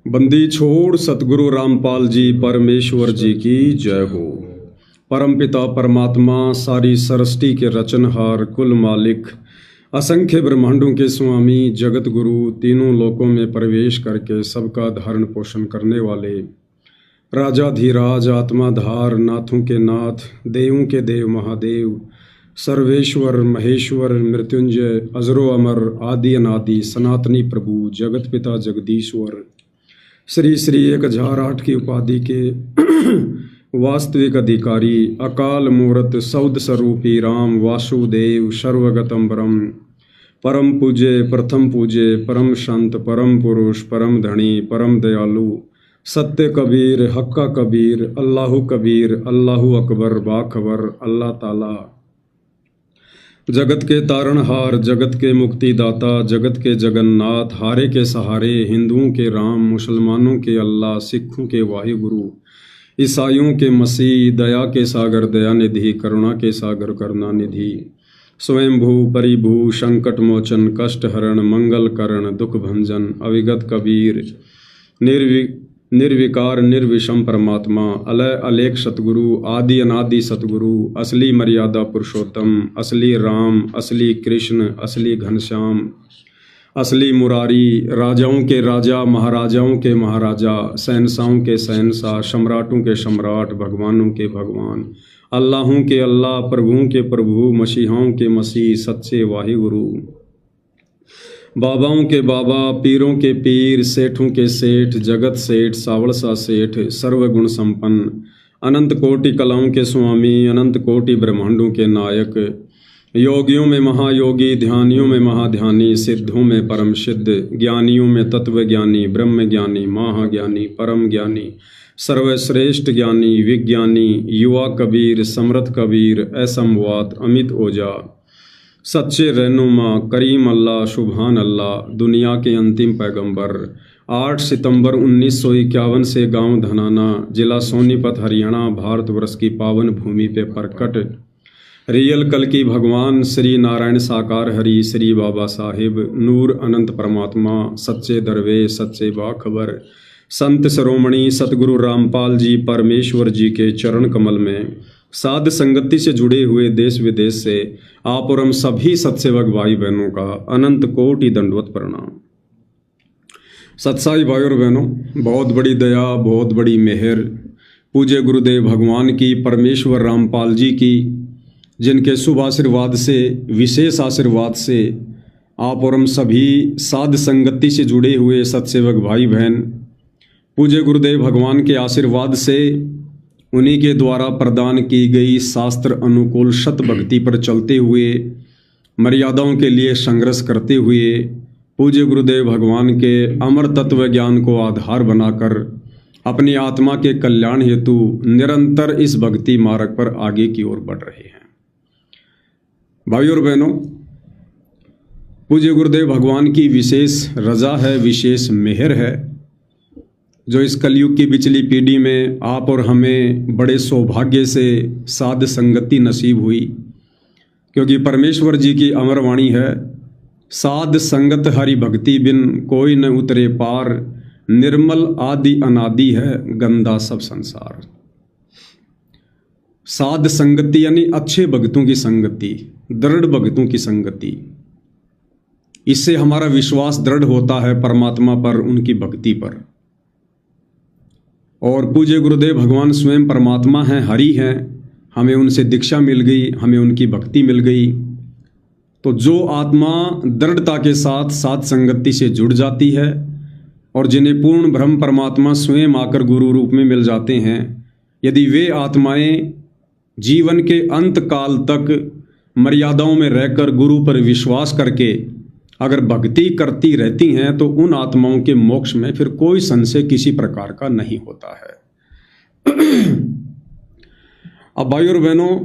बंदी छोड़ सतगुरु रामपाल जी परमेश्वर जी की जय हो। परमपिता परमात्मा सारी सृष्टि के रचनहार कुल मालिक असंख्य ब्रह्मांडों के स्वामी जगत गुरु तीनों लोकों में प्रवेश करके सबका धारण पोषण करने वाले राजाधिराज आत्माधार नाथों के नाथ देवों के देव महादेव सर्वेश्वर महेश्वर मृत्युंजय अजरो अमर आदि अनादि सनातनी प्रभु जगत पिता जगदीश्वर श्री श्री 1008 की उपाधि के वास्तविक अधिकारी अकाल मूर्त सौद स्वरूपी राम वासुदेव सर्वगतम परम पूज्य प्रथम पूज्य परम संत परम पुरुष परम धनी परम दयालु सत्य कबीर हक्का कबीर अल्लाहु कबीर अल्लाहु अकबर बाखबर अल्लाह ताला जगत के तारणहार जगत के मुक्तिदाता जगत के जगन्नाथ हारे के सहारे हिंदुओं के राम मुसलमानों के अल्लाह सिखों के वाहिगुरु ईसाइयों के मसीह दया के सागर दयानिधि करुणा के सागर करुणानिधि स्वयंभू परिभू संकट मोचन कष्ट हरण मंगल करण दुख भंजन अविगत कबीर निर्विकार निर्विषम परमात्मा अलय अलेख सतगुरु आदि अनादि सतगुरु असली मर्यादा पुरुषोत्तम असली राम असली कृष्ण असली घनश्याम असली मुरारी राजाओं के राजा महाराजाओं के महाराजा शहंशाहों के शहंशाह सम्राटों के सम्राट भगवानों के भगवान अल्लाहों के अल्लाह प्रभुओं के प्रभु मसीहाओं के मसीह सच्चे वाहिगुरु बाबाओं के बाबा पीरों के पीर सेठों के सेठ जगत सेठ सावड़सा सेठ सर्वगुण संपन्न अनंत कोटि कलाओं के स्वामी अनंत कोटि ब्रह्मांडों के नायक योगियों में महायोगी ध्यानियों में महाध्यानी सिद्धों में परम सिद्ध ज्ञानियों में तत्व ज्ञानी ब्रह्म ज्ञानी महाज्ञानी परम ज्ञानी सर्वश्रेष्ठ ज्ञानी विज्ञानी युवा कबीर समर्थ कबीर असंवाद अमित ओजा सच्चे रहनुमा करीम अल्लाह सुभान अल्लाह दुनिया के अंतिम पैगंबर 8 सितंबर 1951 से गांव धनाना जिला सोनीपत हरियाणा भारतवर्ष की पावन भूमि पे प्रकट रियल कल की भगवान श्री नारायण साकार हरि श्री बाबा साहिब नूर अनंत परमात्मा सच्चे दरवेश सच्चे बाखबर संत शिरोमणि सतगुरु रामपाल जी परमेश्वर जी के चरण कमल में साध संगति से जुड़े हुए देश विदेश से आप और हम सभी सत्सेवक भाई बहनों का अनंत कोटि दंडवत प्रणाम। सत्साई भाई और बहनों, बहुत बड़ी दया बहुत बड़ी मेहर पूज्य गुरुदेव भगवान की परमेश्वर रामपाल जी की, जिनके शुभ आशीर्वाद से विशेष आशीर्वाद से आप और हम सभी साध संगति से जुड़े हुए सत्सेवक भाई बहन पूज्य गुरुदेव भगवान के आशीर्वाद से उन्हीं के द्वारा प्रदान की गई शास्त्र अनुकूल सत भक्ति पर चलते हुए मर्यादाओं के लिए संघर्ष करते हुए पूज्य गुरुदेव भगवान के अमर तत्व ज्ञान को आधार बनाकर अपनी आत्मा के कल्याण हेतु निरंतर इस भक्ति मार्ग पर आगे की ओर बढ़ रहे हैं। भाई और बहनों, पूज्य गुरुदेव भगवान की विशेष रजा है, विशेष मेहर है जो इस कलयुग की बिचली पीढ़ी में आप और हमें बड़े सौभाग्य से साध संगति नसीब हुई, क्योंकि परमेश्वर जी की अमर वाणी है, साध संगत हरि भक्ति बिन कोई न उतरे पार, निर्मल आदि अनादि है गंदा सब संसार। साध संगति यानी अच्छे भक्तों की संगति, दृढ़ भक्तों की संगति। इससे हमारा विश्वास दृढ़ होता है परमात्मा पर, उनकी भक्ति पर। और पूज्य गुरुदेव भगवान स्वयं परमात्मा हैं, हरि हैं, हमें उनसे दीक्षा मिल गई, हमें उनकी भक्ति मिल गई। तो जो आत्मा दृढ़ता के साथ साध संगति से जुड़ जाती है और जिन्हें पूर्ण ब्रह्म परमात्मा स्वयं आकर गुरु रूप में मिल जाते हैं, यदि वे आत्माएं जीवन के अंत काल तक मर्यादाओं में रहकर गुरु पर विश्वास करके अगर भक्ति करती रहती हैं तो उन आत्माओं के मोक्ष में फिर कोई संशय किसी प्रकार का नहीं होता है। अब भाई और बहनों,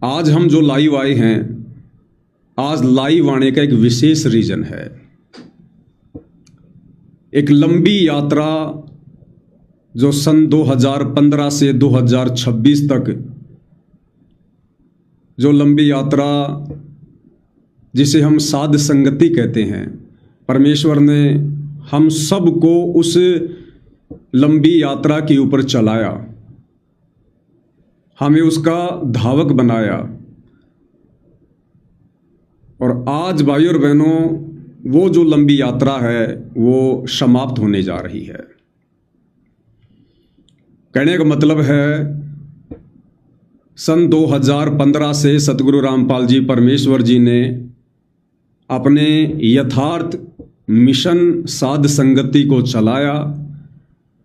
आज हम जो लाइव आए हैं, आज लाइव आने का एक विशेष रीजन है। एक लंबी यात्रा जो सन 2015 से 2026 तक जो लंबी यात्रा जिसे हम साध संगति कहते हैं, परमेश्वर ने हम सब को उस लंबी यात्रा के ऊपर चलाया, हमें उसका धावक बनाया। और आज भाइयों और बहनों, वो जो लंबी यात्रा है वो समाप्त होने जा रही है। कहने का मतलब है, सन 2015 से सतगुरु रामपाल जी परमेश्वर जी ने अपने यथार्थ मिशन साध संगति को चलाया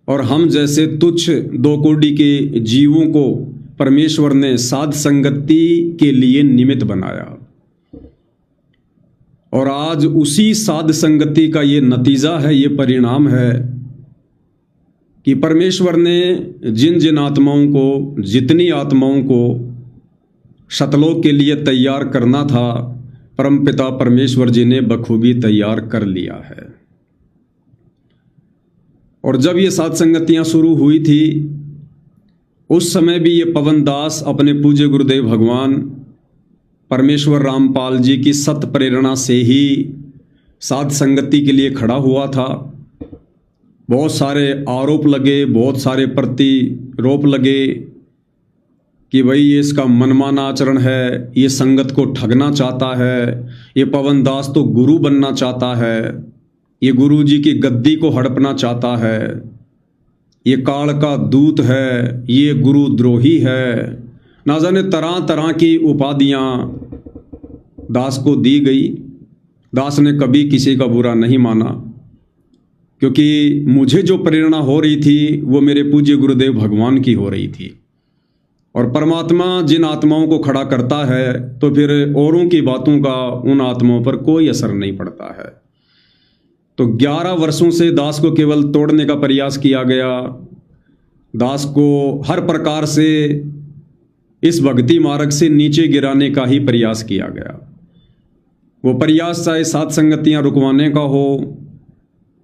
और हम जैसे तुच्छ दो कोटि के जीवों को परमेश्वर ने साध संगति के लिए निमित्त बनाया। और आज उसी साध संगति का ये नतीजा है, ये परिणाम है कि परमेश्वर ने जिन जिन आत्माओं को, जितनी आत्माओं को सतलोक के लिए तैयार करना था, परमपिता परमेश्वर जी ने बखूबी तैयार कर लिया है। और जब ये साध संगतियां शुरू हुई थी, उस समय भी ये पवन दास अपने पूज्य गुरुदेव भगवान परमेश्वर रामपाल जी की सत प्रेरणा से ही साध संगति के लिए खड़ा हुआ था। बहुत सारे आरोप लगे, बहुत सारे प्रतिरोप लगे कि भाई ये इसका मनमाना आचरण है, ये संगत को ठगना चाहता है, ये पवन दास तो गुरु बनना चाहता है, ये गुरु जी की गद्दी को हड़पना चाहता है, ये काल का दूत है, ये गुरुद्रोही है। ना जाने तरह तरह की उपाधियां दास को दी गई। दास ने कभी किसी का बुरा नहीं माना, क्योंकि मुझे जो प्रेरणा हो रही थी वो मेरे पूज्य गुरुदेव भगवान की हो रही थी। और परमात्मा जिन आत्माओं को खड़ा करता है तो फिर औरों की बातों का उन आत्माओं पर कोई असर नहीं पड़ता है। तो 11 वर्षों से दास को केवल तोड़ने का प्रयास किया गया। दास को हर प्रकार से इस भक्ति मार्ग से नीचे गिराने का ही प्रयास किया गया। वो प्रयास चाहे साध संगतियां रुकवाने का हो,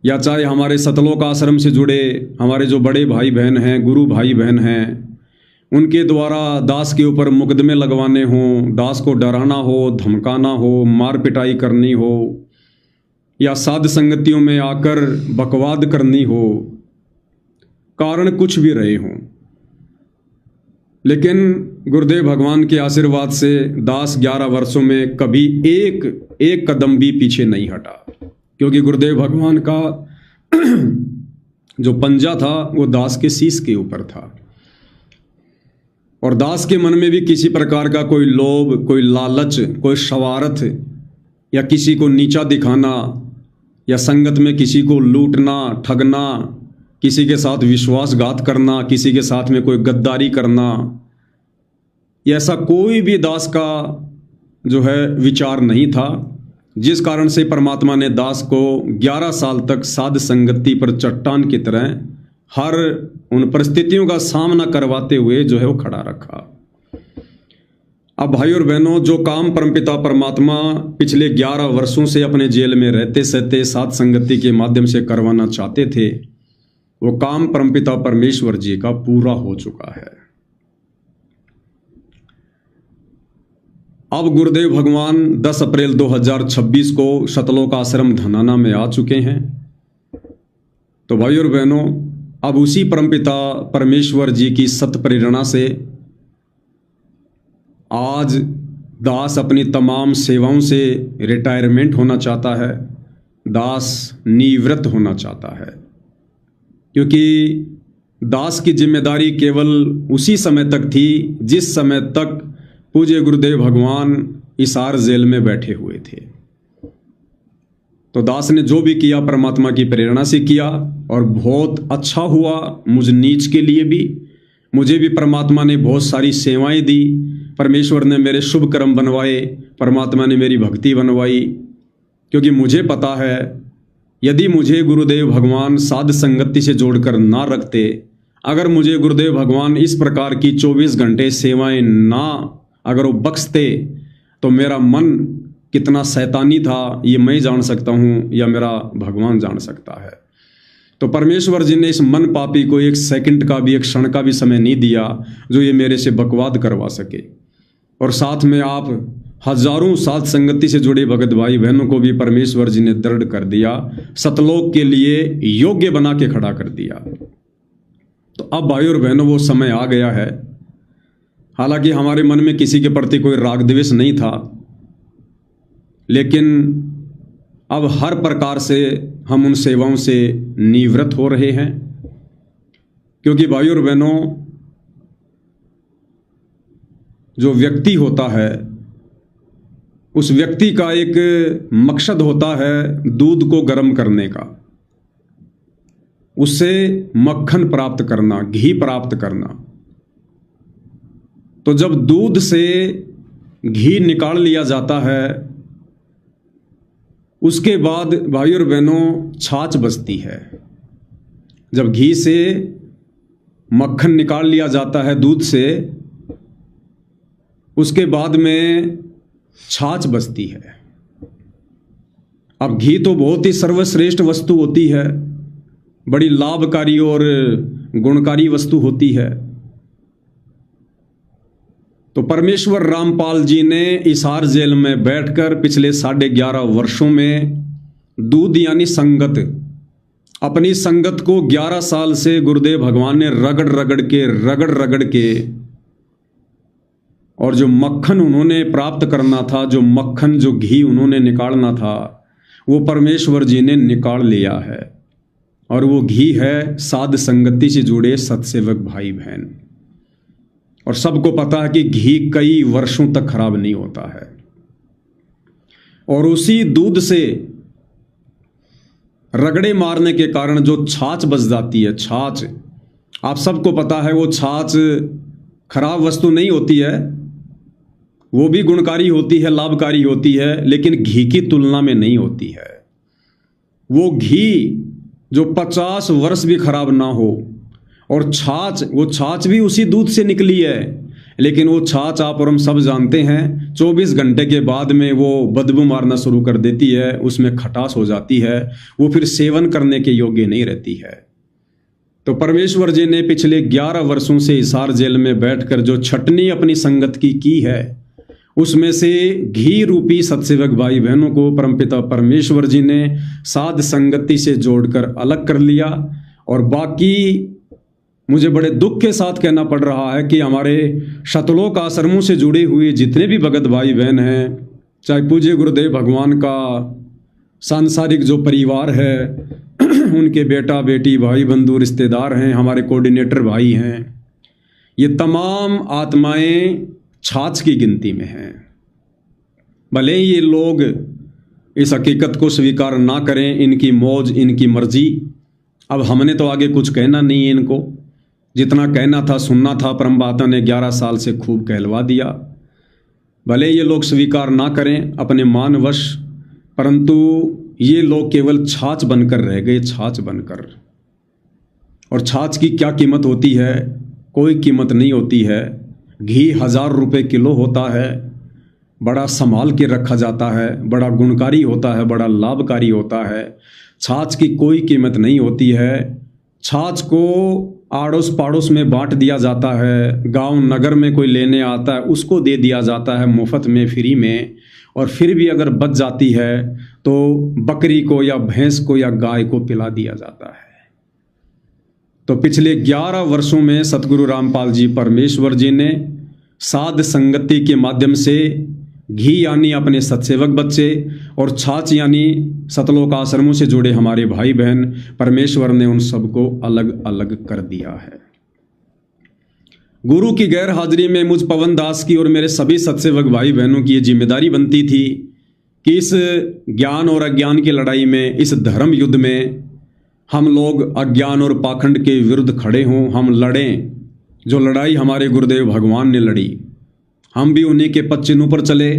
या चाहे हमारे सतलोक आश्रम से जुड़े हमारे जो बड़े भाई बहन हैं, गुरु भाई बहन हैं, उनके द्वारा दास के ऊपर मुकदमे लगवाने हों, दास को डराना हो, धमकाना हो, मार पिटाई करनी हो, या साध संगतियों में आकर बकवाद करनी हो, कारण कुछ भी रहे हों, लेकिन गुरुदेव भगवान के आशीर्वाद से दास 11 वर्षों में कभी एक कदम भी पीछे नहीं हटा। क्योंकि गुरुदेव भगवान का जो पंजा था वो दास के शीश के ऊपर था। और दास के मन में भी किसी प्रकार का कोई लोभ, कोई लालच, कोई शरारत, या किसी को नीचा दिखाना, या संगत में किसी को लूटना, ठगना, किसी के साथ विश्वासघात करना, किसी के साथ में कोई गद्दारी करना, ऐसा कोई भी दास का जो है विचार नहीं था। जिस कारण से परमात्मा ने दास को 11 साल तक साध संगति पर चट्टान की तरह हर उन परिस्थितियों का सामना करवाते हुए जो है वो खड़ा रखा। अब भाई और बहनों, जो काम परमपिता परमात्मा पिछले 11 वर्षों से अपने जेल में रहते सहते साध संगति के माध्यम से करवाना चाहते थे, वो काम परमपिता परमेश्वर जी का पूरा हो चुका है। अब गुरुदेव भगवान 10 अप्रैल 2026 को सतलोक आश्रम धनाना में आ चुके हैं। तो भाई और बहनों, अब उसी परमपिता परमेश्वर जी की सत प्रेरणा से आज दास अपनी तमाम सेवाओं से रिटायरमेंट होना चाहता है, दास निवृत्त होना चाहता है। क्योंकि दास की जिम्मेदारी केवल उसी समय तक थी जिस समय तक पूज्य गुरुदेव भगवान हिसार जेल में बैठे हुए थे। तो दास ने जो भी किया परमात्मा की प्रेरणा से किया, और बहुत अच्छा हुआ मुझ नीच के लिए भी। मुझे भी परमात्मा ने बहुत सारी सेवाएं दी, परमेश्वर ने मेरे शुभ कर्म बनवाए, परमात्मा ने मेरी भक्ति बनवाई। क्योंकि मुझे पता है, यदि मुझे गुरुदेव भगवान साध संगति से जोड़कर ना रखते, अगर मुझे गुरुदेव भगवान इस प्रकार की 24 घंटे सेवाएं ना अगर वो बख्शते, तो मेरा मन कितना शैतानी था ये मैं जान सकता हूँ, या मेरा भगवान जान सकता है। तो परमेश्वर जी ने इस मन पापी को एक सेकंड का भी, एक क्षण का भी समय नहीं दिया जो ये मेरे से बकवाद करवा सके। और साथ में आप हजारों साथ संगति से जुड़े भगत भाई बहनों को भी परमेश्वर जी ने दृढ़ कर दिया, सतलोक के लिए योग्य बना के खड़ा कर दिया। तो अब भाई और बहनों वो समय आ गया है। हालांकि हमारे मन में किसी के प्रति कोई राग द्वेष नहीं था, लेकिन अब हर प्रकार से हम उन सेवाओं से निवृत्त हो रहे हैं, क्योंकि भाई और बहनों जो व्यक्ति होता है उस व्यक्ति का एक मकसद होता है दूध को गर्म करने का, उससे मक्खन प्राप्त करना, घी प्राप्त करना। तो जब दूध से घी निकाल लिया जाता है उसके बाद भाई और बहनों छाछ बचती है। जब घी से मक्खन निकाल लिया जाता है दूध से, उसके बाद में छाछ बचती है। अब घी तो बहुत ही सर्वश्रेष्ठ वस्तु होती है, बड़ी लाभकारी और गुणकारी वस्तु होती है। तो परमेश्वर रामपाल जी ने हिसार जेल में बैठकर पिछले 11.5 वर्षों में दूध यानी संगत, अपनी संगत को 11 साल से गुरुदेव भगवान ने रगड़ रगड़ के और जो मक्खन उन्होंने प्राप्त करना था, जो मक्खन जो घी उन्होंने निकालना था, वो परमेश्वर जी ने निकाल लिया है। और वो घी है साध संगति से जुड़े सत्सेवक भाई बहन। और सबको पता है कि घी कई वर्षों तक खराब नहीं होता है। और उसी दूध से रगड़े मारने के कारण जो छाछ बच जाती है, छाछ आप सबको पता है वो छाछ खराब वस्तु नहीं होती है, वो भी गुणकारी होती है, लाभकारी होती है, लेकिन घी की तुलना में नहीं होती है। वो घी जो 50 वर्ष भी खराब ना हो, और छाछ, वो छाछ भी उसी दूध से निकली है, लेकिन वो छाछ आप और हम सब जानते हैं 24 घंटे के बाद में वो बदबू मारना शुरू कर देती है, उसमें खटास हो जाती है, वो फिर सेवन करने के योग्य नहीं रहती है। तो परमेश्वर जी ने पिछले 11 वर्षों से हिसार जेल में बैठकर जो छटनी अपनी संगत की है, उसमें से घी रूपी सत्सेवक भाई बहनों को परमपिता परमेश्वर जी ने साध संगति से जोड़कर अलग कर लिया। और बाकी मुझे बड़े दुख के साथ कहना पड़ रहा है कि हमारे शतलोक आश्रमों से जुड़े हुए जितने भी भगत भाई बहन हैं, चाहे पूज्य गुरुदेव भगवान का सांसारिक जो परिवार है, उनके बेटा बेटी भाई बंधु रिश्तेदार हैं, हमारे कोऑर्डिनेटर भाई हैं, ये तमाम आत्माएं छाछ की गिनती में हैं। भले ही ये लोग इस हकीकत को स्वीकार ना करें, इनकी मौज इनकी मर्जी। अब हमने तो आगे कुछ कहना नहीं है इनको, जितना कहना था सुनना था परम बाता ने 11 साल से खूब कहलवा दिया। भले ये लोग स्वीकार ना करें अपने मानवश, परंतु ये लोग केवल छाछ बनकर रह गए, छाछ बनकर। और छाछ की क्या कीमत होती है? कोई कीमत नहीं होती है। घी 1000 रुपये किलो होता है, बड़ा संभाल के रखा जाता है, बड़ा गुणकारी होता है, बड़ा लाभकारी होता है। छाछ की कोई कीमत नहीं होती है। छाछ को आड़ोस पड़ोस में बांट दिया जाता है, गांव नगर में कोई लेने आता है उसको दे दिया जाता है मुफ्त में, फ्री में। और फिर भी अगर बच जाती है तो बकरी को या भैंस को या गाय को पिला दिया जाता है। तो पिछले 11 वर्षों में सतगुरु रामपाल जी परमेश्वर जी ने साध संगति के माध्यम से घी यानी अपने सत्सेवक बच्चे और छाछ यानी सतलोक आश्रमों से जुड़े हमारे भाई बहन, परमेश्वर ने उन सबको अलग अलग कर दिया है। गुरु की गैर हाजिरी में मुझ पवन दास की और मेरे सभी सत्सेवक भाई बहनों की ये जिम्मेदारी बनती थी कि इस ज्ञान और अज्ञान की लड़ाई में, इस धर्म युद्ध में हम लोग अज्ञान और पाखंड के विरुद्ध खड़े हों, हम लड़ें। जो लड़ाई हमारे गुरुदेव भगवान ने लड़ी, हम भी उन्हीं के पद चिन्हों पर चले।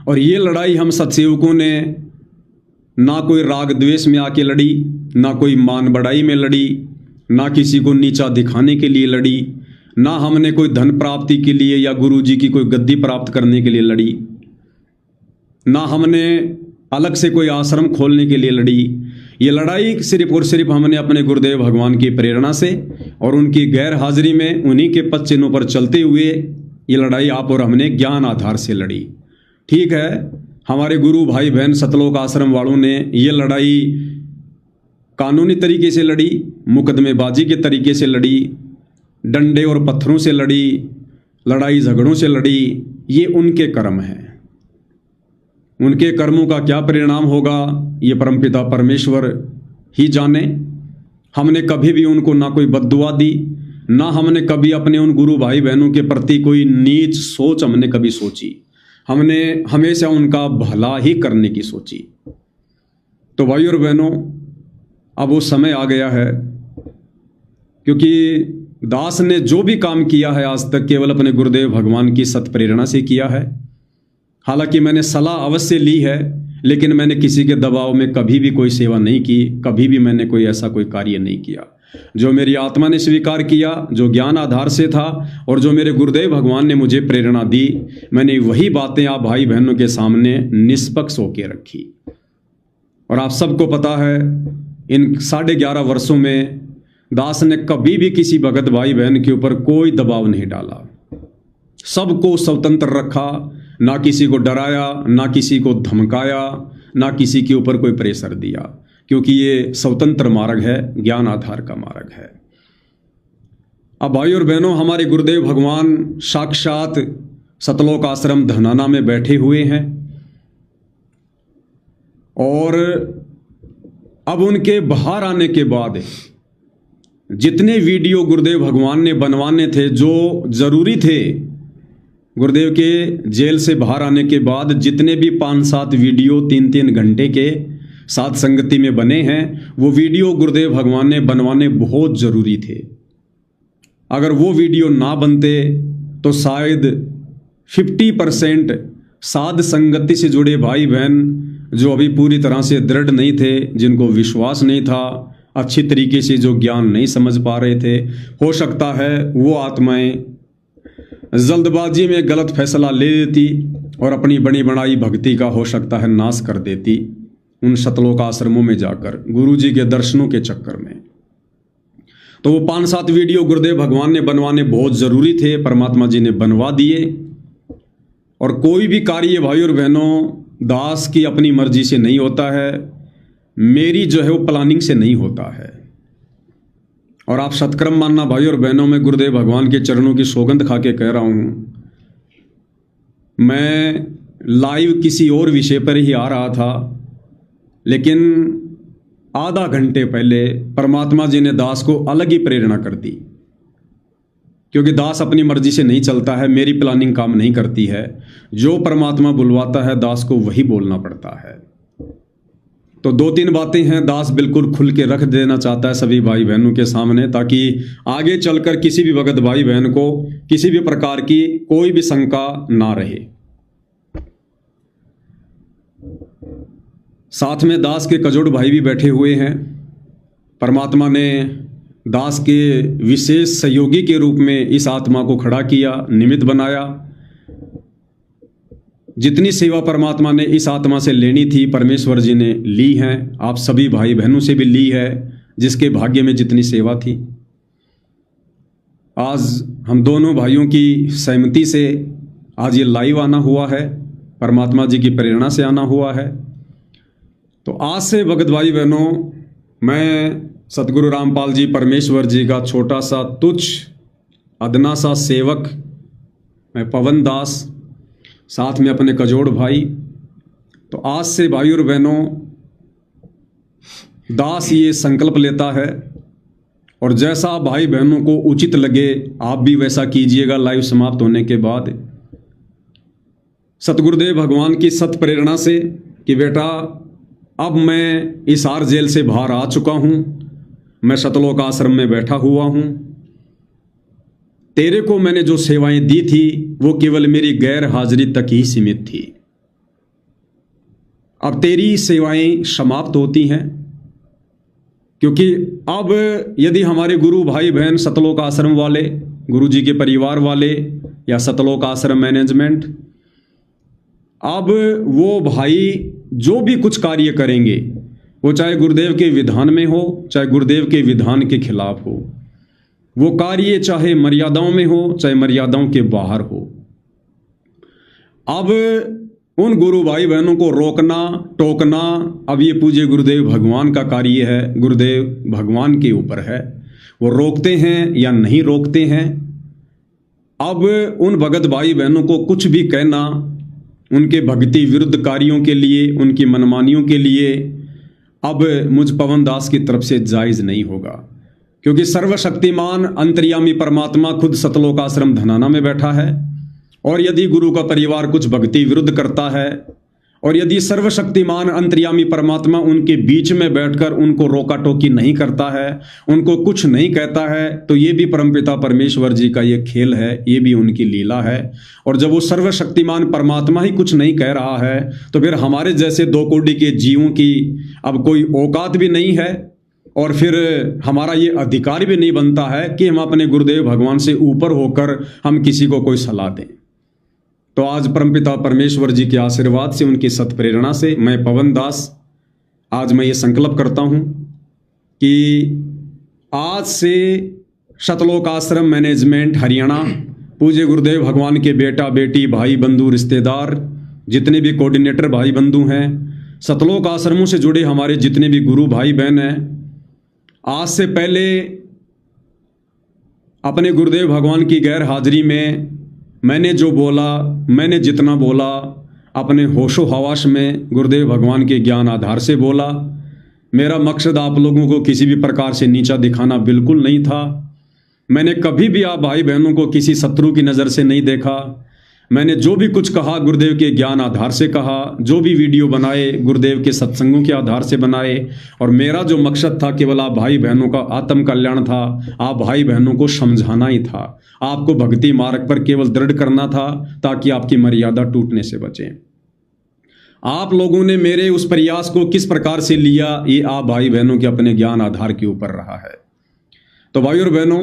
और ये लड़ाई हम सत्सेवकों ने ना कोई राग द्वेष में आके लड़ी, ना कोई मान बढ़ाई में लड़ी, ना किसी को नीचा दिखाने के लिए लड़ी, ना हमने कोई धन प्राप्ति के लिए या गुरु जी की कोई गद्दी प्राप्त करने के लिए लड़ी, ना हमने अलग से कोई आश्रम खोलने के लिए लड़ी। ये लड़ाई सिर्फ और सिर्फ हमने अपने गुरुदेव भगवान की प्रेरणा से और उनकी गैर हाजिरी में, उन्हीं के पद चिन्हों पर चलते हुए ये लड़ाई आप और हमने ज्ञान आधार से लड़ी। ठीक है, हमारे गुरु भाई बहन सतलोक आश्रम वालों ने ये लड़ाई कानूनी तरीके से लड़ी, मुकदमेबाजी के तरीके से लड़ी, डंडे और पत्थरों से लड़ी, लड़ाई झगड़ों से लड़ी। ये उनके कर्म हैं। उनके कर्मों का क्या परिणाम होगा ये परमपिता परमेश्वर ही जाने। हमने कभी भी उनको ना कोई बद्दुआ दी, ना हमने कभी अपने उन गुरु भाई बहनों के प्रति कोई नीच सोच हमने कभी सोची। हमने हमेशा उनका भला ही करने की सोची। तो भाई और बहनों, अब वो समय आ गया है, क्योंकि दास ने जो भी काम किया है आज तक केवल अपने गुरुदेव भगवान की सत प्रेरणा से किया है। हालांकि मैंने सलाह अवश्य ली है, लेकिन मैंने किसी के दबाव में कभी भी कोई सेवा नहीं की, कभी भी मैंने कोई ऐसा कोई कार्य नहीं किया। जो मेरी आत्मा ने स्वीकार किया, जो ज्ञान आधार से था और जो मेरे गुरुदेव भगवान ने मुझे प्रेरणा दी, मैंने वही बातें आप भाई बहनों के सामने निष्पक्ष होकर रखी। और आप सबको पता है, इन 11.5 वर्षों में दास ने कभी भी किसी भगत भाई बहन के ऊपर कोई दबाव नहीं डाला। सबको स्वतंत्र रखा, ना किसी को डराया, ना किसी को धमकाया, ना किसी के ऊपर कोई प्रेशर दिया, क्योंकि ये स्वतंत्र मार्ग है, ज्ञान आधार का मार्ग है। अब भाई और बहनों, हमारे गुरुदेव भगवान साक्षात सतलोक आश्रम धनाना में बैठे हुए हैं और अब उनके बाहर आने के बाद जितने वीडियो गुरुदेव भगवान ने बनवाने थे, जो जरूरी थे, गुरुदेव के जेल से बाहर आने के बाद जितने भी 5-7 वीडियो 3-3 घंटे के साथ संगति में बने हैं, वो वीडियो गुरुदेव भगवान ने बनवाने बहुत जरूरी थे। अगर वो वीडियो ना बनते तो शायद 50% साध संगति से जुड़े भाई बहन जो अभी पूरी तरह से दृढ़ नहीं थे, जिनको विश्वास नहीं था, अच्छी तरीके से जो ज्ञान नहीं समझ पा रहे थे, हो सकता है वो आत्माएं जल्दबाजी में गलत फैसला ले लेती और अपनी बनी बनाई भक्ति का हो सकता है नाश कर देती उन सतलोक आश्रमों में जाकर गुरु जी के दर्शनों के चक्कर में। तो वो 5-7 वीडियो गुरुदेव भगवान ने बनवाने बहुत जरूरी थे, परमात्मा जी ने बनवा दिए। और कोई भी कार्य भाई और बहनों दास की अपनी मर्जी से नहीं होता है, मेरी जो है वो प्लानिंग से नहीं होता है। और आप सत्कर्म मानना भाई और बहनों, मैं गुरुदेव भगवान के चरणों की सौगंध खा के कह रहा हूँ, मैं लाइव किसी और विषय पर ही आ रहा था, लेकिन आधा घंटे पहले परमात्मा जी ने दास को अलग ही प्रेरणा कर दी। क्योंकि दास अपनी मर्जी से नहीं चलता है, मेरी प्लानिंग काम नहीं करती है। जो परमात्मा बुलवाता है दास को वही बोलना पड़ता है। तो 2-3 बातें हैं दास बिल्कुल खुल के रख देना चाहता है सभी भाई बहनों के सामने, ताकि आगे चलकर किसी भी भगत भाई बहन को किसी भी प्रकार की कोई भी शंका ना रहे। साथ में दास के कजोड़ भाई भी बैठे हुए हैं। परमात्मा ने दास के विशेष सहयोगी के रूप में इस आत्मा को खड़ा किया, निमित्त बनाया। जितनी सेवा परमात्मा ने इस आत्मा से लेनी थी परमेश्वर जी ने ली है, आप सभी भाई बहनों से भी ली है, जिसके भाग्य में जितनी सेवा थी। आज हम दोनों भाइयों की सहमति से आज ये लाइव आना हुआ है, परमात्मा जी की प्रेरणा से आना हुआ है। तो आज से भगत भाई बहनों, मैं सतगुरु रामपाल जी परमेश्वर जी का छोटा सा तुच्छ अदना सा सेवक, मैं पवन दास, साथ में अपने कजोड़ भाई। तो आज से भाई और बहनों, दास ये संकल्प लेता है और जैसा भाई बहनों को उचित लगे आप भी वैसा कीजिएगा। लाइव समाप्त होने के बाद सतगुरुदेव भगवान की सत प्रेरणा से कि बेटा अब मैं इस आर जेल से बाहर आ चुका हूं, मैं सतलोक आश्रम में बैठा हुआ हूं। तेरे को मैंने जो सेवाएं दी थी वो केवल मेरी गैर हाजिरी तक ही सीमित थी। अब तेरी सेवाएं समाप्त होती हैं, क्योंकि अब यदि हमारे गुरु भाई बहन सतलोक आश्रम वाले, गुरु जी के परिवार वाले या सतलोक आश्रम मैनेजमेंट, अब वो भाई जो भी कुछ कार्य करेंगे वो चाहे गुरुदेव के विधान में हो, चाहे गुरुदेव के विधान के खिलाफ हो, वो कार्य चाहे मर्यादाओं में हो, चाहे मर्यादाओं के बाहर हो। अब उन गुरु भाई बहनों को रोकना टोकना अब ये पूज्य गुरुदेव भगवान का कार्य है, गुरुदेव भगवान के ऊपर है, वो रोकते हैं या नहीं रोकते हैं। अब उन भगत भाई बहनों को कुछ भी कहना उनके भक्ति विरुद्ध कार्यों के लिए, उनकी मनमानियों के लिए अब मुझ पवन दास की तरफ से जायज़ नहीं होगा, क्योंकि सर्वशक्तिमान अंतर्यामी परमात्मा खुद सतलोक आश्रम धनाना में बैठा है। और यदि गुरु का परिवार कुछ भक्ति विरुद्ध करता है और यदि सर्वशक्तिमान अंतर्यामी परमात्मा उनके बीच में बैठकर उनको रोका टोकी नहीं करता है, उनको कुछ नहीं कहता है, तो ये भी परमपिता परमेश्वर जी का ये खेल है, ये भी उनकी लीला है। और जब वो सर्वशक्तिमान परमात्मा ही कुछ नहीं कह रहा है तो फिर हमारे जैसे दो कोटि के जीवों की अब कोई औकात भी नहीं है और फिर हमारा ये अधिकार भी नहीं बनता है कि हम अपने गुरुदेव भगवान से ऊपर होकर हम किसी को कोई सलाह दें। तो आज परमपिता परमेश्वर जी के आशीर्वाद से, उनकी सत्प्रेरणा से मैं पवन दास आज मैं ये संकल्प करता हूँ कि आज से सतलोक आश्रम मैनेजमेंट हरियाणा, पूज्य गुरुदेव भगवान के बेटा बेटी भाई बंधु रिश्तेदार जितने भी कोऑर्डिनेटर भाई बंधु हैं, सतलोक आश्रमों से जुड़े हमारे जितने भी गुरु भाई बहन हैं, आज से पहले अपने गुरुदेव भगवान की गैर हाजिरी में मैंने जो बोला, मैंने जितना बोला अपने होशो हवास में गुरुदेव भगवान के ज्ञान आधार से बोला। मेरा मकसद आप लोगों को किसी भी प्रकार से नीचा दिखाना बिल्कुल नहीं था। मैंने कभी भी आप भाई बहनों को किसी शत्रु की नज़र से नहीं देखा। मैंने जो भी कुछ कहा गुरुदेव के ज्ञान आधार से कहा, जो भी वीडियो बनाए गुरुदेव के सत्संगों के आधार से बनाए। और मेरा जो मकसद था केवल आप भाई बहनों का आत्म कल्याण था, आप भाई बहनों को समझाना ही था, आपको भक्ति मार्ग पर केवल दृढ़ करना था ताकि आपकी मर्यादा टूटने से बचे। आप लोगों ने मेरे उस प्रयास को किस प्रकार से लिया, ये आप भाई बहनों के अपने ज्ञान आधार के ऊपर रहा है। तो भाई और बहनों,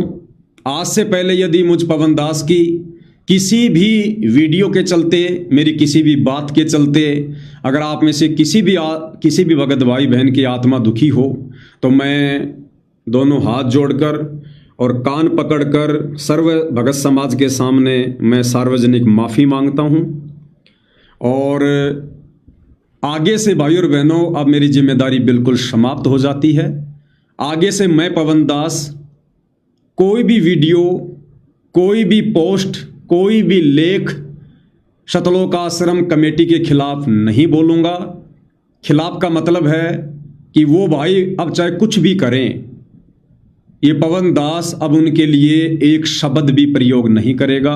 आज से पहले यदि मुझ पवन दास की किसी भी वीडियो के चलते, मेरी किसी भी बात के चलते अगर आप में से किसी भी भगत भाई बहन की आत्मा दुखी हो, तो मैं दोनों हाथ जोड़कर और कान पकड़कर सर्व भगत समाज के सामने मैं सार्वजनिक माफ़ी मांगता हूं। और आगे से भाई और बहनों, अब मेरी जिम्मेदारी बिल्कुल समाप्त हो जाती है। आगे से मैं पवन दास कोई भी वीडियो, कोई भी पोस्ट, कोई भी लेख सतलोक आश्रम कमेटी के खिलाफ नहीं बोलूँगा। खिलाफ का मतलब है कि वो भाई अब चाहे कुछ भी करें, ये पवन दास अब उनके लिए एक शब्द भी प्रयोग नहीं करेगा।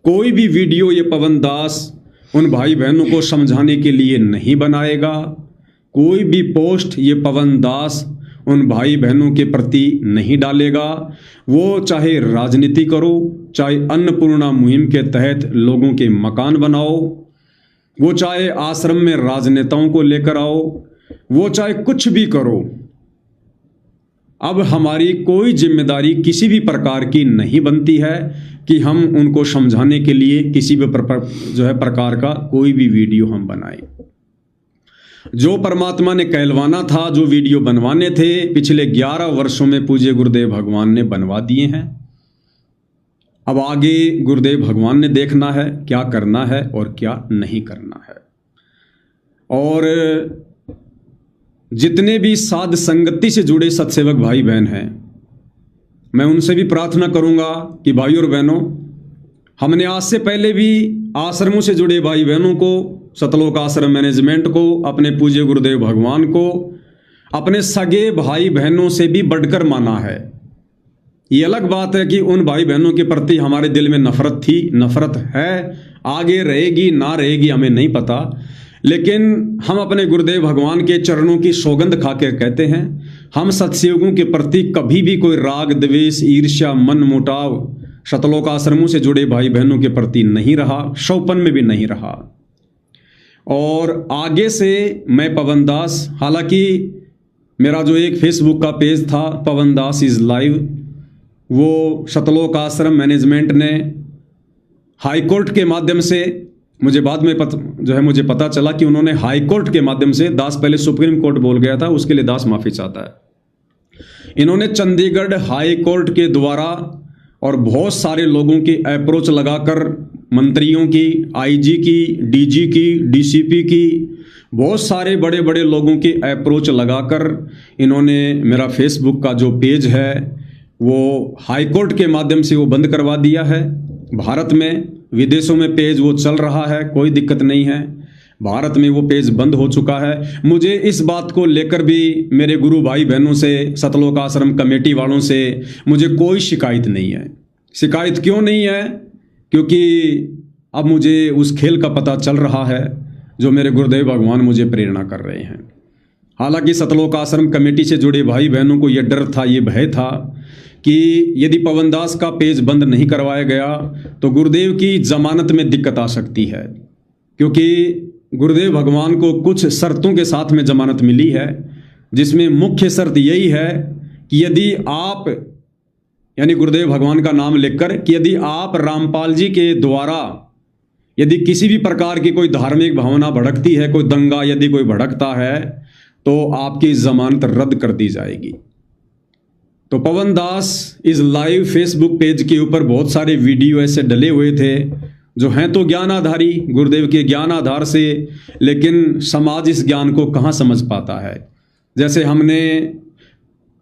कोई भी वीडियो ये पवन दास उन भाई बहनों को समझाने के लिए नहीं बनाएगा। कोई भी पोस्ट ये पवन दास उन भाई बहनों के प्रति नहीं डालेगा। वो चाहे राजनीति करो, चाहे अन्नपूर्णा मुहिम के तहत लोगों के मकान बनाओ, वो चाहे आश्रम में राजनेताओं को लेकर आओ, वो चाहे कुछ भी करो, अब हमारी कोई जिम्मेदारी किसी भी प्रकार की नहीं बनती है कि हम उनको समझाने के लिए किसी भी प्रकार का कोई भी वीडियो हम बनाएं। जो परमात्मा ने कहलवाना था, जो वीडियो बनवाने थे, पिछले 11 वर्षों में पूज्य गुरुदेव भगवान ने बनवा दिए हैं। अब आगे गुरुदेव भगवान ने देखना है क्या करना है और क्या नहीं करना है। और जितने भी साध संगति से जुड़े सत्सेवक भाई बहन हैं, मैं उनसे भी प्रार्थना करूंगा कि भाई और बहनों, हमने आज से पहले भी आश्रमों से जुड़े भाई बहनों को, सतलोक आश्रम मैनेजमेंट को, अपने पूज्य गुरुदेव भगवान को अपने सगे भाई बहनों से भी बढ़कर माना है। ये अलग बात है कि उन भाई बहनों के प्रति हमारे दिल में नफरत थी, नफरत है, आगे रहेगी ना रहेगी हमें नहीं पता, लेकिन हम अपने गुरुदेव भगवान के चरणों की सौगंध खा के कहते हैं, हम सत्संगों के प्रति कभी भी कोई राग द्वेष ईर्ष्या मन मुटाव सतलोक आश्रमों से जुड़े भाई बहनों के प्रति नहीं रहा, शौपन में भी नहीं रहा। और आगे से मैं पवन दास, हालांकि मेरा जो एक फेसबुक का पेज था पवन दास इज़ लाइव, वो सतलोक आश्रम मैनेजमेंट ने हाई कोर्ट के माध्यम से, मुझे बाद में मुझे पता चला कि उन्होंने हाई कोर्ट के माध्यम से, दास पहले सुप्रीम कोर्ट बोल गया था, उसके लिए दास माफ़ी चाहता है। इन्होंने चंडीगढ़ हाई कोर्ट के द्वारा और बहुत सारे लोगों की अप्रोच लगाकर मंत्रियों की, आईजी की, डीजी की, डीसीपी की, बहुत सारे बड़े बड़े लोगों की अप्रोच लगाकर इन्होंने मेरा फेसबुक का जो पेज है वो हाईकोर्ट के माध्यम से वो बंद करवा दिया है। भारत में, विदेशों में पेज वो चल रहा है, कोई दिक्कत नहीं है। भारत में वो पेज बंद हो चुका है। मुझे इस बात को लेकर भी मेरे गुरु भाई बहनों से, सतलोक आश्रम कमेटी वालों से मुझे कोई शिकायत नहीं है। शिकायत क्यों नहीं है? क्योंकि अब मुझे उस खेल का पता चल रहा है जो मेरे गुरुदेव भगवान मुझे प्रेरणा कर रहे हैं। हालांकि सतलोक आश्रम कमेटी से जुड़े भाई बहनों को यह डर था, ये भय था कि यदि पवन दास का पेज बंद नहीं करवाया गया तो गुरुदेव की जमानत में दिक्कत आ सकती है, क्योंकि गुरुदेव भगवान को कुछ शर्तों के साथ में जमानत मिली है, जिसमें मुख्य शर्त यही है कि यदि आप, यानी गुरुदेव भगवान का नाम लेकर, कि यदि आप रामपाल जी के द्वारा यदि किसी भी प्रकार की कोई धार्मिक भावना भड़कती है, कोई दंगा यदि कोई भड़कता है, तो आपकी जमानत रद्द कर दी जाएगी। तो पवन दास इस लाइव फेसबुक पेज के ऊपर बहुत सारे वीडियो ऐसे डले हुए थे जो हैं तो ज्ञानाधारी, गुरुदेव के ज्ञान आधार से, लेकिन समाज इस ज्ञान को कहाँ समझ पाता है। जैसे हमने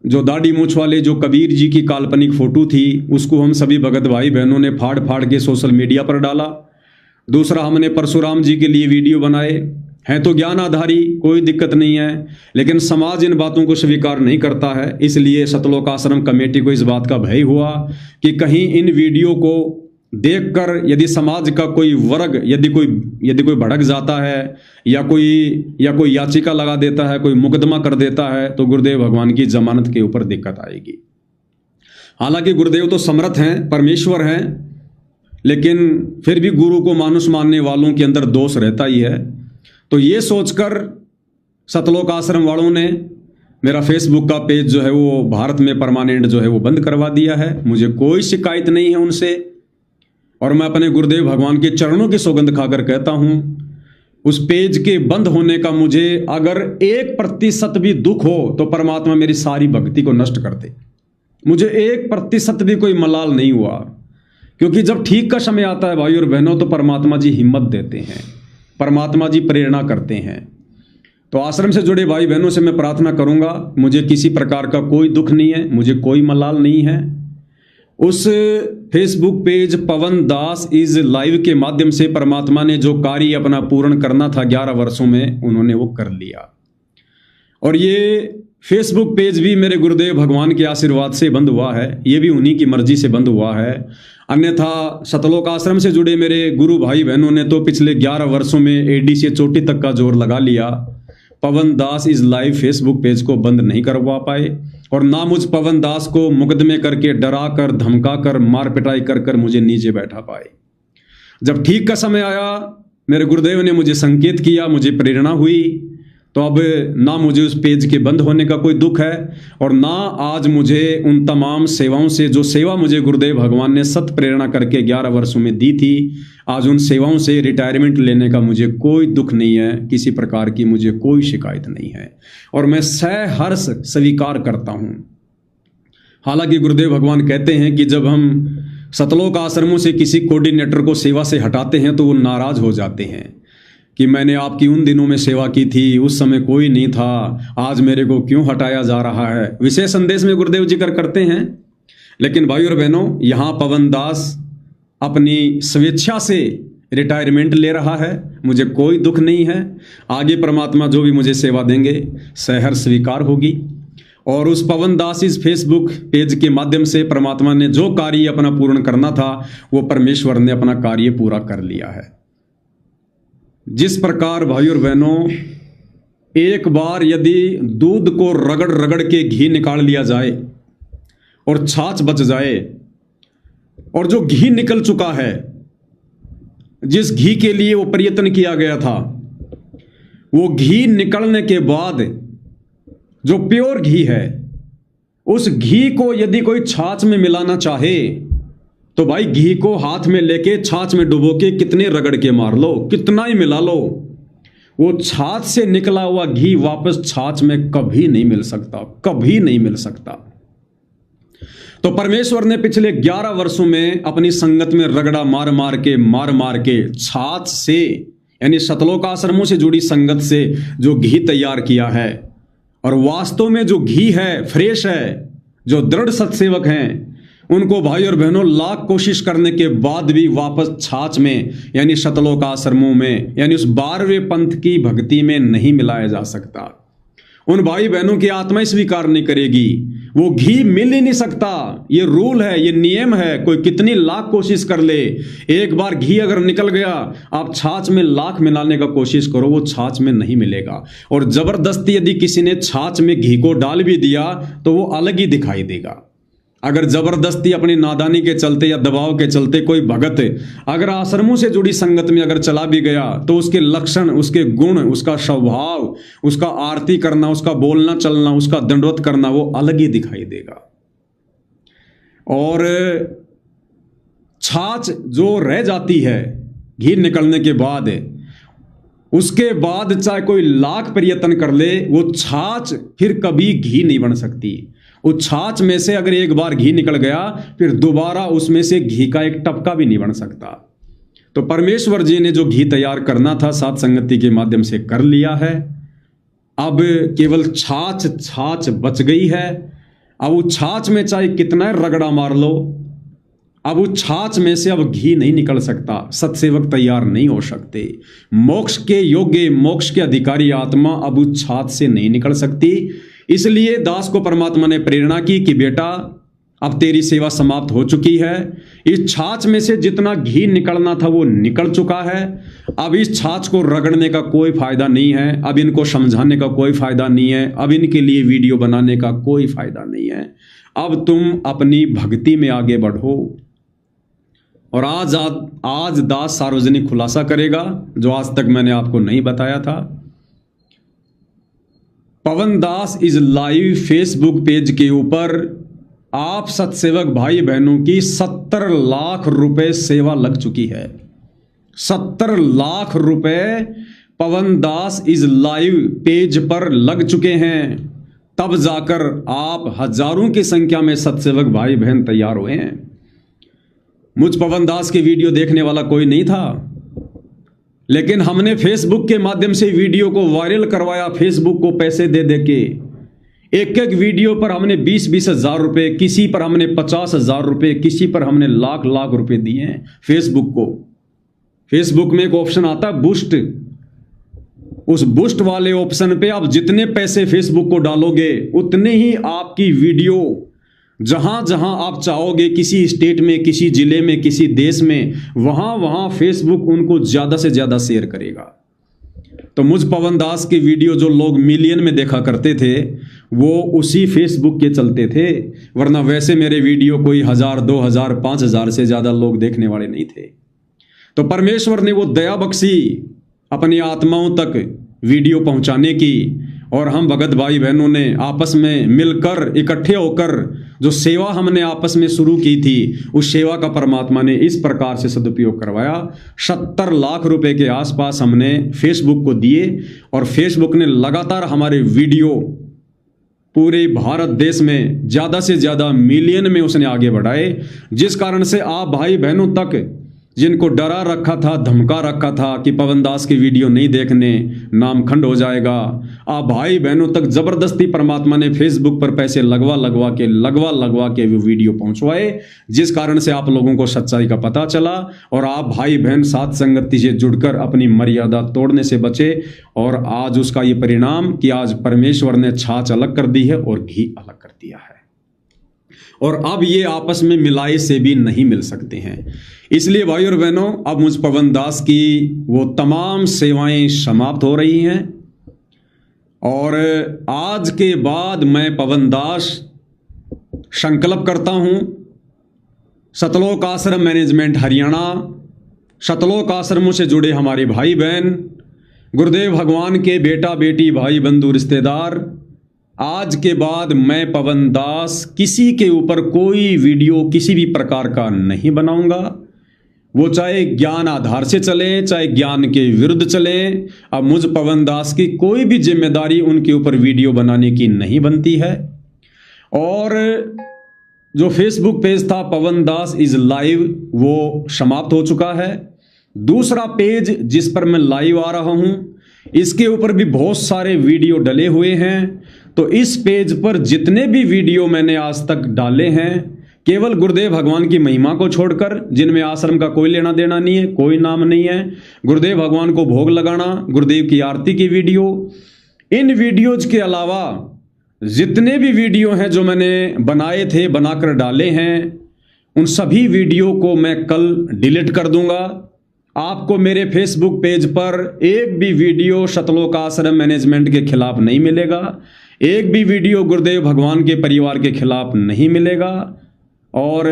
जो दाढ़ी मूछ वाले जो कबीर जी की काल्पनिक फोटो थी, उसको हम सभी भगत भाई बहनों ने फाड़ फाड़ के सोशल मीडिया पर डाला। दूसरा, हमने परशुराम जी के लिए वीडियो बनाए, हैं तो ज्ञान आधारी, कोई दिक्कत नहीं है, लेकिन समाज इन बातों को स्वीकार नहीं करता है। इसलिए सतलोक आश्रम कमेटी को इस बात का भय हुआ कि कहीं इन वीडियो को देखकर यदि समाज का कोई वर्ग यदि कोई भड़क जाता है या कोई याचिका लगा देता है, कोई मुकदमा कर देता है, तो गुरुदेव भगवान की जमानत के ऊपर दिक्कत आएगी। हालांकि गुरुदेव तो समर्थ हैं, परमेश्वर हैं, लेकिन फिर भी गुरु को मानुष मानने वालों के अंदर दोष रहता ही है। तो ये सोचकर सतलोक आश्रम वालों ने मेरा फेसबुक का पेज जो है वो भारत में परमानेंट जो है वो बंद करवा दिया है। मुझे कोई शिकायत नहीं है उनसे, और मैं अपने गुरुदेव भगवान के चरणों की सौगंध खाकर कहता हूं, उस पेज के बंद होने का मुझे अगर 1% भी दुख हो तो परमात्मा मेरी सारी भक्ति को नष्ट कर दे। मुझे 1% भी कोई मलाल नहीं हुआ, क्योंकि जब ठीक का समय आता है भाई और बहनों, तो परमात्मा जी हिम्मत देते हैं, परमात्मा जी प्रेरणा करते हैं। तो आश्रम से जुड़े भाई बहनों से मैं प्रार्थना करूंगा, मुझे किसी प्रकार का कोई दुख नहीं है, मुझे कोई मलाल नहीं है। उस Facebook page Pawan Das is live के माध्यम से परमात्मा ने जो कार्य अपना पूर्ण करना था 11 वर्षों में, उन्होंने वो कर लिया। और ये फेसबुक पेज भी मेरे गुरुदेव भगवान के आशीर्वाद से बंद हुआ है, ये भी उन्हीं की मर्जी से बंद हुआ है। अन्यथा सतलोक आश्रम से जुड़े मेरे गुरु भाई बहनों ने तो पिछले 11 वर्षों में एडी से चोटी तक का जोर लगा लिया, पवन दास इस लाइव फेसबुक पेज को बंद नहीं करवा पाए, और ना मुझ पवन दास को मुकदमे करके, डरा कर, धमका कर, मार पिटाई कर कर मुझे नीचे बैठा पाए। जब ठीक का समय आया, मेरे गुरुदेव ने मुझे संकेत किया, मुझे प्रेरणा हुई, तो अब ना मुझे उस पेज के बंद होने का कोई दुख है, और ना आज मुझे उन तमाम सेवाओं से, जो सेवा मुझे गुरुदेव भगवान ने सत प्रेरणा करके 11 वर्षों में दी थी, आज उन सेवाओं से रिटायरमेंट लेने का मुझे कोई दुख नहीं है, किसी प्रकार की मुझे कोई शिकायत नहीं है, और मैं सहर्ष स्वीकार करता हूं। हालांकि गुरुदेव भगवान कहते हैं कि जब हम सतलोक आश्रमों से किसी कोऑर्डिनेटर को सेवा से हटाते हैं तो वो नाराज हो जाते हैं कि मैंने आपकी उन दिनों में सेवा की थी, उस समय कोई नहीं था, आज मेरे को क्यों हटाया जा रहा है। विशेष संदेश में गुरुदेव जिक्र करते हैं। लेकिन भाई और बहनों, यहाँ पवन दास अपनी स्वेच्छा से रिटायरमेंट ले रहा है, मुझे कोई दुख नहीं है। आगे परमात्मा जो भी मुझे सेवा देंगे सहर्ष स्वीकार होगी। और उस पवन दास इस फेसबुक पेज के माध्यम से परमात्मा ने जो कार्य अपना पूर्ण करना था, वो परमेश्वर ने अपना कार्य पूरा कर लिया है। जिस प्रकार भाई और बहनों, एक बार यदि दूध को रगड़ रगड़ के घी निकाल लिया जाए और छाछ बच जाए, और जो घी निकल चुका है, जिस घी के लिए वो प्रयत्न किया गया था, वो घी निकलने के बाद जो प्योर घी है, उस घी को यदि कोई छाछ में मिलाना चाहे तो भाई घी को हाथ में लेके छाछ में डुबो के कितने रगड़ के मार लो, कितना ही मिला लो, वो छाछ से निकला हुआ घी वापस छाछ में कभी नहीं मिल सकता, कभी नहीं मिल सकता। तो परमेश्वर ने पिछले 11 वर्षों में अपनी संगत में रगड़ा मार मार के छाछ से यानी सतलोक आश्रमों से जुड़ी संगत से जो घी तैयार किया है, और वास्तव में जो घी है फ्रेश है, जो दृढ़ सत्सेवक हैं उनको भाई और बहनों लाख कोशिश करने के बाद भी वापस छाछ में यानी सतलोक आश्रमों में यानी उस 12वें पंथ की भक्ति में नहीं मिलाया जा सकता। उन भाई बहनों की आत्मा स्वीकार नहीं करेगी, वो घी मिल ही नहीं सकता। ये रूल है, ये नियम है, कोई कितनी लाख कोशिश कर ले, एक बार घी अगर निकल गया आप छाछ में लाख मिलाने का कोशिश करो, वो छाछ में नहीं मिलेगा। और जबरदस्ती यदि किसी ने छाछ में घी को डाल भी दिया तो वो अलग ही दिखाई देगा। अगर जबरदस्ती अपनी नादानी के चलते या दबाव के चलते कोई भगत अगर आश्रमों से जुड़ी संगत में अगर चला भी गया तो उसके लक्षण, उसके गुण, उसका स्वभाव, उसका आरती करना, उसका बोलना चलना, उसका दंडवत करना वो अलग ही दिखाई देगा। और छाछ जो रह जाती है घी निकलने के बाद, उसके बाद चाहे कोई लाख प्रयत्न कर ले वो छाछ फिर कभी घी नहीं बन सकती। उस छाछ में से अगर एक बार घी निकल गया फिर दोबारा उसमें से घी का एक टपका भी नहीं बन सकता। तो परमेश्वर जी ने जो घी तैयार करना था सात संगति के माध्यम से कर लिया है। अब केवल छाछ बच गई है। अब उस छाछ में चाहे कितना रगड़ा मार लो, अब उस छाछ में से अब घी नहीं निकल सकता, सत्सेवक तैयार नहीं हो सकते। मोक्ष के योग्य, मोक्ष के अधिकारी आत्मा अब उस छाछ से नहीं निकल सकती। इसलिए दास को परमात्मा ने प्रेरणा की कि बेटा अब तेरी सेवा समाप्त हो चुकी है। इस छाछ में से जितना घी निकलना था वो निकल चुका है। अब इस छाछ को रगड़ने का कोई फायदा नहीं है, अब इनको समझाने का कोई फायदा नहीं है, अब इनके लिए वीडियो बनाने का कोई फायदा नहीं है। अब तुम अपनी भक्ति में आगे बढ़ो। और आज दास सार्वजनिक खुलासा करेगा जो आज तक मैंने आपको नहीं बताया था। पवन दास इज लाइव फेसबुक पेज के ऊपर आप सत्सेवक भाई बहनों की 70 लाख रुपए सेवा लग चुकी है। 70 लाख रुपए पवन दास इज लाइव पेज पर लग चुके हैं। तब जाकर आप हजारों की संख्या में सत्सेवक भाई बहन तैयार हुए हैं। मुझ पवन दास की वीडियो देखने वाला कोई नहीं था, लेकिन हमने फेसबुक के माध्यम से वीडियो को वायरल करवाया। फेसबुक को पैसे दे दे के एक एक वीडियो पर हमने 20-20 हजार रुपए, किसी पर हमने 50 हजार रुपए, किसी पर हमने लाख लाख रुपए दिए हैं फेसबुक को। फेसबुक में एक ऑप्शन आता है बूस्ट, उस बूस्ट वाले ऑप्शन पे आप जितने पैसे फेसबुक को डालोगे उतने ही आपकी वीडियो जहां जहां आप चाहोगे, किसी स्टेट में, किसी जिले में, किसी देश में, वहां फेसबुक उनको ज्यादा से ज्यादा शेयर करेगा। तो मुझ पवन दास की वीडियो जो लोग मिलियन में देखा करते थे वो उसी फेसबुक के चलते थे, वरना वैसे मेरे वीडियो कोई 1000, 2000, 5000 से ज्यादा लोग देखने वाले नहीं थे। तो परमेश्वर ने वो दया बख्शी अपनी आत्माओं तक वीडियो पहुंचाने की, और हम भगत भाई बहनों ने आपस में मिलकर इकट्ठे होकर जो सेवा हमने आपस में शुरू की थी उस सेवा का परमात्मा ने इस प्रकार से सदुपयोग करवाया। 70 लाख रुपए के आसपास हमने फेसबुक को दिए और फेसबुक ने लगातार हमारे वीडियो पूरे भारत देश में ज़्यादा से ज़्यादा मिलियन में उसने आगे बढ़ाए, जिस कारण से आप भाई बहनों तक जिनको डरा रखा था, धमका रखा था कि पवन दास की वीडियो नहीं देखने, नाम खंड हो जाएगा, आप भाई बहनों तक जबरदस्ती परमात्मा ने फेसबुक पर पैसे लगवा के वो वीडियो पहुंचवाए, जिस कारण से आप लोगों को सच्चाई का पता चला और आप भाई बहन साथ संगति से जुड़कर अपनी मर्यादा तोड़ने से बचे। और आज उसका ये परिणाम कि आज परमेश्वर ने छाछ अलग कर दी है और घी अलग कर दिया है, और अब ये आपस में मिलाए से भी नहीं मिल सकते हैं। इसलिए भाई और बहनों अब मुझ पवन दास की वो तमाम सेवाएं समाप्त हो रही हैं, और आज के बाद मैं पवन दास संकल्प करता हूं, सतलोक आश्रम मैनेजमेंट हरियाणा, सतलोक आश्रमों से जुड़े हमारे भाई बहन, गुरुदेव भगवान के बेटा बेटी, भाई बंधु रिश्तेदार, आज के बाद मैं पवन दास किसी के ऊपर कोई वीडियो किसी भी प्रकार का नहीं बनाऊंगा, वो चाहे ज्ञान आधार से चले चाहे ज्ञान के विरुद्ध चले। अब मुझ पवन दास की कोई भी जिम्मेदारी उनके ऊपर वीडियो बनाने की नहीं बनती है। और जो फेसबुक पेज था पवन दास इज लाइव वो समाप्त हो चुका है। दूसरा पेज जिस पर मैं लाइव आ रहा हूं इसके ऊपर भी बहुत सारे वीडियो डले हुए हैं। तो इस पेज पर जितने भी वीडियो मैंने आज तक डाले हैं केवल गुरुदेव भगवान की महिमा को छोड़कर, जिनमें आश्रम का कोई लेना देना नहीं है, कोई नाम नहीं है, गुरुदेव भगवान को भोग लगाना, गुरुदेव की आरती की वीडियो, इन वीडियोज के अलावा जितने भी वीडियो हैं जो मैंने बनाए थे, बनाकर डाले हैं, उन सभी वीडियो को मैं कल डिलीट कर दूंगा। आपको मेरे फेसबुक पेज पर एक भी वीडियो सतलोक आश्रम मैनेजमेंट के खिलाफ नहीं मिलेगा, एक भी वीडियो गुरुदेव भगवान के परिवार के खिलाफ नहीं मिलेगा। और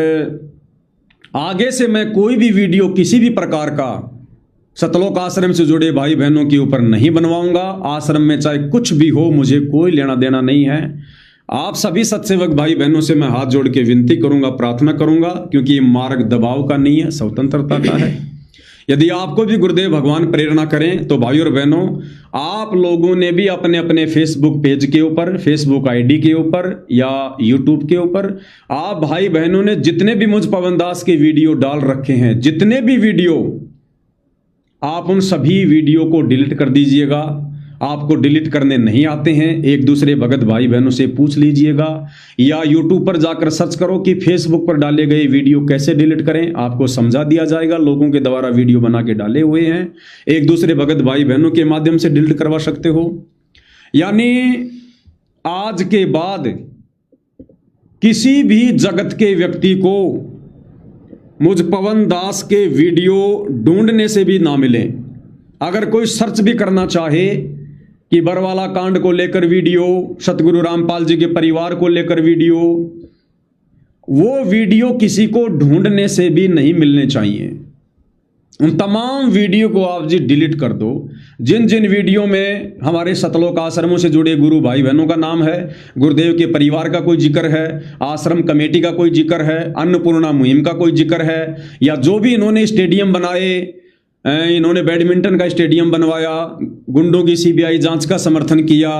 आगे से मैं कोई भी वीडियो किसी भी प्रकार का सतलोक आश्रम से जुड़े भाई बहनों के ऊपर नहीं बनवाऊंगा। आश्रम में चाहे कुछ भी हो, मुझे कोई लेना देना नहीं है। आप सभी सत्सेवक भाई बहनों से मैं हाथ जोड़ के विनती करूंगा, प्रार्थना करूंगा, क्योंकि ये मार्ग दबाव का नहीं है, स्वतंत्रता का है। यदि आपको भी गुरुदेव भगवान प्रेरणा करें तो भाई और बहनों, आप लोगों ने भी अपने अपने फेसबुक पेज के ऊपर, फेसबुक आईडी के ऊपर या यूट्यूब के ऊपर, आप भाई बहनों ने जितने भी मुझ पवन दास के वीडियो डाल रखे हैं, जितने भी वीडियो, आप उन सभी वीडियो को डिलीट कर दीजिएगा। आपको डिलीट करने नहीं आते हैं, एक दूसरे भगत भाई बहनों से पूछ लीजिएगा, या यूट्यूब पर जाकर सर्च करो कि फेसबुक पर डाले गए वीडियो कैसे डिलीट करें, आपको समझा दिया जाएगा। लोगों के द्वारा वीडियो बना के डाले हुए हैं, एक दूसरे भगत भाई बहनों के माध्यम से डिलीट करवा सकते हो। यानी आज के बाद किसी भी जगत के व्यक्ति को मुझ पवन दास के वीडियो ढूंढने से भी ना मिले। अगर कोई सर्च भी करना चाहे कि बरवाला कांड को लेकर वीडियो, सतगुरु रामपाल जी के परिवार को लेकर वीडियो, वो वीडियो किसी को ढूंढने से भी नहीं मिलने चाहिए। उन तमाम वीडियो को आप जी डिलीट कर दो। जिन जिन वीडियो में हमारे सतलोक आश्रमों से जुड़े गुरु भाई बहनों का नाम है, गुरुदेव के परिवार का कोई जिक्र है, आश्रम कमेटी का कोई जिक्र है, अन्नपूर्णा मुहिम का कोई जिक्र है, या जो भी इन्होंने स्टेडियम बनाए, इन्होंने बैडमिंटन का स्टेडियम बनवाया, गुंडों की सीबीआई जांच का समर्थन किया,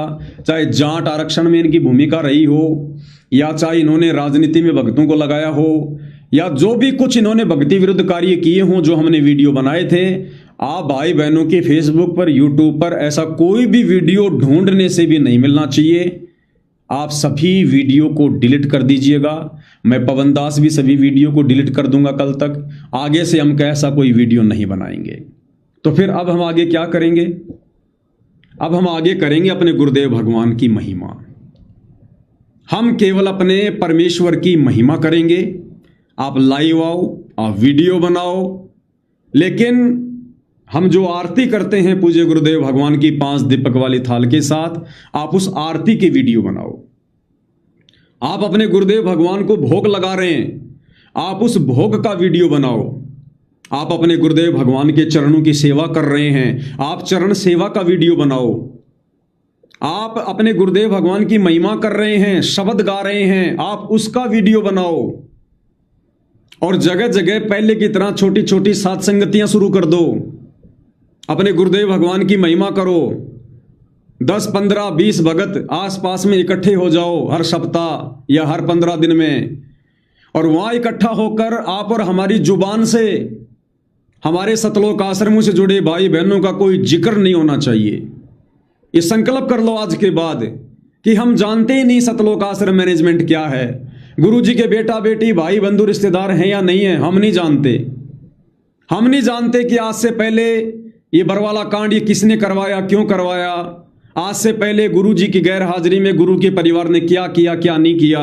चाहे जाट आरक्षण में इनकी भूमिका रही हो, या चाहे इन्होंने राजनीति में भक्तों को लगाया हो, या जो भी कुछ इन्होंने भक्ति विरुद्ध कार्य किए हों, जो हमने वीडियो बनाए थे, आप भाई बहनों के फेसबुक पर, यूट्यूब पर ऐसा कोई भी वीडियो ढूंढने से भी नहीं मिलना चाहिए। आप सभी वीडियो को डिलीट कर दीजिएगा। मैं पवन दास भी सभी वीडियो को डिलीट कर दूंगा कल तक। आगे से हम ऐसा कोई वीडियो नहीं बनाएंगे। तो फिर अब हम आगे क्या करेंगे? अब हम आगे करेंगे अपने गुरुदेव भगवान की महिमा। हम केवल अपने परमेश्वर की महिमा करेंगे। आप लाइव आओ, आप वीडियो बनाओ, लेकिन हम जो आरती करते हैं पूज्य गुरुदेव भगवान की 5 दीपक वाली थाल के साथ, आप उस आरती की वीडियो बनाओ। आप अपने गुरुदेव भगवान को भोग लगा रहे हैं, आप उस भोग का वीडियो बनाओ। आप अपने गुरुदेव भगवान के चरणों की सेवा कर रहे हैं, आप चरण सेवा का वीडियो बनाओ। आप अपने गुरुदेव भगवान की महिमा कर रहे हैं, शब्द गा रहे हैं, आप उसका वीडियो बनाओ। और जगह जगह पहले की तरह छोटी छोटी सात संगतियां शुरू कर दो। अपने गुरुदेव भगवान की महिमा करो। 10, 15, 20 भगत आसपास में इकट्ठे हो जाओ हर सप्ताह या हर 15 दिन में, और वहां इकट्ठा होकर आप और हमारी जुबान से हमारे सतलोक आश्रमों से जुड़े भाई बहनों का कोई जिक्र नहीं होना चाहिए। ये संकल्प कर लो आज के बाद कि हम जानते ही नहीं सतलोक आश्रम मैनेजमेंट क्या है। गुरु जी के बेटा बेटी भाई बंधु रिश्तेदार हैं या नहीं है, हम नहीं जानते। हम नहीं जानते कि आज से पहले ये बरवाला कांड ये किसने करवाया, क्यों करवाया। आज से पहले गुरु जी की गैर हाजिरी में गुरु के परिवार ने क्या किया, क्या नहीं किया,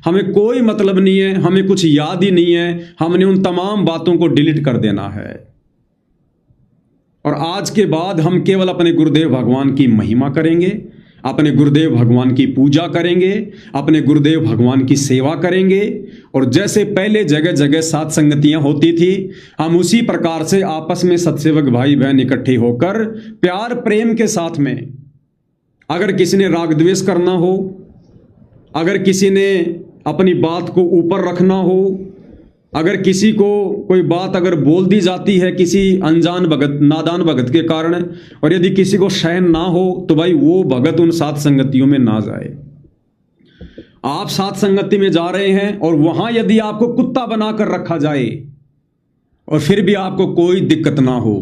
हमें कोई मतलब नहीं है, हमें कुछ याद ही नहीं है। हमने उन तमाम बातों को डिलीट कर देना है। और आज के बाद हम केवल अपने गुरुदेव भगवान की महिमा करेंगे, अपने गुरुदेव भगवान की पूजा करेंगे, अपने गुरुदेव भगवान की सेवा करेंगे। और जैसे पहले जगह जगह सात संगतियां होती थी, हम उसी प्रकार से आपस में सत्सेवक भाई बहन इकट्ठे होकर प्यार प्रेम के साथ में, अगर किसी ने राग द्वेष करना हो, अगर किसी ने अपनी बात को ऊपर रखना हो, अगर किसी को कोई बात अगर बोल दी जाती है किसी अनजान भगत, नादान भगत के कारण, और यदि किसी को सहन ना हो तो भाई वो भगत उन सात संगतियों में ना जाए। आप साथ संगति में जा रहे हैं और वहां यदि आपको कुत्ता बनाकर रखा जाए और फिर भी आपको कोई दिक्कत ना हो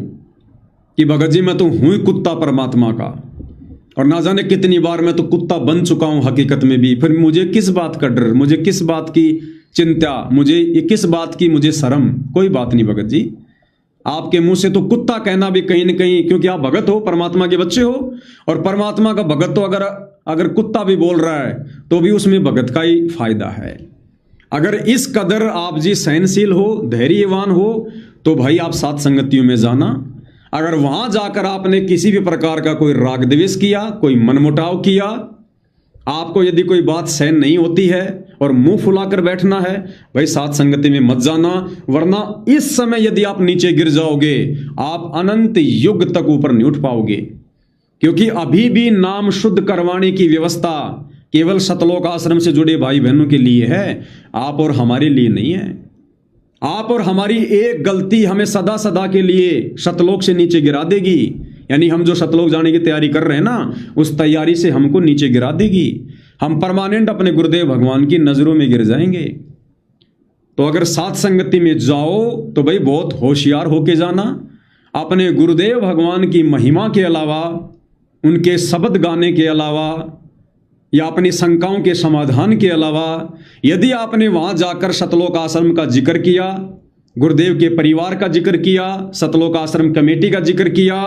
कि भगत जी मैं तो हूं ही कुत्ता परमात्मा का, और ना जाने कितनी बार मैं तो कुत्ता बन चुका हूं हकीकत में भी, फिर मुझे किस बात का डर, मुझे किस बात की चिंता, मुझे ये किस बात की मुझे शर्म? कोई बात नहीं भगत जी, आपके मुंह से तो कुत्ता कहना भी कहीं ना कहीं, क्योंकि आप भगत हो, परमात्मा के बच्चे हो, और परमात्मा का भगत तो अगर कुत्ता भी बोल रहा है तो भी उसमें भगत का ही फायदा है। अगर इस कदर आप जी सहनशील हो, धैर्यवान हो, तो भाई आप सात संगतियों में जाना। अगर वहां जाकर आपने किसी भी प्रकार का कोई राग द्वेष किया, कोई मनमुटाव किया, आपको यदि कोई बात सहन नहीं होती है और मुंह फुलाकर बैठना है, भाई सात संगति में मत जाना, वरना इस समय यदि आप नीचे गिर जाओगे, आप अनंत युग तक ऊपर नहीं उठ पाओगे। क्योंकि अभी भी नाम शुद्ध करवाने की व्यवस्था केवल सतलोक आश्रम से जुड़े भाई बहनों के लिए है, आप और हमारे लिए नहीं है। आप और हमारी एक गलती हमें सदा सदा के लिए सतलोक से नीचे गिरा देगी, यानी हम जो सतलोक जाने की तैयारी कर रहे हैं ना, उस तैयारी से हमको नीचे गिरा देगी। हम परमानेंट अपने गुरुदेव भगवान की नजरों में गिर जाएंगे। तो अगर सात संगति में जाओ तो भाई बहुत होशियार होके जाना। अपने गुरुदेव भगवान की महिमा के अलावा, उनके शब्द गाने के अलावा, या अपनी शंकाओं के समाधान के अलावा, यदि आपने वहां जाकर सतलोक आश्रम का जिक्र किया, गुरुदेव के परिवार का जिक्र किया, सतलोक आश्रम कमेटी का जिक्र किया,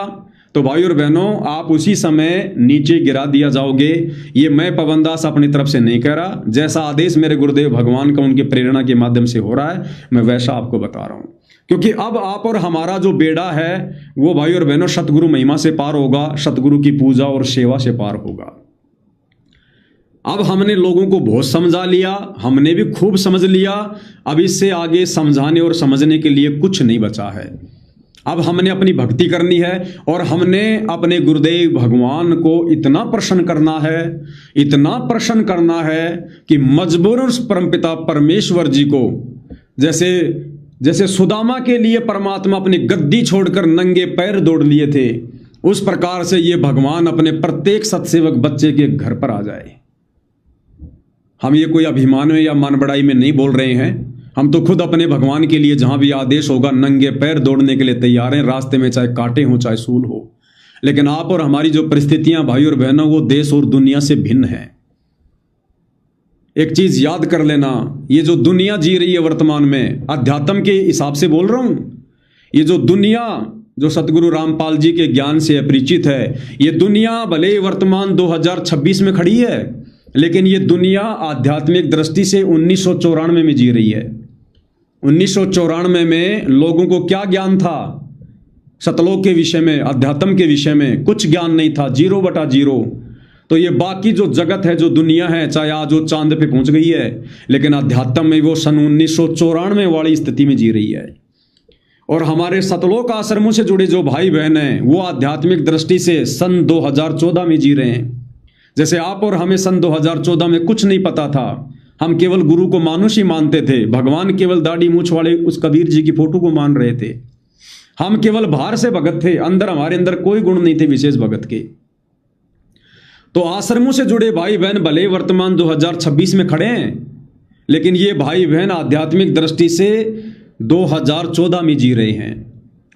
तो भाई और बहनों आप उसी समय नीचे गिरा दिया जाओगे। ये मैं पवन दास अपनी तरफ से नहीं कह रहा, जैसा आदेश मेरे गुरुदेव भगवान का उनके प्रेरणा के माध्यम से हो रहा है, मैं वैसा आपको बता रहा हूं। क्योंकि अब आप और हमारा जो बेड़ा है वो भाई और बहनों सतगुरु महिमा से पार होगा, सतगुरु की पूजा और सेवा से पार होगा। अब हमने लोगों को बहुत समझा लिया, हमने भी खूब समझ लिया, अब इससे आगे समझाने और समझने के लिए कुछ नहीं बचा है। अब हमने अपनी भक्ति करनी है और हमने अपने गुरुदेव भगवान को इतना प्रसन्न करना है, इतना प्रसन्न करना है कि मजबूरन परमपिता परमेश्वर जी को, जैसे सुदामा के लिए परमात्मा अपनी गद्दी छोड़कर नंगे पैर दौड़ लिए थे, उस प्रकार से ये भगवान अपने प्रत्येक सत्सेवक बच्चे के घर पर आ जाए। हम ये कोई अभिमान में या मान बढ़ाई में नहीं बोल रहे हैं, हम तो खुद अपने भगवान के लिए जहां भी आदेश होगा नंगे पैर दौड़ने के लिए तैयार हैं, रास्ते में चाहे कांटे हो चाहे सूल हो। लेकिन आप और हमारी जो परिस्थितियां भाई और बहनों, वो देश और दुनिया से भिन्न है। एक चीज याद कर लेना, ये जो दुनिया जी रही है वर्तमान में, अध्यात्म के हिसाब से बोल रहा हूं, ये जो दुनिया जो सतगुरु रामपाल जी के ज्ञान से अपरिचित है, ये दुनिया भले वर्तमान 2026 में खड़ी है, लेकिन ये दुनिया आध्यात्मिक दृष्टि से 1994 में जी रही है। 1994 में लोगों को क्या ज्ञान था? सतलोक के विषय में, अध्यात्म के विषय में कुछ ज्ञान नहीं था, 0/0। तो ये बाकी जो जगत है, जो दुनिया है, चाहे आज वो चांद पे पहुंच गई है, लेकिन अध्यात्म में वो सन 1994 वाली स्थिति में जी रही है। और हमारे सतलोक आश्रमों से जुड़े जो भाई बहन हैं, वो आध्यात्मिक दृष्टि से सन 2014 में जी रहे हैं। जैसे आप और हमें सन 2014 में कुछ नहीं पता था, हम केवल गुरु को मानुष ही मानते थे, भगवान केवल दाढ़ी मूछ वाले उस कबीर जी की फोटो को मान रहे थे। हम केवल बाहर से भगत थे, हमारे अंदर कोई गुण नहीं थे विशेष भगत के। तो आश्रमों से जुड़े भाई बहन भले वर्तमान 2026 में खड़े हैं, लेकिन ये भाई बहन आध्यात्मिक दृष्टि से 2014 में जी रहे हैं।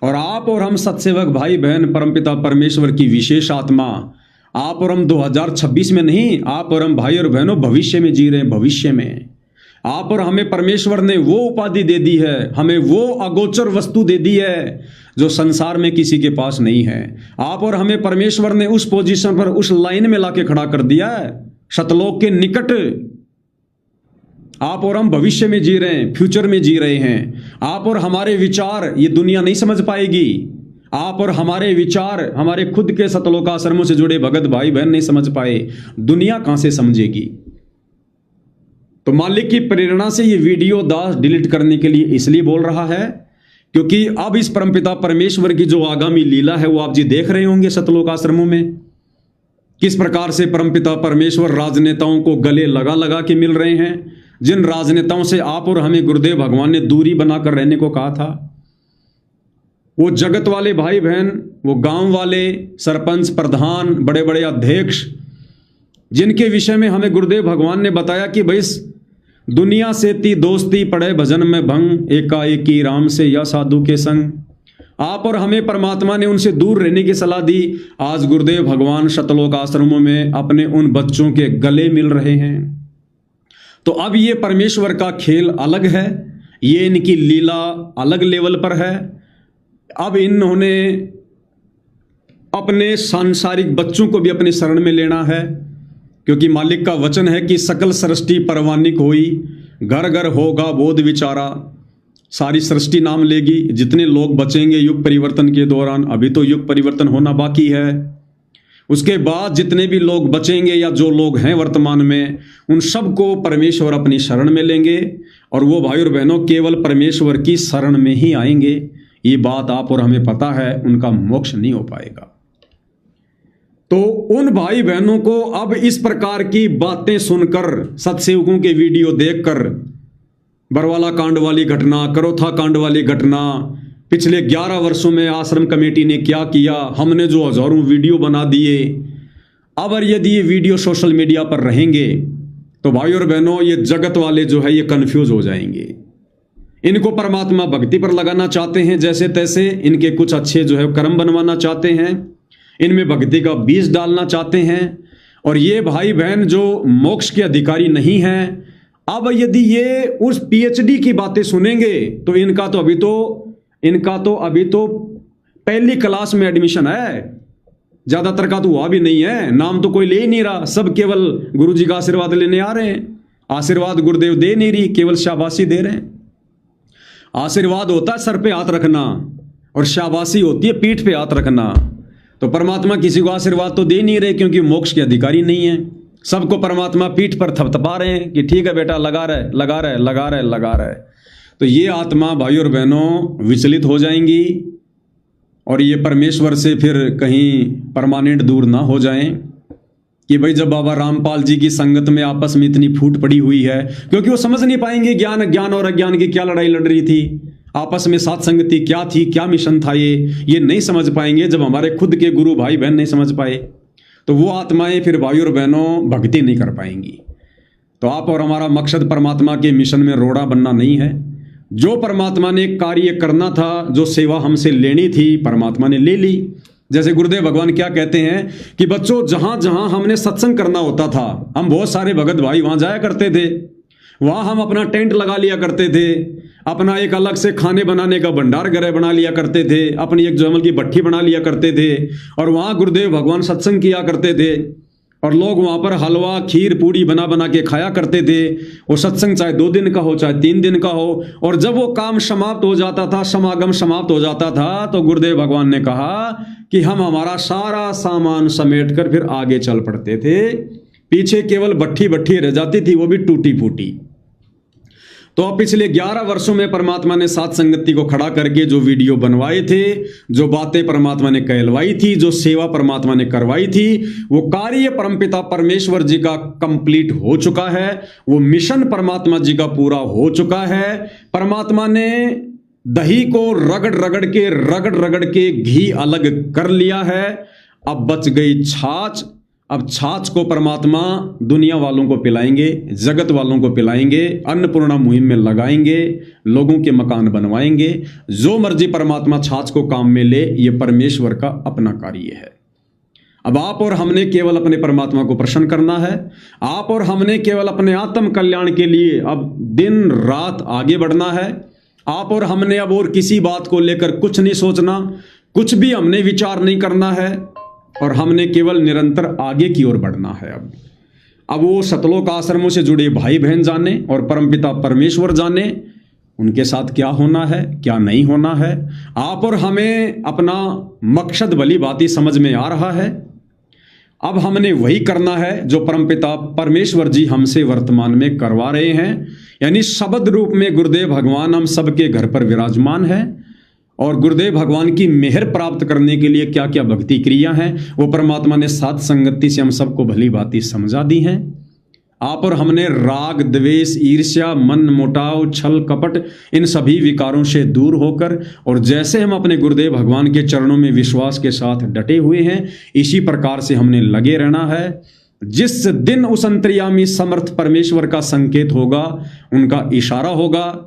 और आप और हम सत्सेवक भाई बहन परमपिता परमेश्वर की विशेष आत्मा, आप और हम 2026 में नहीं, आप और हम भाई और बहनों भविष्य में जी रहे हैं। भविष्य में आप और हमें परमेश्वर ने वो उपाधि दे दी है, हमें वो अगोचर वस्तु दे दी है जो संसार में किसी के पास नहीं है। आप और हमें परमेश्वर ने उस पोजीशन पर, उस लाइन में लाके खड़ा कर दिया है, सतलोक के निकट। आप और हम भविष्य में जी रहे हैं, फ्यूचर में जी रहे हैं। आप और हमारे विचार ये दुनिया नहीं समझ पाएगी। आप और हमारे विचार हमारे खुद के सतलोक आश्रमों से जुड़े भगत भाई बहन नहीं समझ पाए, दुनिया कहां से समझेगी? तो मालिक की प्रेरणा से ये वीडियो दास डिलीट करने के लिए इसलिए बोल रहा है क्योंकि अब इस परमपिता परमेश्वर की जो आगामी लीला है वो आप जी देख रहे होंगे सतलोक आश्रमों में। किस प्रकार से परमपिता परमेश्वर राजनेताओं को गले लगा लगा के मिल रहे हैं, जिन राजनेताओं से आप और हमें गुरुदेव भगवान ने दूरी बनाकर रहने को कहा था। वो जगत वाले भाई बहन, वो गांव वाले सरपंच, प्रधान, बड़े बड़े अध्यक्ष, जिनके विषय में हमें गुरुदेव भगवान ने बताया कि भाई दुनिया से ती दोस्ती पड़े भजन में भंग, एकाएकी राम से या साधु के संग। आप और हमें परमात्मा ने उनसे दूर रहने की सलाह दी। आज गुरुदेव भगवान शतलोक आश्रमों में अपने उन बच्चों के गले मिल रहे हैं। तो अब ये परमेश्वर का खेल अलग है, ये इनकी लीला अलग लेवल पर है। अब इन्होंने अपने सांसारिक बच्चों को भी अपने शरण में लेना है, क्योंकि मालिक का वचन है कि सकल सृष्टि परवानिक होई, घर घर होगा बोध विचारा। सारी सृष्टि नाम लेगी, जितने लोग बचेंगे युग परिवर्तन के दौरान, अभी तो युग परिवर्तन होना बाकी है, उसके बाद जितने भी लोग बचेंगे या जो लोग हैं वर्तमान में, उन सबको परमेश्वर अपनी शरण में लेंगे और वो भाई और बहनों केवल परमेश्वर की शरण में ही आएंगे। ये बात आप और हमें पता है, उनका मोक्ष नहीं हो पाएगा। तो उन भाई बहनों को अब इस प्रकार की बातें सुनकर, सत्सेवकों के वीडियो देखकर, बरवाला कांड वाली घटना, करोथा कांड वाली घटना, पिछले 11 वर्षों में आश्रम कमेटी ने क्या किया, हमने जो हजारों वीडियो बना दिए, अब यदि ये वीडियो सोशल मीडिया पर रहेंगे तो भाई और बहनों ये जगत वाले जो है ये कंफ्यूज हो जाएंगे। इनको परमात्मा भक्ति पर लगाना चाहते हैं जैसे तैसे, इनके कुछ अच्छे जो है कर्म बनवाना चाहते हैं, इनमें भक्ति का बीज डालना चाहते हैं। और ये भाई बहन जो मोक्ष के अधिकारी नहीं हैं, अब यदि ये उस पीएचडी की बातें सुनेंगे तो इनका तो अभी तो पहली क्लास में एडमिशन है, ज्यादातर का तो हुआ भी नहीं है, नाम तो कोई ले ही नहीं रहा, सब केवल गुरुजी का आशीर्वाद लेने आ रहे हैं। आशीर्वाद गुरुदेव दे नहीं रही, केवल शाबाशी दे रहे हैं। आशीर्वाद होता है सर पे हाथ रखना और शाबाशी होती है पीठ पे हाथ रखना। तो परमात्मा किसी को आशीर्वाद तो दे नहीं रहे, क्योंकि मोक्ष के अधिकारी नहीं है। सबको परमात्मा पीठ पर थपथपा रहे हैं कि ठीक है बेटा, लगा रहे लगा रहे लगा रहे लगा रहे। तो ये आत्मा भाई और बहनों विचलित हो जाएंगी और ये परमेश्वर से फिर कहीं परमानेंट दूर ना हो जाएं कि भाई जब बाबा रामपाल जी की संगत में आपस में इतनी फूट पड़ी हुई है, क्योंकि वो समझ नहीं पाएंगे ज्ञान और अज्ञान की क्या लड़ाई लड़ रही थी, आपस में साथ संगति क्या थी, क्या मिशन था, ये नहीं समझ पाएंगे जब हमारे खुद के गुरु भाई बहन नहीं समझ पाए। तो वो आत्माएं फिर भाई और बहनों भक्ति नहीं कर पाएंगी। तो आप और हमारा मकसद परमात्मा के मिशन में रोड़ा बनना नहीं है। जो परमात्मा ने कार्य करना था, जो सेवा हमसे लेनी थी, परमात्मा ने ले ली। जैसे गुरुदेव भगवान क्या कहते हैं कि बच्चों, जहां जहां हमने सत्संग करना होता था, हम बहुत सारे भगत भाई वहां जाया करते थे, वहां हम अपना टेंट लगा लिया करते थे, अपना एक अलग से खाने बनाने का भंडार गृह बना लिया करते थे, अपनी एक जमल की भट्ठी बना लिया करते थे और वहां गुरुदेव भगवान सत्संग किया करते थे और लोग वहां पर हलवा खीर पूड़ी बना बना के खाया करते थे। वो सत्संग चाहे 2 दिन का हो चाहे 3 दिन का हो, और जब वो काम समाप्त हो जाता था, समागम समाप्त हो जाता था, तो गुरुदेव भगवान ने कहा कि हम हमारा सारा सामान समेट कर फिर आगे चल पड़ते थे। पीछे केवल भट्ठी रह जाती थी, वो भी टूटी फूटी। तो अब पिछले 11 वर्षों में परमात्मा ने साथ संगति को खड़ा करके जो वीडियो बनवाए थे, जो बातें परमात्मा ने कहलवाई थी, जो सेवा परमात्मा ने करवाई थी, वो कार्य परमपिता परमेश्वर जी का कंप्लीट हो चुका है। वो मिशन परमात्मा जी का पूरा हो चुका है। परमात्मा ने दही को रगड़ रगड़ के घी अलग कर लिया है। अब बच गई छाछ। अब छाछ को परमात्मा दुनिया वालों को पिलाएंगे, जगत वालों को पिलाएंगे, अन्नपूर्णा मुहिम में लगाएंगे, लोगों के मकान बनवाएंगे। जो मर्जी परमात्मा छाछ को काम में ले, ये परमेश्वर का अपना कार्य है। अब आप और हमने केवल अपने परमात्मा को प्रसन्न करना है। आप और हमने केवल अपने आत्म कल्याण के लिए अब दिन रात आगे बढ़ना है। आप और हमने अब और किसी बात को लेकर कुछ नहीं सोचना, कुछ भी हमने विचार नहीं करना है और हमने केवल निरंतर आगे की ओर बढ़ना है। अब वो सतलोक आश्रमों से जुड़े भाई बहन जाने और परमपिता परमेश्वर जाने उनके साथ क्या होना है, क्या नहीं होना है। आप और हमें अपना मकसद भली भांति समझ में आ रहा है। अब हमने वही करना है जो परमपिता परमेश्वर जी हमसे वर्तमान में करवा रहे हैं, यानी शब्द रूप में गुरुदेव भगवान हम सबके घर पर विराजमान है। और गुरुदेव भगवान की मेहर प्राप्त करने के लिए क्या क्या भक्ति क्रिया हैं, वो परमात्मा ने साथ संगति से हम सबको भली भांति समझा दी हैं। आप और हमने राग द्वेष ईर्ष्या मन मोटाव छल कपट इन सभी विकारों से दूर होकर, और जैसे हम अपने गुरुदेव भगवान के चरणों में विश्वास के साथ डटे हुए हैं, इसी प्रकार से हमने लगे रहना है। जिस दिन उस अंतर्यामी समर्थ परमेश्वर का संकेत होगा, उनका इशारा होगा,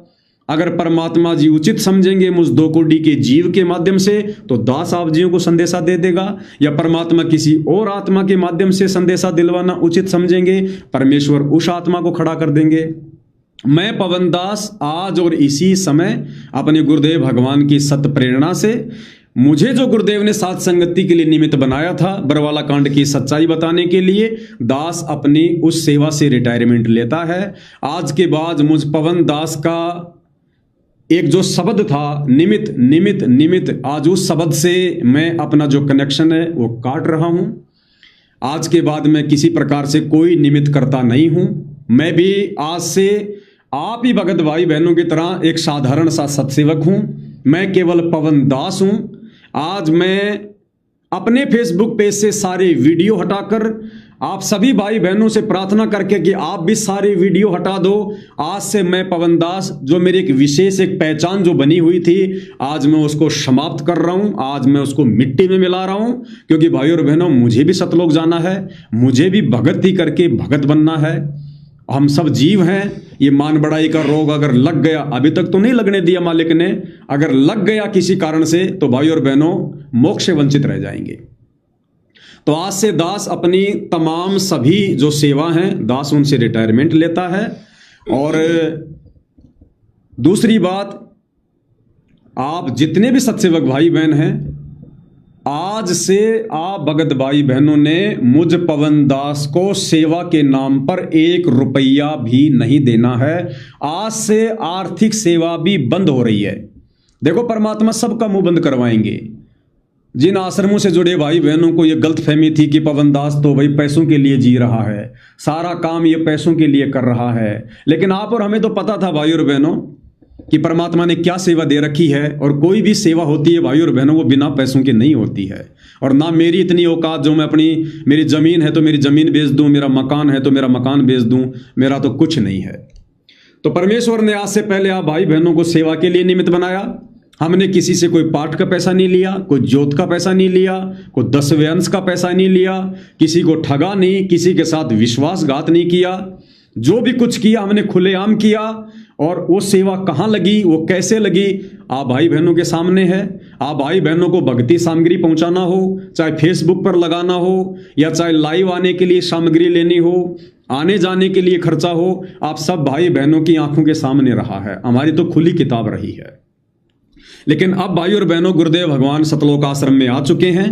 अगर परमात्मा जी उचित समझेंगे मुझ दो कोटि के जीव के माध्यम से, तो दास आप जीव को संदेशा दे देगा, या परमात्मा किसी और आत्मा के माध्यम से संदेशा दिलवाना उचित समझेंगे, परमेश्वर उस आत्मा को खड़ा कर देंगे। मैं पवन दास आज और इसी समय अपने गुरुदेव भगवान की सत्य प्रेरणा से, मुझे जो गुरुदेव ने साथ संगति के लिए निमित्त बनाया था बरवाला कांड की सच्चाई बताने के लिए, दास अपनी उस सेवा से रिटायरमेंट लेता है। आज के बाद मुझ पवन दास का एक जो शब्द था निमित्त निमित्त निमित्त, आज उस शब्द से मैं अपना जो कनेक्शन है वो काट रहा हूं। आज के बाद मैं किसी प्रकार से कोई निमित्त करता नहीं हूं। मैं भी आज से आप ही भगत भाई बहनों की तरह एक साधारण सा सत्सेवक हूं। मैं केवल पवन दास हूं। आज मैं अपने फेसबुक पेज से सारे वीडियो हटाकर आप सभी भाई बहनों से प्रार्थना करके कि आप भी सारे वीडियो हटा दो। आज से मैं पवन दास, जो मेरी एक विशेष एक पहचान जो बनी हुई थी, आज मैं उसको समाप्त कर रहा हूं। आज मैं उसको मिट्टी में मिला रहा हूं, क्योंकि भाइयों और बहनों, मुझे भी सतलोक जाना है, मुझे भी भगत ही करके भगत बनना है। हम सब जीव हैं। ये मान बड़ाई का रोग अगर लग गया, अभी तक तो नहीं लगने दिया मालिक ने, अगर लग गया किसी कारण से, तो भाई और बहनों मोक्ष से वंचित रह जाएंगे। तो आज से दास अपनी तमाम सभी जो सेवा हैं, दास उनसे रिटायरमेंट लेता है। और दूसरी बात, आप जितने भी सत्सेवक भाई बहन हैं, आज से आप भगत भाई बहनों ने मुझ पवन दास को सेवा के नाम पर 1 रुपया भी नहीं देना है। आज से आर्थिक सेवा भी बंद हो रही है। देखो, परमात्मा सबका मुंह बंद करवाएंगे। जिन आश्रमों से जुड़े भाई बहनों को यह गलतफहमी थी कि पवन दास तो भाई पैसों के लिए जी रहा है, सारा काम ये पैसों के लिए कर रहा है, लेकिन आप और हमें तो पता था भाई और बहनों कि परमात्मा ने क्या सेवा दे रखी है। और कोई भी सेवा होती है भाई और बहनों, वो बिना पैसों के नहीं होती है। और ना मेरी इतनी औकात जो मैं मेरी जमीन है तो मेरी जमीन बेच दूं, मेरा मकान है तो मेरा मकान बेच दूं, मेरा तो कुछ नहीं है। तो परमेश्वर ने आज से पहले आप भाई बहनों को सेवा के लिए निमित्त बनाया। हमने किसी से कोई पाठ का पैसा नहीं लिया, कोई जोत का पैसा नहीं लिया, कोई 10वें अंश का पैसा नहीं लिया, किसी को ठगा नहीं, किसी के साथ विश्वासघात नहीं किया। जो भी कुछ किया हमने खुलेआम किया। और वो सेवा कहाँ लगी, वो कैसे लगी, आप भाई बहनों के सामने है। आप भाई बहनों को भक्ति सामग्री पहुंचाना हो, चाहे फेसबुक पर लगाना हो, या चाहे लाइव आने के लिए सामग्री लेनी हो, आने जाने के लिए खर्चा हो, आप सब भाई बहनों की आंखों के सामने रहा है। हमारी तो खुली किताब रही है। लेकिन अब भाई और बहनों, गुरुदेव भगवान सतलोक आश्रम में आ चुके हैं।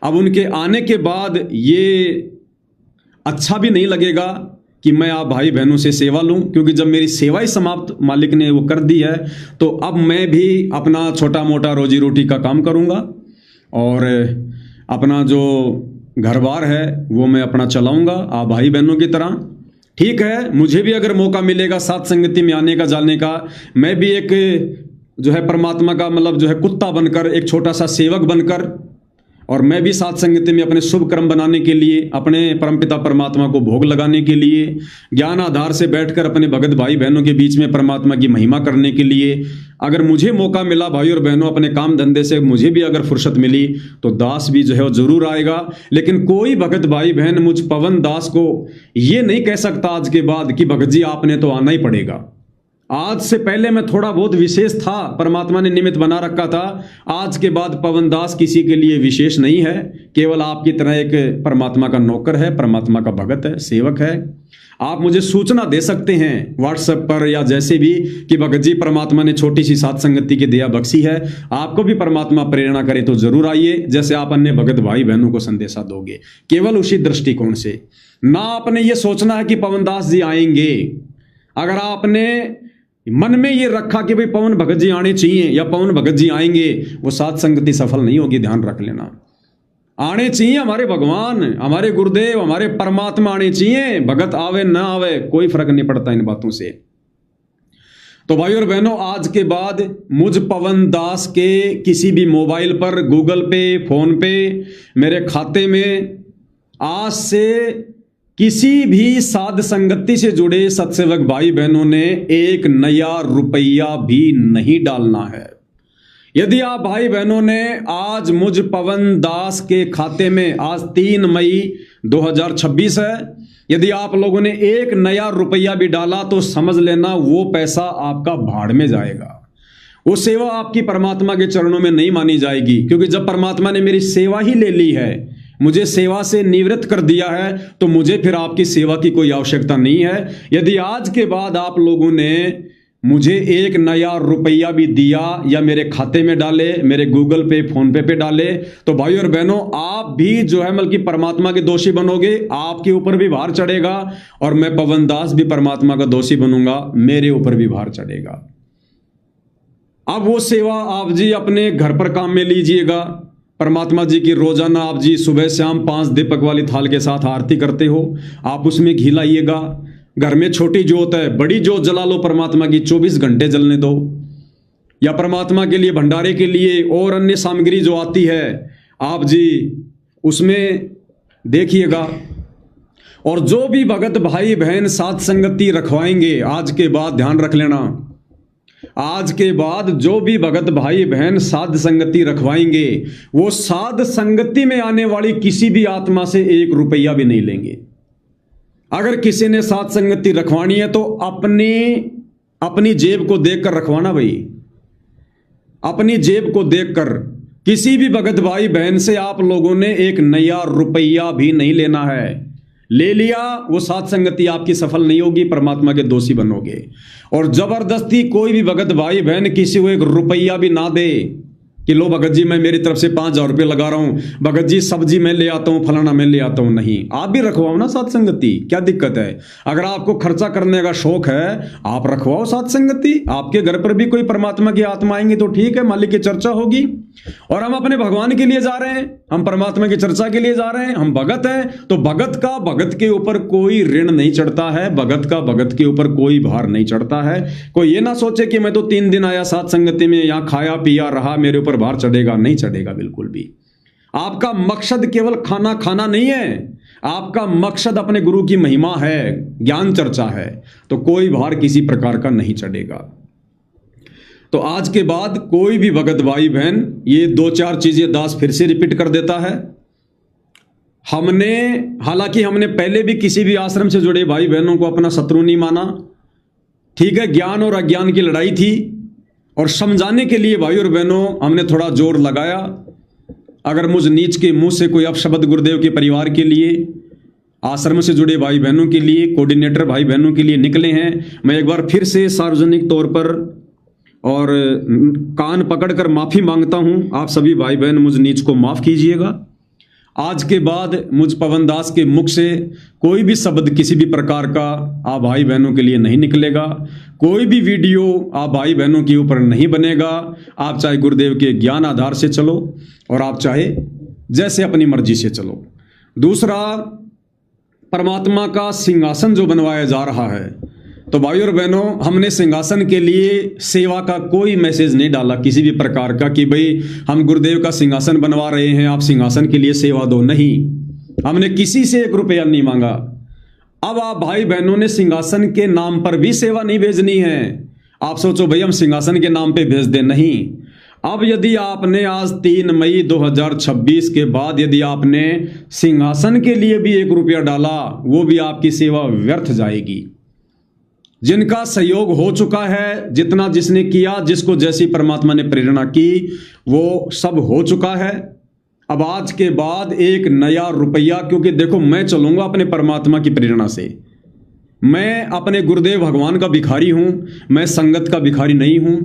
अब उनके आने के बाद ये अच्छा भी नहीं लगेगा कि मैं आप भाई बहनों से सेवा लूं, क्योंकि जब मेरी सेवा ही समाप्त मालिक ने वो कर दी है, तो अब मैं भी अपना छोटा मोटा रोजी रोटी का काम करूंगा और अपना जो घर बार है वो मैं अपना चलाऊंगा आप भाई बहनों की तरह। ठीक है, मुझे भी अगर मौका मिलेगा साथ संगति में आने का, जाने का, मैं भी एक जो है परमात्मा का मतलब जो है कुत्ता बनकर, एक छोटा सा सेवक बनकर, और मैं भी साथ संगति में अपने शुभ कर्म बनाने के लिए, अपने परमपिता परमात्मा को भोग लगाने के लिए, ज्ञान आधार से बैठकर अपने भगत भाई बहनों के बीच में परमात्मा की महिमा करने के लिए, अगर मुझे मौका मिला भाई और बहनों, अपने काम धंधे से मुझे भी अगर फुर्सत मिली, तो दास भी जो है वो जरूर आएगा। लेकिन कोई भगत भाई बहन मुझ पवन दास को ये नहीं कह सकता आज के बाद कि भगत जी आपने तो आना ही पड़ेगा। आज से पहले मैं थोड़ा बहुत विशेष था, परमात्मा ने निमित्त बना रखा था। आज के बाद पवन दास किसी के लिए विशेष नहीं है, केवल आपकी तरह एक परमात्मा का नौकर है, परमात्मा का भगत है, सेवक है। आप मुझे सूचना दे सकते हैं व्हाट्सएप पर या जैसे भी कि भगत जी परमात्मा ने छोटी सी सात संगति की दया बख्शी है, आपको भी परमात्मा प्रेरणा करे तो जरूर आइए, जैसे आप अन्य भगत भाई बहनों को संदेशा दोगे, केवल उसी दृष्टिकोण से। ना आपने ये सोचना है कि पवन दास जी आएंगे। अगर आपने मन में ये रखा कि भाई पवन भगत जी आने चाहिए या पवन भगत जी आएंगे, वो सात संगति सफल नहीं होगी, ध्यान रख लेना। आने चाहिए हमारे भगवान, हमारे गुरुदेव, हमारे परमात्मा आने चाहिए। भगत आवे ना आवे कोई फर्क नहीं पड़ता इन बातों से। तो भाई और बहनों, आज के बाद मुझ पवन दास के किसी भी मोबाइल पर, गूगल पे, फोन पे, मेरे खाते में आज से किसी भी साध संगति से जुड़े सत्सेवक भाई बहनों ने 1 नया रुपया भी नहीं डालना है। यदि आप भाई बहनों ने आज मुझ पवन दास के खाते में, आज 3 मई 2026 है, यदि आप लोगों ने एक नया रुपया भी डाला तो समझ लेना वो पैसा आपका भाड़ में जाएगा। वो सेवा आपकी परमात्मा के चरणों में नहीं मानी जाएगी, क्योंकि जब परमात्मा ने मेरी सेवा ही ले ली है, मुझे सेवा से निवृत्त कर दिया है, तो मुझे फिर आपकी सेवा की कोई आवश्यकता नहीं है। यदि आज के बाद आप लोगों ने मुझे एक नया रुपया भी दिया या मेरे खाते में डाले, मेरे गूगल पे, फोन पे डाले, तो भाई और बहनों आप भी जो है बल्कि परमात्मा के दोषी बनोगे, आपके ऊपर भी भार चढ़ेगा, और मैं पवन दास भी परमात्मा का दोषी बनूंगा, मेरे ऊपर भी भार चढ़ेगा। अब वो सेवा आप जी अपने घर पर काम में लीजिएगा। परमात्मा जी की रोजाना आप जी सुबह शाम 5 दीपक वाली थाल के साथ आरती करते हो, आप उसमें घी लाइएगा। घर में छोटी जोत है, बड़ी जोत जला लो, परमात्मा की 24 घंटे जलने दो। या परमात्मा के लिए भंडारे के लिए और अन्य सामग्री जो आती है आप जी उसमें देखिएगा। और जो भी भगत भाई बहन साध संगति रखवाएंगे, आज के बाद ध्यान रख लेना, आज के बाद जो भी भगत भाई बहन साध संगति रखवाएंगे, वो साध संगति में आने वाली किसी भी आत्मा से 1 रुपया भी नहीं लेंगे। अगर किसी ने साध संगति रखवानी है तो अपनी जेब को देखकर रखवाना भाई, अपनी जेब को देखकर। किसी भी भगत भाई बहन से आप लोगों ने 1 नया रुपया भी नहीं लेना है। ले लिया वो साध संगति आपकी सफल नहीं होगी, परमात्मा के दोषी बनोगे। और जबरदस्ती कोई भी भगत भाई बहन किसी को 1 रुपया भी ना दे कि लो भगत जी मैं मेरी तरफ से 5,000 रुपये लगा रहा हूं, भगत जी सब्जी मैं ले आता हूं, फलाना मैं ले आता हूं। नहीं, आप भी रखवाओ ना साध संगति, क्या दिक्कत है? अगर आपको खर्चा करने का शौक है, आप रखवाओ साध संगति। आपके घर पर भी कोई परमात्मा की आत्मा आएंगी तो ठीक है, मालिक की चर्चा होगी। और हम अपने भगवान के लिए जा रहे हैं, हम परमात्मा की चर्चा के लिए जा रहे हैं, हम भगत हैं, तो भगत के ऊपर कोई ऋण नहीं चढ़ता है, भगत के ऊपर कोई भार नहीं चढ़ता है। कोई ये ना सोचे कि मैं तो 3 दिन आया साध संगति में, यहां खाया पिया रहा, मेरे ऊपर भार चढ़ेगा, नहीं चढ़ेगा बिल्कुल भी। आपका मकसद केवल खाना खाना नहीं है, आपका मकसद अपने गुरु की महिमा है, ज्ञान चर्चा है, तो कोई भार किसी प्रकार का नहीं चढ़ेगा। तो आज के बाद कोई भी भगत भाई बहन, ये 2-4 चीजें दास फिर से रिपीट कर देता है। हालांकि हमने पहले भी किसी भी आश्रम से जुड़े भाई बहनों को अपना शत्रु नहीं माना, ठीक है, ज्ञान और अज्ञान की लड़ाई थी, और समझाने के लिए भाई और बहनों हमने थोड़ा जोर लगाया। अगर मुझ नीच के मुंह से कोई अपशब्द गुरुदेव के परिवार के लिए, आश्रम से जुड़े भाई बहनों के लिए, कोऑर्डिनेटर भाई बहनों के लिए निकले हैं, मैं एक बार फिर से सार्वजनिक तौर पर और कान पकड़कर माफी मांगता हूं। आप सभी भाई बहन मुझ नीच को माफ कीजिएगा। आज के बाद मुझ पवन दास के मुख से कोई भी शब्द किसी भी प्रकार का आप भाई बहनों के लिए नहीं निकलेगा, कोई भी वीडियो आप भाई बहनों के ऊपर नहीं बनेगा। आप चाहे गुरुदेव के ज्ञान आधार से चलो और आप चाहे जैसे अपनी मर्जी से चलो। दूसरा, परमात्मा का सिंहासन जो बनवाया जा रहा है, तो भाई और बहनों हमने सिंहासन के लिए सेवा का कोई मैसेज नहीं डाला किसी भी प्रकार का कि भाई हम गुरुदेव का सिंहासन बनवा रहे हैं, आप सिंहासन के लिए सेवा दो। नहीं, हमने किसी से 1 रुपया नहीं मांगा। अब आप भाई बहनों ने सिंहासन के नाम पर भी सेवा नहीं भेजनी है। आप सोचो भाई हम सिंहासन के नाम पे भेज दें, नहीं। अब यदि आपने आज 3 मई 2026 के बाद यदि आपने सिंहासन के लिए भी 1 रुपया डाला, वो भी आपकी सेवा व्यर्थ जाएगी। जिनका सहयोग हो चुका है, जितना जिसने किया, जिसको जैसी परमात्मा ने प्रेरणा की, वो सब हो चुका है। अब आज के बाद 1 नया रुपया, क्योंकि देखो मैं चलूंगा अपने परमात्मा की प्रेरणा से, मैं अपने गुरुदेव भगवान का भिखारी हूं, मैं संगत का भिखारी नहीं हूं।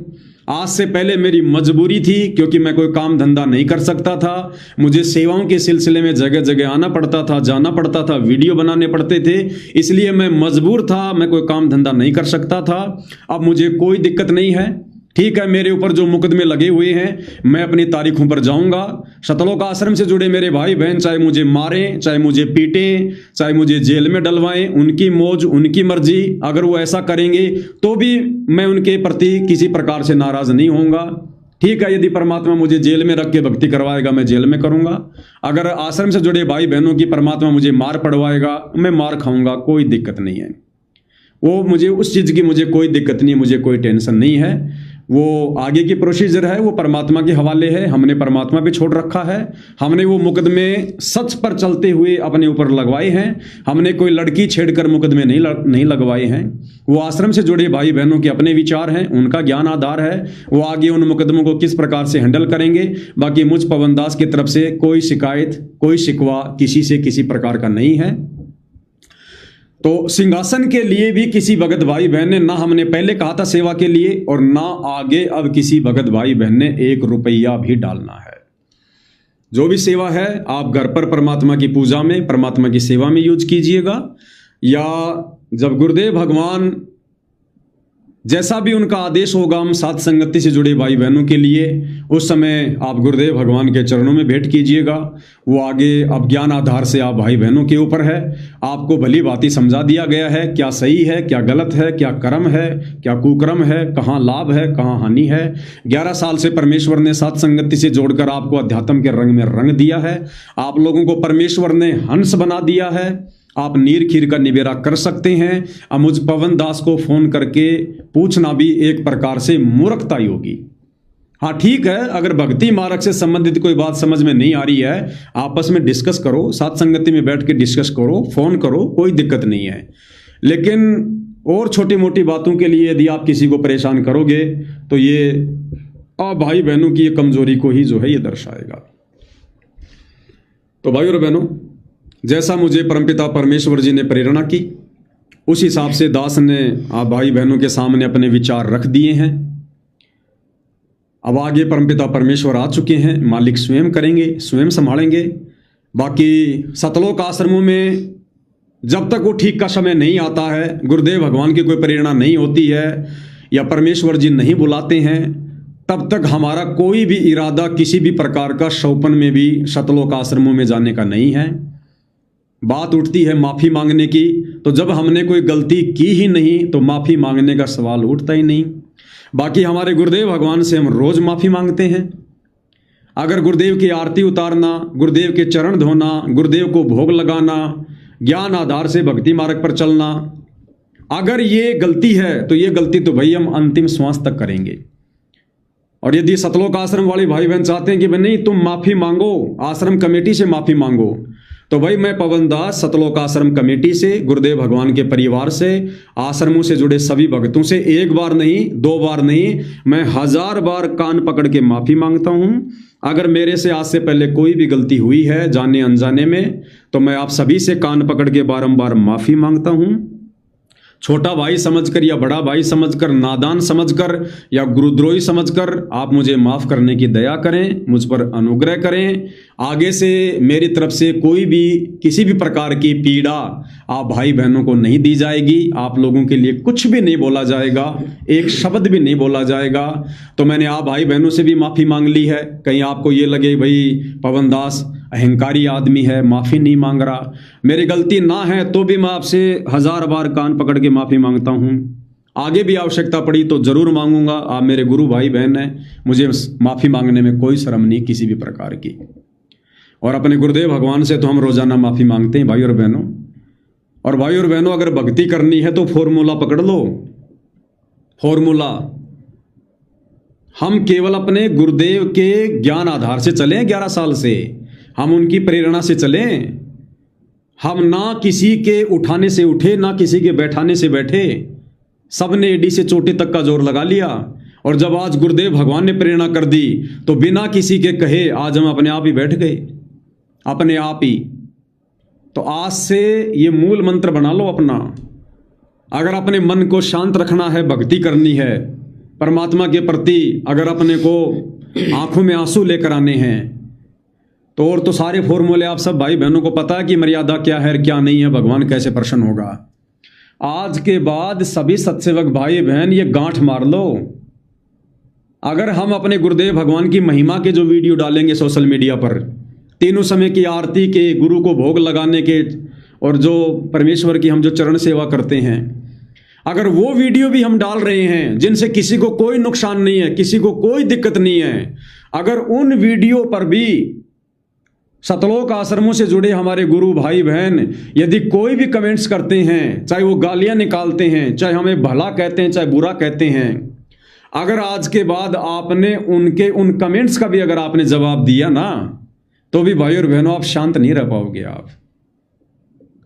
आज से पहले मेरी मजबूरी थी, क्योंकि मैं कोई काम धंधा नहीं कर सकता था, मुझे सेवाओं के सिलसिले में जगह जगह आना पड़ता था, जाना पड़ता था, वीडियो बनाने पड़ते थे, इसलिए मैं मजबूर था, मैं कोई काम धंधा नहीं कर सकता था। अब मुझे कोई दिक्कत नहीं है, ठीक है। मेरे ऊपर जो मुकदमे लगे हुए हैं मैं अपनी तारीखों पर जाऊंगा। सतलोक आश्रम से जुड़े मेरे भाई बहन चाहे मुझे मारें, चाहे मुझे पीटें, चाहे मुझे जेल में डलवाएं, उनकी मौज, उनकी मर्जी। अगर वो ऐसा करेंगे तो भी मैं उनके प्रति किसी प्रकार से नाराज नहीं होऊंगा, ठीक है। यदि परमात्मा मुझे जेल में रख के भक्ति करवाएगा, मैं जेल में करूंगा। अगर आश्रम से जुड़े भाई बहनों की परमात्मा मुझे मार पड़वाएगा, मैं मार खाऊंगा, कोई दिक्कत नहीं है। वो मुझे उस चीज की मुझे कोई दिक्कत नहीं, मुझे कोई टेंशन नहीं है। वो आगे की प्रोसीजर है वो परमात्मा के हवाले है। हमने परमात्मा पे छोड़ रखा है। हमने वो मुकदमे सच पर चलते हुए अपने ऊपर लगवाए हैं। हमने कोई लड़की छेड़कर मुकदमे नहीं लगवाए हैं। वो आश्रम से जुड़े भाई बहनों के अपने विचार हैं, उनका ज्ञान आधार है, वो आगे उन मुकदमों को किस प्रकार से हैंडल करेंगे। बाकी मुझ पवन दास की तरफ से कोई शिकायत, कोई शिकवा किसी से किसी प्रकार का नहीं है। तो सिंहासन के लिए भी किसी भगत भाई बहन ने, ना हमने पहले कहा था सेवा के लिए, और ना आगे अब किसी भगत भाई बहन ने 1 रुपया भी डालना है। जो भी सेवा है आप घर पर परमात्मा की पूजा में, परमात्मा की सेवा में यूज कीजिएगा, या जब गुरुदेव भगवान जैसा भी उनका आदेश होगा हम साथ संगति से जुड़े भाई बहनों के लिए, उस समय आप गुरुदेव भगवान के चरणों में भेंट कीजिएगा। वो आगे अब ज्ञान आधार से आप भाई बहनों के ऊपर है। आपको भली भांति समझा दिया गया है क्या सही है, क्या गलत है, क्या कर्म है, क्या कुकर्म है, कहाँ लाभ है, कहाँ हानि है। 11 साल से परमेश्वर ने साथ संगति से जोड़कर आपको अध्यात्म के रंग में रंग दिया है। आप लोगों को परमेश्वर ने हंस बना दिया है। आप नीर खीर का निबेरा कर सकते हैं। अब मुझ पवन दास को फोन करके पूछना भी एक प्रकार से मूर्खता ही होगी। हाँ ठीक है, अगर भक्ति मार्ग से संबंधित कोई बात समझ में नहीं आ रही है, आपस में डिस्कस करो, साथ संगति में बैठ के डिस्कस करो, फोन करो, कोई दिक्कत नहीं है। लेकिन और छोटी मोटी बातों के लिए यदि आप किसी को परेशान करोगे तो ये भाई बहनों की ये कमजोरी को ही जो है ये दर्शाएगा। तो भाई और बहनों, जैसा मुझे परमपिता परमेश्वर जी ने प्रेरणा की, उस हिसाब से दास ने आप भाई बहनों के सामने अपने विचार रख दिए हैं। अब आगे परमपिता परमेश्वर आ चुके हैं, मालिक स्वयं करेंगे, स्वयं संभालेंगे। बाकी सतलोक आश्रमों में जब तक वो ठीक का समय नहीं आता है, गुरुदेव भगवान की कोई प्रेरणा नहीं होती है या परमेश्वर जी नहीं बुलाते हैं, तब तक हमारा कोई भी इरादा किसी भी प्रकार का शौपन में भी सतलोक आश्रमों में जाने का नहीं है। बात उठती है माफ़ी मांगने की, तो जब हमने कोई गलती की ही नहीं तो माफ़ी मांगने का सवाल उठता ही नहीं। बाकी हमारे गुरुदेव भगवान से हम रोज़ माफ़ी मांगते हैं। अगर गुरुदेव की आरती उतारना, गुरुदेव के चरण धोना, गुरुदेव को भोग लगाना, ज्ञान आधार से भक्ति मार्ग पर चलना, अगर ये गलती है तो ये गलती तो भाई हम अंतिम श्वास तक करेंगे। और यदि सतलोक आश्रम वाले भाई बहन चाहते हैं कि भाई नहीं तुम माफ़ी मांगो, आश्रम कमेटी से माफ़ी मांगो, तो भाई मैं पवन दास सतलोक आश्रम कमेटी से, गुरुदेव भगवान के परिवार से, आश्रमों से जुड़े सभी भक्तों से 1 बार नहीं, 2 बार नहीं, मैं 1000 बार कान पकड़ के माफ़ी मांगता हूं। अगर मेरे से आज से पहले कोई भी गलती हुई है जाने अनजाने में, तो मैं आप सभी से कान पकड़ के बारंबार माफ़ी मांगता हूं। छोटा भाई समझकर या बड़ा भाई समझकर, नादान समझकर या गुरुद्रोही समझकर आप मुझे माफ़ करने की दया करें, मुझ पर अनुग्रह करें। आगे से मेरी तरफ से कोई भी किसी भी प्रकार की पीड़ा आप भाई बहनों को नहीं दी जाएगी। आप लोगों के लिए कुछ भी नहीं बोला जाएगा, एक शब्द भी नहीं बोला जाएगा। तो मैंने आप भाई बहनों से भी माफ़ी मांग ली है। कहीं आपको ये लगे भाई पवन दास अहंकारी आदमी है, माफ़ी नहीं मांग रहा, मेरी गलती ना है तो भी मैं आपसे 1000 बार कान पकड़ के माफ़ी मांगता हूँ। आगे भी आवश्यकता पड़ी तो ज़रूर मांगूंगा। आप मेरे गुरु भाई बहन हैं, मुझे माफ़ी मांगने में कोई शर्म नहीं किसी भी प्रकार की। और अपने गुरुदेव भगवान से तो हम रोज़ाना माफ़ी मांगते हैं भाई और बहनों। और भाई और बहनों, अगर भक्ति करनी है तो फॉर्मूला पकड़ लो। फॉर्मूला, हम केवल अपने गुरुदेव के ज्ञान आधार से चलें। 11 साल से हम उनकी प्रेरणा से चलें। हम ना किसी के उठाने से उठे, ना किसी के बैठाने से बैठे, सब ने एडी से चोटी तक का जोर लगा लिया। और जब आज गुरुदेव भगवान ने प्रेरणा कर दी तो बिना किसी के कहे आज हम अपने आप ही बैठ गए, अपने आप ही। तो आज से ये मूल मंत्र बना लो अपना। अगर अपने मन को शांत रखना है, भक्ति करनी है परमात्मा के प्रति, अगर अपने को आंखों में आंसू लेकर आने हैं, तो और तो सारे फॉर्मूले आप सब भाई बहनों को पता है कि मर्यादा क्या है क्या नहीं है, भगवान कैसे प्रसन्न होगा। आज के बाद सभी सत्सेवक भाई बहन ये गांठ मार लो। अगर हम अपने गुरुदेव भगवान की महिमा के जो वीडियो डालेंगे सोशल मीडिया पर, तीनों समय की आरती के, गुरु को भोग लगाने के, और जो परमेश्वर की हम जो चरण सेवा करते हैं, अगर वो वीडियो भी हम डाल रहे हैं जिनसे किसी को कोई नुकसान नहीं है, किसी को कोई दिक्कत नहीं है, अगर उन वीडियो पर भी सतलोक आश्रमों से जुड़े हमारे गुरु भाई बहन यदि कोई भी कमेंट्स करते हैं, चाहे वो गालियां निकालते हैं, चाहे हमें भला कहते हैं, चाहे बुरा कहते हैं, अगर आज के बाद आपने उनके उन कमेंट्स का भी अगर आपने जवाब दिया ना, तो भी भाई और बहनों आप शांत नहीं रह पाओगे। आप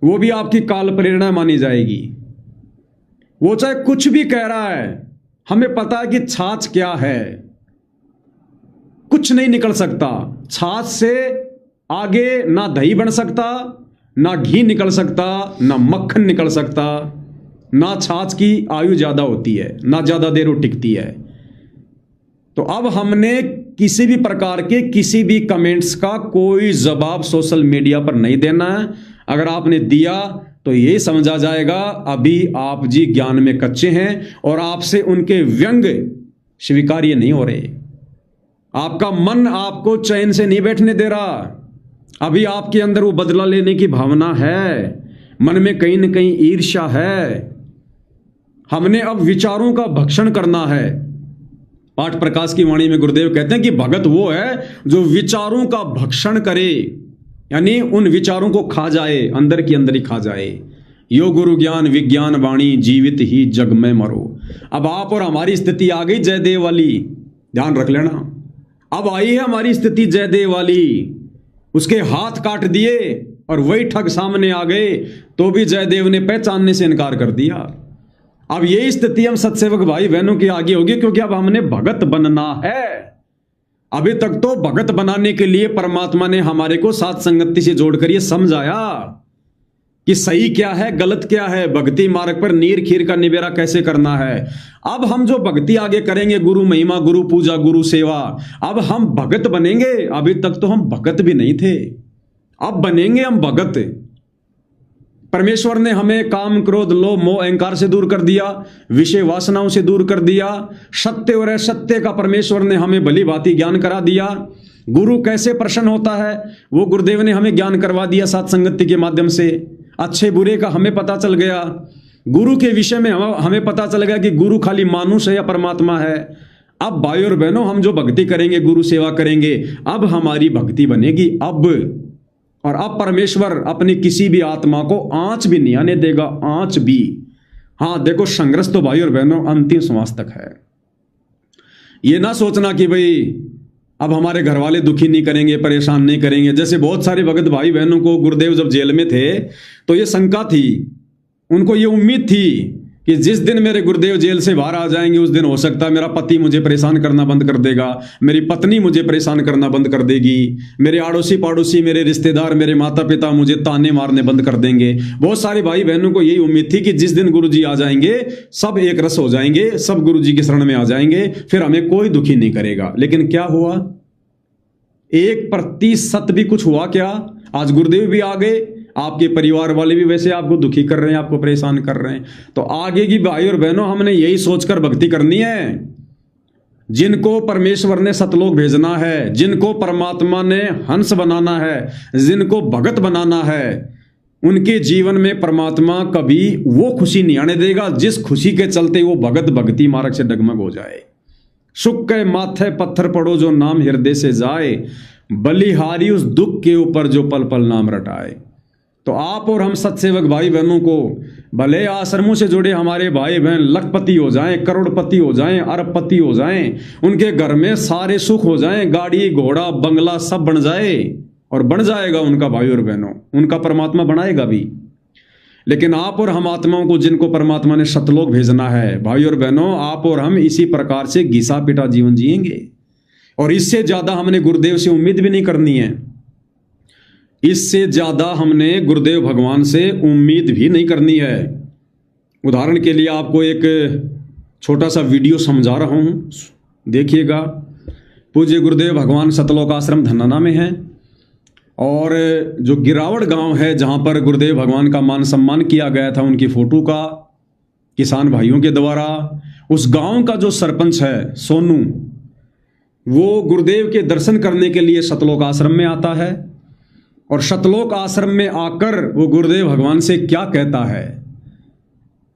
वो भी आपकी काल प्रेरणा मानी जाएगी। वो चाहे कुछ भी कह रहा है, हमें पता है कि छाछ क्या है, कुछ नहीं निकल सकता। छाछ से आगे ना दही बन सकता, ना घी निकल सकता, ना मक्खन निकल सकता, ना छाछ की आयु ज्यादा होती है, ना ज्यादा देर वो टिकती है। तो अब हमने किसी भी प्रकार के किसी भी कमेंट्स का कोई जवाब सोशल मीडिया पर नहीं देना है। अगर आपने दिया तो ये समझा जाएगा अभी आप जी ज्ञान में कच्चे हैं और आपसे उनके व्यंग स्वीकार्य नहीं हो रहे। आपका मन आपको चैन से नहीं बैठने दे रहा। अभी आपके अंदर वो बदला लेने की भावना है, मन में कहीं ना कहीं ईर्ष्या है। हमने अब विचारों का भक्षण करना है। पाठ प्रकाश की वाणी में गुरुदेव कहते हैं कि भगत वो है जो विचारों का भक्षण करे, यानी उन विचारों को खा जाए, अंदर की अंदर ही खा जाए। यो गुरु ज्ञान विज्ञान वाणी, जीवित ही जग में मरो। अब आप और हमारी स्थिति आ गई जयदेव वाली, ध्यान रख लेना। अब आई है हमारी स्थिति जयदेव वाली। उसके हाथ काट दिए और वही ठग सामने आ गए, तो भी जयदेव ने पहचानने से इनकार कर दिया। अब यही स्थिति हम सत्सेवक भाई बहनों की आगे होगी, क्योंकि अब हमने भगत बनना है। अभी तक तो भगत बनाने के लिए परमात्मा ने हमारे को साथ संगति से जोड़कर ये समझाया कि सही क्या है, गलत क्या है, भक्ति मार्ग पर नीर खीर का निबेरा कैसे करना है। अब हम जो भक्ति आगे करेंगे, गुरु महिमा, गुरु पूजा, गुरु सेवा, अब हम भगत बनेंगे। अभी तक तो हम भगत भी नहीं थे, अब बनेंगे हम भगत। परमेश्वर ने हमें काम, क्रोध, लोभ, मोह, अहंकार से दूर कर दिया, विषय वासनाओं से दूर कर दिया। सत्य और असत्य का परमेश्वर ने हमें भली भांति ज्ञान करा दिया। गुरु कैसे प्रसन्न होता है वो गुरुदेव ने हमें ज्ञान करवा दिया सात संगति के माध्यम से। अच्छे बुरे का हमें पता चल गया। गुरु के विषय में हमें पता चल गया कि गुरु खाली मानुष है या परमात्मा है। अब भाई और बहनों, हम जो भक्ति करेंगे, गुरु सेवा करेंगे, अब हमारी भक्ति बनेगी। और अब परमेश्वर अपनी किसी भी आत्मा को आंच भी नहीं आने देगा, आंच भी। हाँ देखो, संघर्ष तो भाई और बहनों अंतिम श्वास तक है। ये ना सोचना कि भाई अब हमारे घर वाले दुखी नहीं करेंगे, परेशान नहीं करेंगे। जैसे बहुत सारे भगत भाई बहनों को गुरुदेव जब जेल में थे तो ये शंका थी, उनको ये उम्मीद थी कि जिस दिन मेरे गुरुदेव जेल से बाहर आ जाएंगे उस दिन हो सकता है मेरा पति मुझे परेशान करना बंद कर देगा, मेरी पत्नी मुझे परेशान करना बंद कर देगी, मेरे आड़ोसी पड़ोसी, मेरे रिश्तेदार, मेरे माता पिता मुझे ताने मारने बंद कर देंगे। बहुत सारे भाई बहनों को यही उम्मीद थी कि जिस दिन गुरुजी आ जाएंगे सब एक रस हो जाएंगे, सब गुरुजी की शरण में आ जाएंगे, फिर हमें कोई दुखी नहीं करेगा। लेकिन क्या हुआ? 1% भी कुछ हुआ क्या? आज गुरुदेव भी आ गए, आपके परिवार वाले भी वैसे आपको दुखी कर रहे हैं, आपको परेशान कर रहे हैं। तो आगे की भाई और बहनों, हमने यही सोचकर भक्ति करनी है। जिनको परमेश्वर ने सतलोक भेजना है, जिनको परमात्मा ने हंस बनाना है, जिनको भगत बनाना है, उनके जीवन में परमात्मा कभी वो खुशी नहीं आने देगा जिस खुशी के चलते वो भगत भक्ति मार्ग से डगमग हो जाए। सुख के माथे पत्थर पड़ो जो नाम हृदय से जाए, बलिहारी उस दुख के ऊपर जो पल पल नाम रटाए। तो आप और हम सत्सेवक भाई बहनों को भले आश्रमों से जुड़े हमारे भाई बहन लखपति हो जाएं, करोड़पति हो जाएं, अरबपति हो जाएं, उनके घर में सारे सुख हो जाएं, गाड़ी घोड़ा बंगला सब बन जाए, और बन जाएगा उनका भाई और बहनों, उनका परमात्मा बनाएगा भी। लेकिन आप और हम आत्माओं को जिनको परमात्मा ने सतलोक भेजना है, भाई और बहनों, आप और हम इसी प्रकार से घिसा पिटा जीवन जिएंगे। और इससे ज्यादा हमने गुरुदेव से उम्मीद भी नहीं करनी है। इससे ज्यादा हमने गुरुदेव भगवान से उम्मीद भी नहीं करनी है। उदाहरण के लिए आपको एक छोटा सा वीडियो समझा रहा हूं, देखिएगा। पूज्य गुरुदेव भगवान सतलोक आश्रम धन्नाना में है, और जो गिरावड़ गांव है जहां पर गुरुदेव भगवान का मान सम्मान किया गया था उनकी फोटो का किसान भाइयों के द्वारा, उस गांव का जो सरपंच है सोनू, वो गुरुदेव के दर्शन करने के लिए सतलोक आश्रम में आता है। और सतलोक आश्रम में आकर वो गुरुदेव भगवान से क्या कहता है?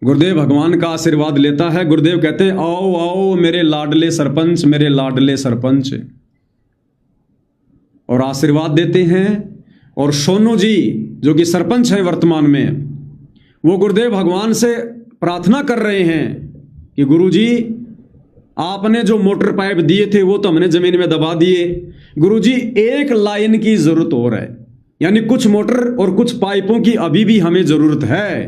गुरुदेव भगवान का आशीर्वाद लेता है। गुरुदेव कहते हैं, आओ आओ मेरे लाडले सरपंच, मेरे लाडले सरपंच, और आशीर्वाद देते हैं। और सोनू जी जो कि सरपंच हैं वर्तमान में, वो गुरुदेव भगवान से प्रार्थना कर रहे हैं कि गुरुजी आपने जो मोटर पाइप दिए थे वो तो हमने जमीन में दबा दिए। गुरुजी एक लाइन की जरूरत और है, यानी कुछ मोटर और कुछ पाइपों की अभी भी हमें जरूरत है।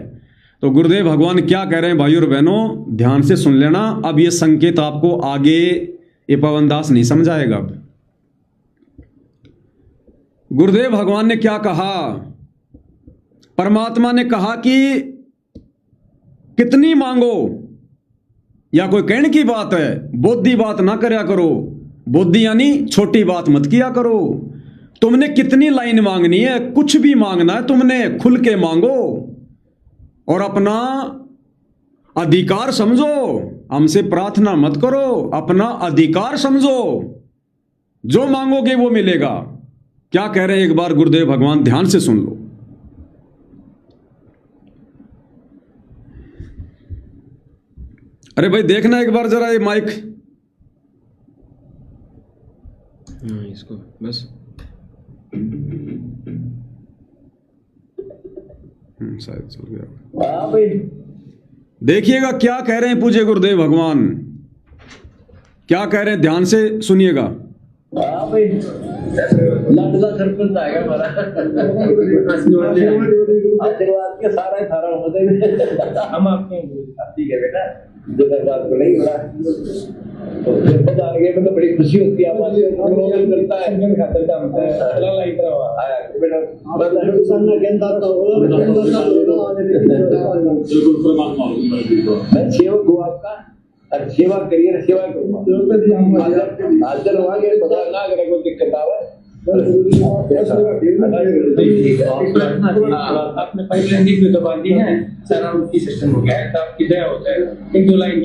तो गुरुदेव भगवान क्या कह रहे हैं भाइयों और बहनों, ध्यान से सुन लेना। अब ये संकेत आपको आगे ये पवन दास नहीं समझाएगा। अब गुरुदेव भगवान ने क्या कहा, परमात्मा ने कहा कि कितनी मांगो, या कोई कहने की बात है, बोधी बात ना करया करो। बोधी यानी छोटी बात मत किया करो। तुमने कितनी लाइन मांगनी है, कुछ भी मांगना है तुमने खुल के मांगो और अपना अधिकार समझो। हमसे प्रार्थना मत करो, अपना अधिकार समझो। जो मांगोगे वो मिलेगा। क्या कह रहे हैं एक बार गुरुदेव भगवान, ध्यान से सुन लो। अरे भाई देखना एक बार जरा ये माइक, इसको बस शायद चल गया। देखिएगा क्या कह रहे हैं पूज्य गुरुदेव भगवान, क्या कह रहे हैं, ध्यान से सुनिएगा। लाडला सरपंच आएगा हमारा, आशीर्वाद के सारा थारा हम आपके ठीक है बेटा, जो बात को नहीं हो रहा तो सरपंच आ गए तो बड़ी खुशी होती है। आप करता है खातर का होता है चला लाइट रहा आया बेटा बदला सामने गेंदा तो हो मैं सेवक हूं आपका, और सेवा करिए, सेवा करूंगा। हाजिर हुआ कि पता ना अगर कोई दिक्कत आवे आपने पाइपलाइन की दबा दी है, सारा उनकी सिस्टम हो गया है, तो आपकी दया हो जाए। एक दो लाइन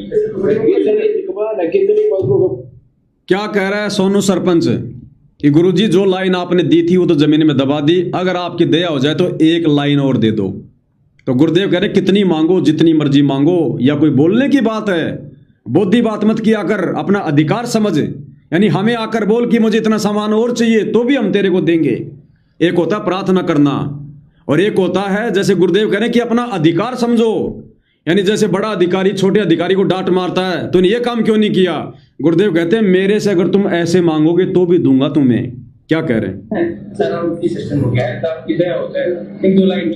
क्या कह रहा है सोनू सरपंच कि गुरुजी जो लाइन आपने दी थी वो तो जमीन में दबा दी, अगर आपकी दया हो जाए तो एक लाइन और दे दो। तो गुरुदेव कह रहे कितनी मांगो, जितनी मर्जी मांगो। या कोई बोलने की बात है, बोधी बात मत किया कर, अपना अधिकार समझ। यानी हमें आकर बोल कि मुझे इतना सामान और चाहिए तो भी हम तेरे को देंगे। एक होता है प्रार्थना करना और एक होता है जैसे गुरुदेव कह रहे हैं कि अपना अधिकार समझो। यानी जैसे बड़ा अधिकारी छोटे अधिकारी को डांट मारता है, तूने ये काम क्यों नहीं किया। गुरुदेव कहते हैं मेरे से अगर तुम ऐसे मांगोगे तो भी दूंगा तुम्हें। क्या कह रहे हैं, सारा उनकी सिस्टम हो गया है, तो आपकी दया हो जाए। एक दो लाइन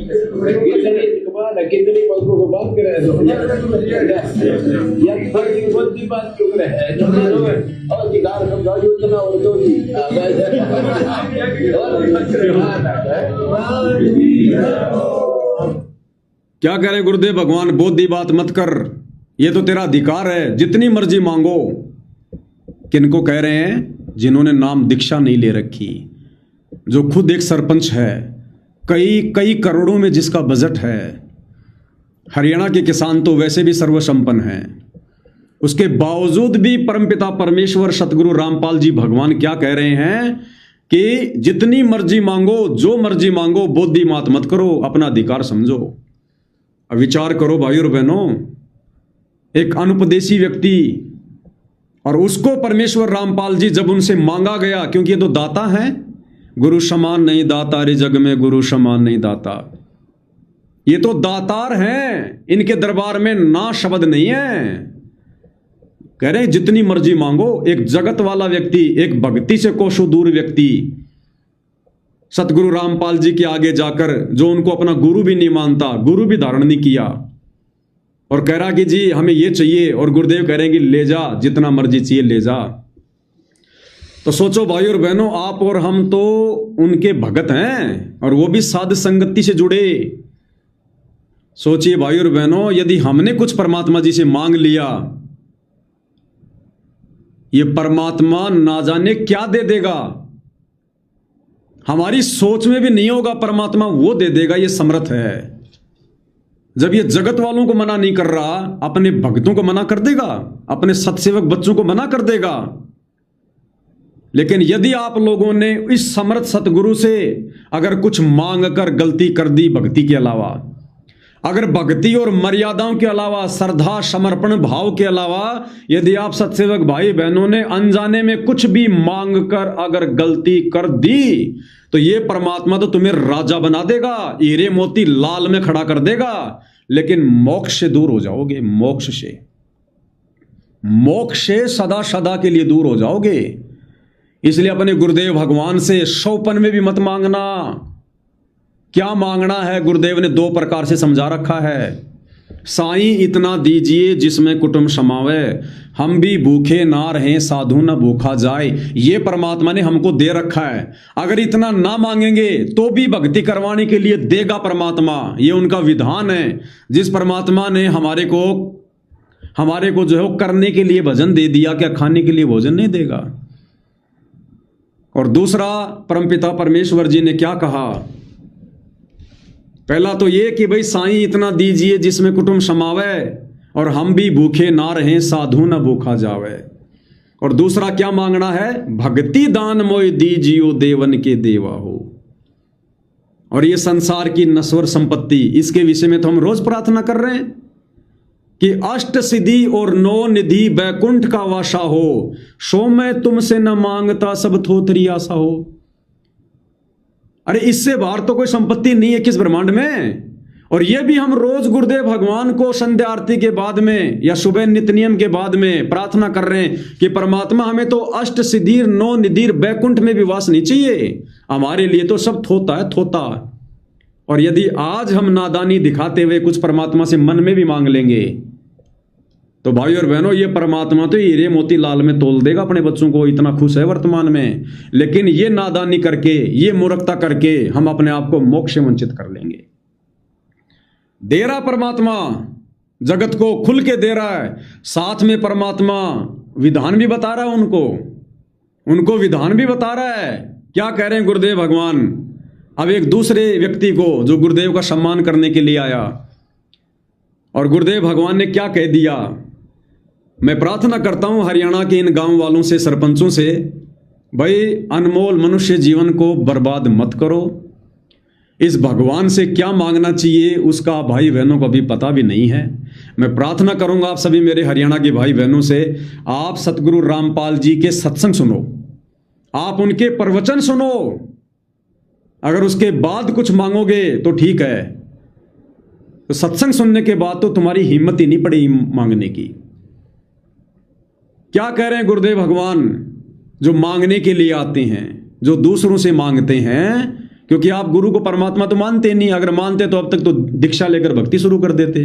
बात कर रहे क्या कह रहे गुरुदेव भगवान, बोधी बात मत कर, ये तो तेरा अधिकार है, जितनी मर्जी मांगो। किनको कह रहे हैं, जिन्होंने नाम दीक्षा नहीं ले रखी, जो खुद एक सरपंच है, कई करोड़ों में जिसका बजट है। हरियाणा के किसान तो वैसे भी सर्वसंपन्न हैं, उसके बावजूद भी परमपिता परमेश्वर सतगुरु रामपाल जी भगवान क्या कह रहे हैं कि जितनी मर्जी मांगो, जो मर्जी मांगो, बोधी बात मत करो, अपना अधिकार समझो। अब विचार करो भाई और बहनों, एक अनुपदेशी व्यक्ति और उसको परमेश्वर रामपाल जी जब उनसे मांगा गया, क्योंकि ये तो दाता हैं, गुरु समान नहीं दाता रे जग में, गुरु समान नहीं दाता। ये तो दातार हैं, इनके दरबार में ना शब्द नहीं है। कह रहे जितनी मर्जी मांगो। एक जगत वाला व्यक्ति, एक भक्ति से कोसों दूर व्यक्ति सतगुरु रामपाल जी के आगे जाकर, जो उनको अपना गुरु भी नहीं मानता, गुरु भी धारण नहीं किया, और कह रहा कि जी हमें ये चाहिए, और गुरुदेव कह रहे हैं कि ले जा, जितना मर्जी चाहिए ले जा। तो सोचो भाई और बहनों, आप और हम तो उनके भगत हैं, और वो भी साध संगति से जुड़े। सोचिए भाई और बहनों, यदि हमने कुछ परमात्मा जी से मांग लिया, ये परमात्मा ना जाने क्या दे देगा, हमारी सोच में भी नहीं होगा, परमात्मा वो दे देगा। ये समर्थ है। जब ये जगत वालों को मना नहीं कर रहा, अपने भक्तों को मना कर देगा, अपने सतसेवक बच्चों को मना कर देगा। लेकिन यदि आप लोगों ने इस समर्थ सतगुरु से अगर कुछ मांग कर गलती कर दी, भक्ति के अलावा, अगर भक्ति और मर्यादाओं के अलावा, श्रद्धा समर्पण भाव के अलावा, यदि आप सतसेवक भाई बहनों ने अनजाने में कुछ भी मांग कर अगर गलती कर दी, तो ये परमात्मा तो तुम्हें राजा बना देगा, हीरे मोती लाल में खड़ा कर देगा, लेकिन मोक्ष से दूर हो जाओगे, मोक्ष से। मोक्ष से सदा सदा के लिए दूर हो जाओगे। इसलिए अपने गुरुदेव भगवान से 100 में भी मत मांगना। क्या मांगना है गुरुदेव ने 2 प्रकार से समझा रखा है। साईं इतना दीजिए जिसमें कुटुंब समावे, हम भी भूखे ना रहें साधु न भूखा जाए। ये परमात्मा ने हमको दे रखा है। अगर इतना ना मांगेंगे तो भी भक्ति करवाने के लिए देगा परमात्मा। ये उनका विधान है। जिस परमात्मा ने हमारे को जो है वो करने के लिए भजन दे दिया, क्या खाने के लिए भोजन नहीं देगा। और दूसरा, परमपिता परमेश्वर जी ने क्या कहा। पहला तो ये कि भाई साईं इतना दीजिए जिसमें कुटुंब समावे, और हम भी भूखे ना रहें साधु न भूखा जावे। और दूसरा क्या मांगना है, भक्ति दान मोय दीजियो देवन के देवा हो। और ये संसार की नश्वर संपत्ति, इसके विषय में तो हम रोज प्रार्थना कर रहे हैं कि अष्ट सिद्धि और 9 निधि बैकुंठ का वासा हो, सो मैं तुमसे न मांगता सब थोथरी आशा हो। अरे इससे बाहर तो कोई संपत्ति नहीं है किस ब्रह्मांड में। और यह भी हम रोज गुरुदेव भगवान को संध्या आरती के बाद में या सुबह नित्य नियम के बाद में प्रार्थना कर रहे हैं कि परमात्मा हमें तो अष्ट सिद्धि 9 निधि बैकुंठ में भी वास नहीं चाहिए, हमारे लिए तो सब थोता है थोता। और यदि आज हम नादानी दिखाते हुए कुछ परमात्मा से मन में भी मांग लेंगे तो भाई और बहनों, ये परमात्मा तो हीरे मोती लाल में तोल देगा अपने बच्चों को, इतना खुश है वर्तमान में। लेकिन ये नादानी करके, ये मूर्खता करके हम अपने आप को मोक्ष से वंचित कर लेंगे। दे रहा परमात्मा, जगत को खुल के दे रहा है। साथ में परमात्मा विधान भी बता रहा है, उनको विधान भी बता रहा है। क्या कह रहे हैं गुरुदेव भगवान। अब एक दूसरे व्यक्ति को जो गुरुदेव का सम्मान करने के लिए आया, और गुरुदेव भगवान ने क्या कह दिया। मैं प्रार्थना करता हूं हरियाणा के इन गांव वालों से, सरपंचों से, भाई अनमोल मनुष्य जीवन को बर्बाद मत करो। इस भगवान से क्या मांगना चाहिए उसका भाई बहनों को अभी पता भी नहीं है। मैं प्रार्थना करूंगा आप सभी मेरे हरियाणा के भाई बहनों से, आप सतगुरु रामपाल जी के सत्संग सुनो, आप उनके प्रवचन सुनो। अगर उसके बाद कुछ मांगोगे तो ठीक है, तो सत्संग सुनने के बाद तो तुम्हारी हिम्मत ही नहीं पड़ेगी मांगने की। क्या कह रहे हैं गुरुदेव भगवान। जो मांगने के लिए आते हैं, जो दूसरों से मांगते हैं, क्योंकि आप गुरु को परमात्मा तो मानते नहीं। अगर मानते तो अब तक तो दीक्षा लेकर भक्ति शुरू कर देते।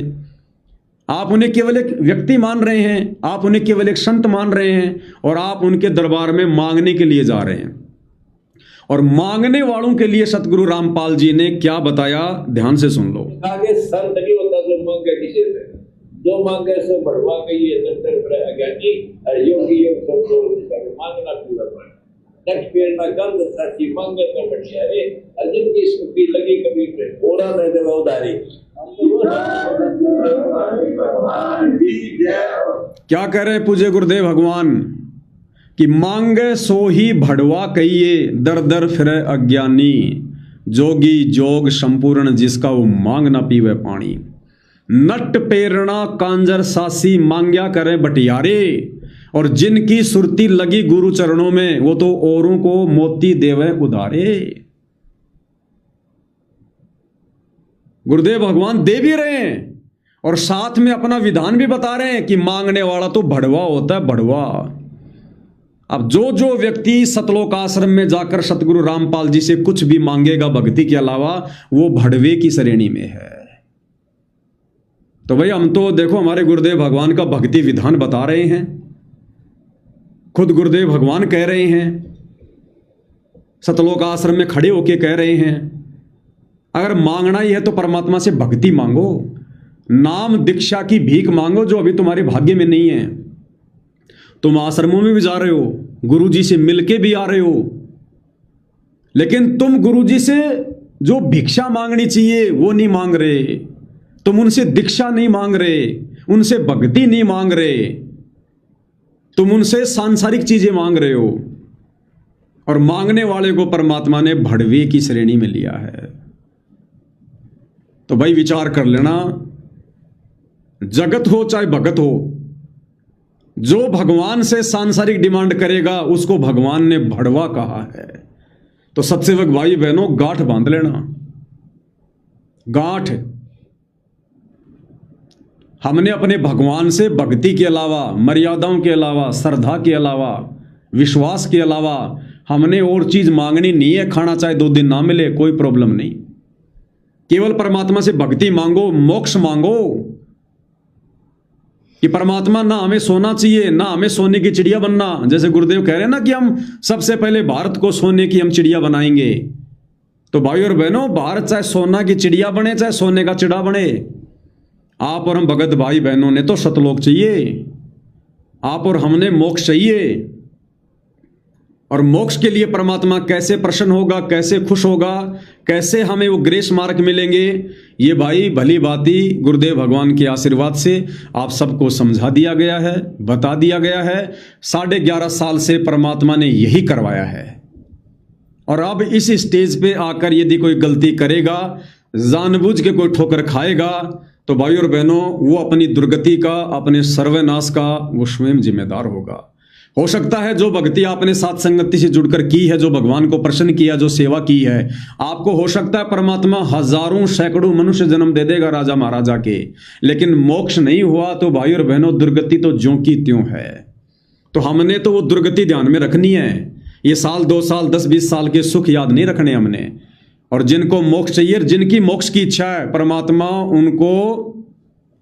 आप उन्हें केवल एक व्यक्ति मान रहे हैं, आप उन्हें केवल एक संत मान रहे हैं, और आप उनके दरबार में मांगने के लिए जा रहे हैं। और मांगने वालों के लिए सतगुरु रामपाल जी ने क्या बताया, ध्यान से सुन लो। आगे संत नहीं होता जो मांगे किसी से, जो मांगे सो बढ़वा गई है दफ्तर अज्ञानी, और योगी योग सब मांगना पूरा पड़ा। नेक्स्ट पेड़ ना गंध सच्ची मांगे तो बढ़िया रे, और जिनकी सुखी लगी कभी ओरा नहीं देवा उधारी। क्या कह रहे पूज्य गुरुदेव भगवान कि मांगे सो ही भड़वा कहिए, दर दर फिरे अज्ञानी, जोगी जोग संपूर्ण जिसका वो मांग ना पीवे पानी। नट पेरणा कांजर सासी मांग्या करे बटियारे, और जिनकी सुरती लगी गुरु चरणों में वो तो औरों को मोती देवे उधारे। गुरुदेव भगवान दे भी रहे हैं और साथ में अपना विधान भी बता रहे हैं कि मांगने वाला तो भड़वा होता है, भड़वा। अब जो व्यक्ति सतलोक आश्रम में जाकर सतगुरु रामपाल जी से कुछ भी मांगेगा भक्ति के अलावा, वो भड़वे की श्रेणी में है। तो भाई हम तो देखो हमारे गुरुदेव भगवान का भक्ति विधान बता रहे हैं, खुद गुरुदेव भगवान कह रहे हैं, सतलोक आश्रम में खड़े होके कह रहे हैं, अगर मांगना ही है तो परमात्मा से भक्ति मांगो, नाम दीक्षा की भीख मांगो जो अभी तुम्हारे भाग्य में नहीं है। तुम आश्रमों में भी जा रहे हो, गुरुजी से मिलके भी आ रहे हो, लेकिन तुम गुरुजी से जो भिक्षा मांगनी चाहिए वो नहीं मांग रहे, तुम उनसे दीक्षा नहीं मांग रहे, उनसे भक्ति नहीं मांग रहे, तुम उनसे सांसारिक चीजें मांग रहे हो। और मांगने वाले को परमात्मा ने भड़वे की श्रेणी में लिया है। तो भाई विचार कर लेना, जगत हो चाहे भगत हो, जो भगवान से सांसारिक डिमांड करेगा उसको भगवान ने भड़वा कहा है। तो सत्सेवक भाई बहनों, गांठ बांध लेना, गांठ। हमने अपने भगवान से भक्ति के अलावा, मर्यादाओं के अलावा, श्रद्धा के अलावा, विश्वास के अलावा हमने और चीज मांगनी नहीं है। खाना चाहे 2 दिन ना मिले, कोई प्रॉब्लम नहीं। केवल परमात्मा से भक्ति मांगो, मोक्ष मांगो कि परमात्मा ना हमें सोना चाहिए, ना हमें सोने की चिड़िया बनना। जैसे गुरुदेव कह रहे हैं ना कि हम सबसे पहले भारत को सोने की हम चिड़िया बनाएंगे। तो भाई और बहनों, भारत चाहे सोना की चिड़िया बने, चाहे सोने का चिड़ा बने, आप और हम भगत भाई बहनों ने तो सतलोक चाहिए। आप और हमने मोक्ष चाहिए। और मोक्ष के लिए परमात्मा कैसे प्रसन्न होगा, कैसे खुश होगा, कैसे हमें वो ग्रेस मार्क मिलेंगे, ये भाई भली भांति गुरुदेव भगवान के आशीर्वाद से आप सबको समझा दिया गया है, बता दिया गया है। 11.5 साल से परमात्मा ने यही करवाया है। और अब इस स्टेज पे आकर यदि कोई गलती करेगा, जानबूझ के कोई ठोकर खाएगा, तो भाई और बहनों, वो अपनी दुर्गति का, अपने सर्वनाश का वो स्वयं जिम्मेदार होगा। हो सकता है जो भक्ति आपने साथ संगति से जुड़कर की है, जो भगवान को प्रसन्न किया, जो सेवा की है, आपको हो सकता है परमात्मा हजारों सैकड़ों मनुष्य जन्म दे देगा राजा महाराजा के, लेकिन मोक्ष नहीं हुआ तो भाई और बहनों दुर्गति तो ज्यों की त्यों है। तो हमने तो वो दुर्गति ध्यान में रखनी है। ये साल 2 साल 10-20 साल के सुख याद नहीं रखने हमने। और जिनको मोक्ष चाहिए, जिनकी मोक्ष की इच्छा है, परमात्मा उनको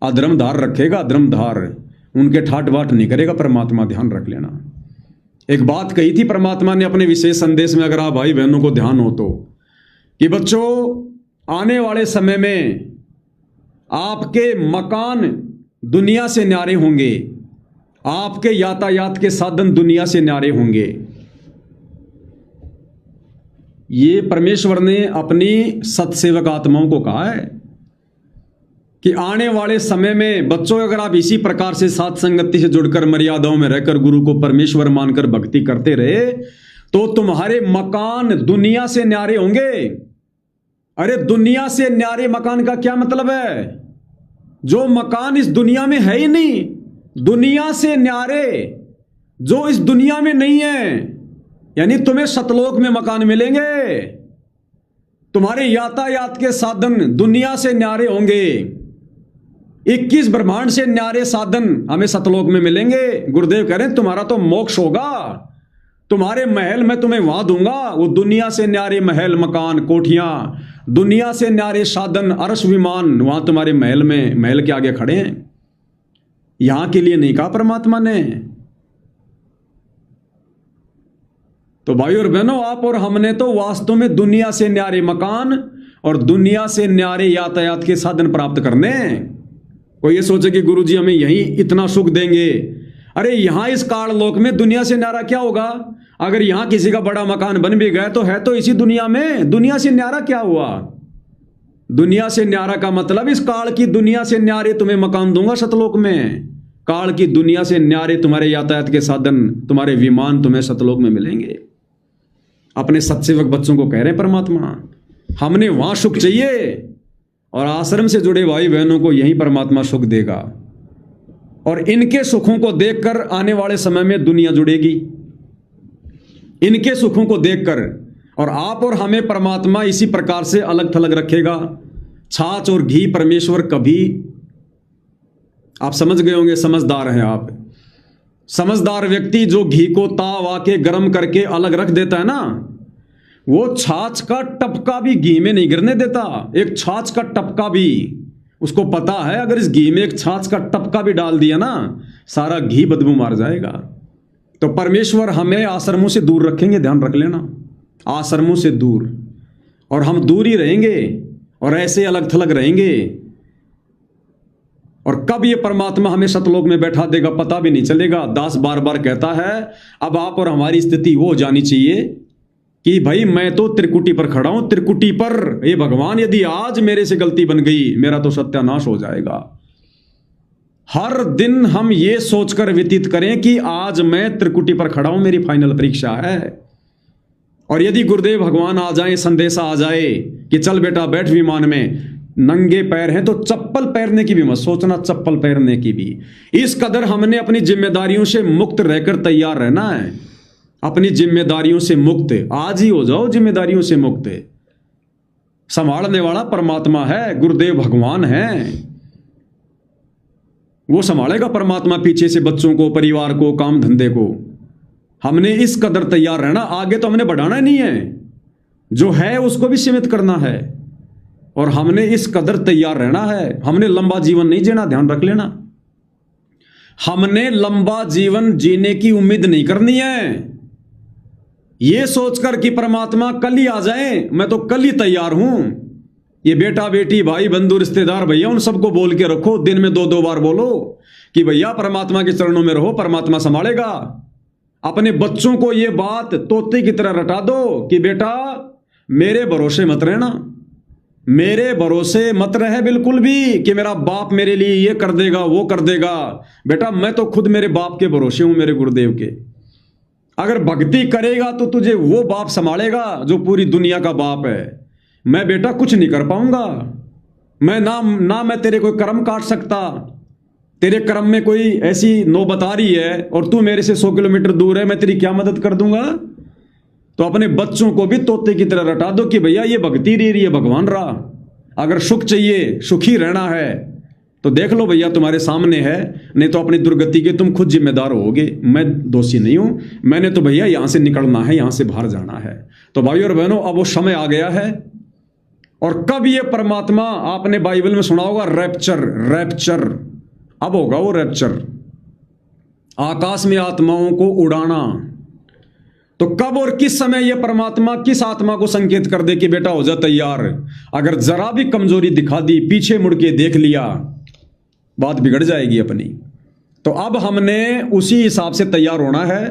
अधर्मधार रखेगा, अधर्मधार, उनके ठाट बाट नहीं करेगा परमात्मा, ध्यान रख लेना। एक बात कही थी परमात्मा ने अपने विशेष संदेश में, अगर आप भाई बहनों को ध्यान हो तो, कि बच्चों आने वाले समय में आपके मकान दुनिया से न्यारे होंगे, आपके यातायात के साधन दुनिया से न्यारे होंगे। ये परमेश्वर ने अपनी सत्सेवक आत्माओं को कहा है कि आने वाले समय में बच्चों, अगर आप इसी प्रकार से साथ संगति से जुड़कर, मर्यादाओं में रहकर, गुरु को परमेश्वर मानकर भक्ति करते रहे, तो तुम्हारे मकान दुनिया से न्यारे होंगे। अरे दुनिया से न्यारे मकान का क्या मतलब है? जो मकान इस दुनिया में है ही नहीं, दुनिया से न्यारे जो इस दुनिया में नहीं है, यानी तुम्हें सतलोक में मकान मिलेंगे। तुम्हारे यातायात के साधन दुनिया से न्यारे होंगे। 21 ब्रह्मांड से न्यारे साधन हमें सतलोक में मिलेंगे। गुरुदेव कह रहे हैं तुम्हारा तो मोक्ष होगा, तुम्हारे महल मैं तुम्हें वहां दूंगा। वो दुनिया से न्यारे महल, मकान, कोठियां, दुनिया से न्यारे साधन, अरश विमान वहां तुम्हारे महल में, महल के आगे खड़े हैं। यहां के लिए नहीं कहा परमात्मा ने। तो भाई और बहनों, आप और हमने तो वास्तव में दुनिया से न्यारे मकान और दुनिया से न्यारे यातायात के साधन प्राप्त करने। कोई ये सोचे कि गुरुजी हमें यहीं इतना सुख देंगे। अरे यहां इस काल लोक में दुनिया से न्यारा क्या होगा? अगर यहां किसी का बड़ा मकान बन भी गया तो है तो इसी दुनिया में, दुनिया से न्यारा क्या हुआ? दुनिया से न्यारा का मतलब इस काल की दुनिया से न्यारे तुम्हें मकान दूंगा सतलोक में। काल की दुनिया से न्यारे तुम्हारे यातायात के साधन, तुम्हारे विमान तुम्हें सतलोक में मिलेंगे। अपने सत्सेवक बच्चों को कह रहे हैं परमात्मा, हमने वहां सुख चाहिए और आश्रम से जुड़े भाई बहनों को यही परमात्मा सुख देगा। और इनके सुखों को देखकर आने वाले समय में दुनिया जुड़ेगी, इनके सुखों को देखकर। और आप और हमें परमात्मा इसी प्रकार से अलग थलग रखेगा। छाछ और घी परमेश्वर कभी, आप समझ गए होंगे, समझदार हैं आप। समझदार व्यक्ति जो घी को ताव आके गर्म करके अलग रख देता है ना, वो छाछ का टपका भी घी में नहीं गिरने देता। एक छाछ का टपका भी, उसको पता है अगर इस घी में एक छाछ का टपका भी डाल दिया ना, सारा घी बदबू मार जाएगा। तो परमेश्वर हमें आश्रमों से दूर रखेंगे, ध्यान रख लेना, आश्रमों से दूर। और हम दूर ही रहेंगे और ऐसे अलग थलग रहेंगे। और कब ये परमात्मा हमें सतलोक में बैठा देगा पता भी नहीं चलेगा। दास बार बार कहता है, अब आप और हमारी स्थिति वो जानी चाहिए कि भाई मैं तो त्रिकुटी पर खड़ा हूं, त्रिकुटी पर। ये भगवान, यदि आज मेरे से गलती बन गई, मेरा तो सत्यानाश हो जाएगा। हर दिन हम ये सोचकर व्यतीत करें कि आज मैं त्रिकुटी पर खड़ा हूं, मेरी फाइनल परीक्षा है। और यदि गुरुदेव भगवान आ जाए, संदेशा आ जाए कि चल बेटा बैठ विमान में, नंगे पैर हैं तो चप्पल पहनने की भी मत सोचना, चप्पल पहनने की भी। इस कदर हमने अपनी जिम्मेदारियों से मुक्त रहकर तैयार रहना है। अपनी जिम्मेदारियों से मुक्त आज ही हो जाओ, जिम्मेदारियों से मुक्त। संभालने वाला परमात्मा है, गुरुदेव भगवान है। वो संभालेगा परमात्मा पीछे से बच्चों को, परिवार को, काम धंधे को। हमने इस कदर तैयार रहना, आगे तो हमने बढ़ाना नहीं है, जो है उसको भी सीमित करना है, और हमने इस कदर तैयार रहना है। हमने लंबा जीवन नहीं जीना, ध्यान रख लेना। हमने लंबा जीवन जीने की उम्मीद नहीं करनी है, ये सोचकर कि परमात्मा कल ही आ जाए, मैं तो कल ही तैयार हूं। ये बेटा बेटी भाई बंधु रिश्तेदार भैया उन सबको बोल के रखो, दिन में 2-2 बार बोलो कि भैया परमात्मा के चरणों में रहो, परमात्मा संभालेगा। अपने बच्चों को ये बात तोते की तरह रटा दो कि बेटा मेरे भरोसे मत रहना, मेरे भरोसे मत रहे बिल्कुल भी कि मेरा बाप मेरे लिए ये कर देगा वो कर देगा। बेटा मैं तो खुद मेरे बाप के भरोसे हूं, मेरे गुरुदेव के। अगर भक्ति करेगा तो तुझे वो बाप संभालेगा जो पूरी दुनिया का बाप है। मैं बेटा कुछ नहीं कर पाऊंगा, मैं ना मैं तेरे कोई कर्म काट सकता, तेरे कर्म में कोई ऐसी नौबत आ रही है और तू मेरे से 100 किलोमीटर दूर है, मैं तेरी क्या मदद कर दूंगा। तो अपने बच्चों को भी तोते की तरह रटा दो कि भैया ये भक्ति रही है, भगवान रहा। अगर सुख चाहिए, सुखी रहना है तो देख लो भैया तुम्हारे सामने है, नहीं तो अपनी दुर्गति के तुम खुद जिम्मेदार होगे। मैं दोषी नहीं हूं, मैंने तो भैया यहां से निकलना है, यहां से बाहर जाना है। तो भाइयों और बहनों अब वो समय आ गया है। और कब ये परमात्मा, आपने बाइबल में सुना होगा रैप्चर, अब होगा वो रैप्चर, आकाश में आत्माओं को उड़ाना। तो कब और किस समय ये परमात्मा किस आत्मा को संकेत कर दे कि बेटा हो जा तैयार। अगर जरा भी कमजोरी दिखा दी, पीछे मुड़ के देख लिया, बात बिगड़ जाएगी अपनी। तो अब हमने उसी हिसाब से तैयार होना है।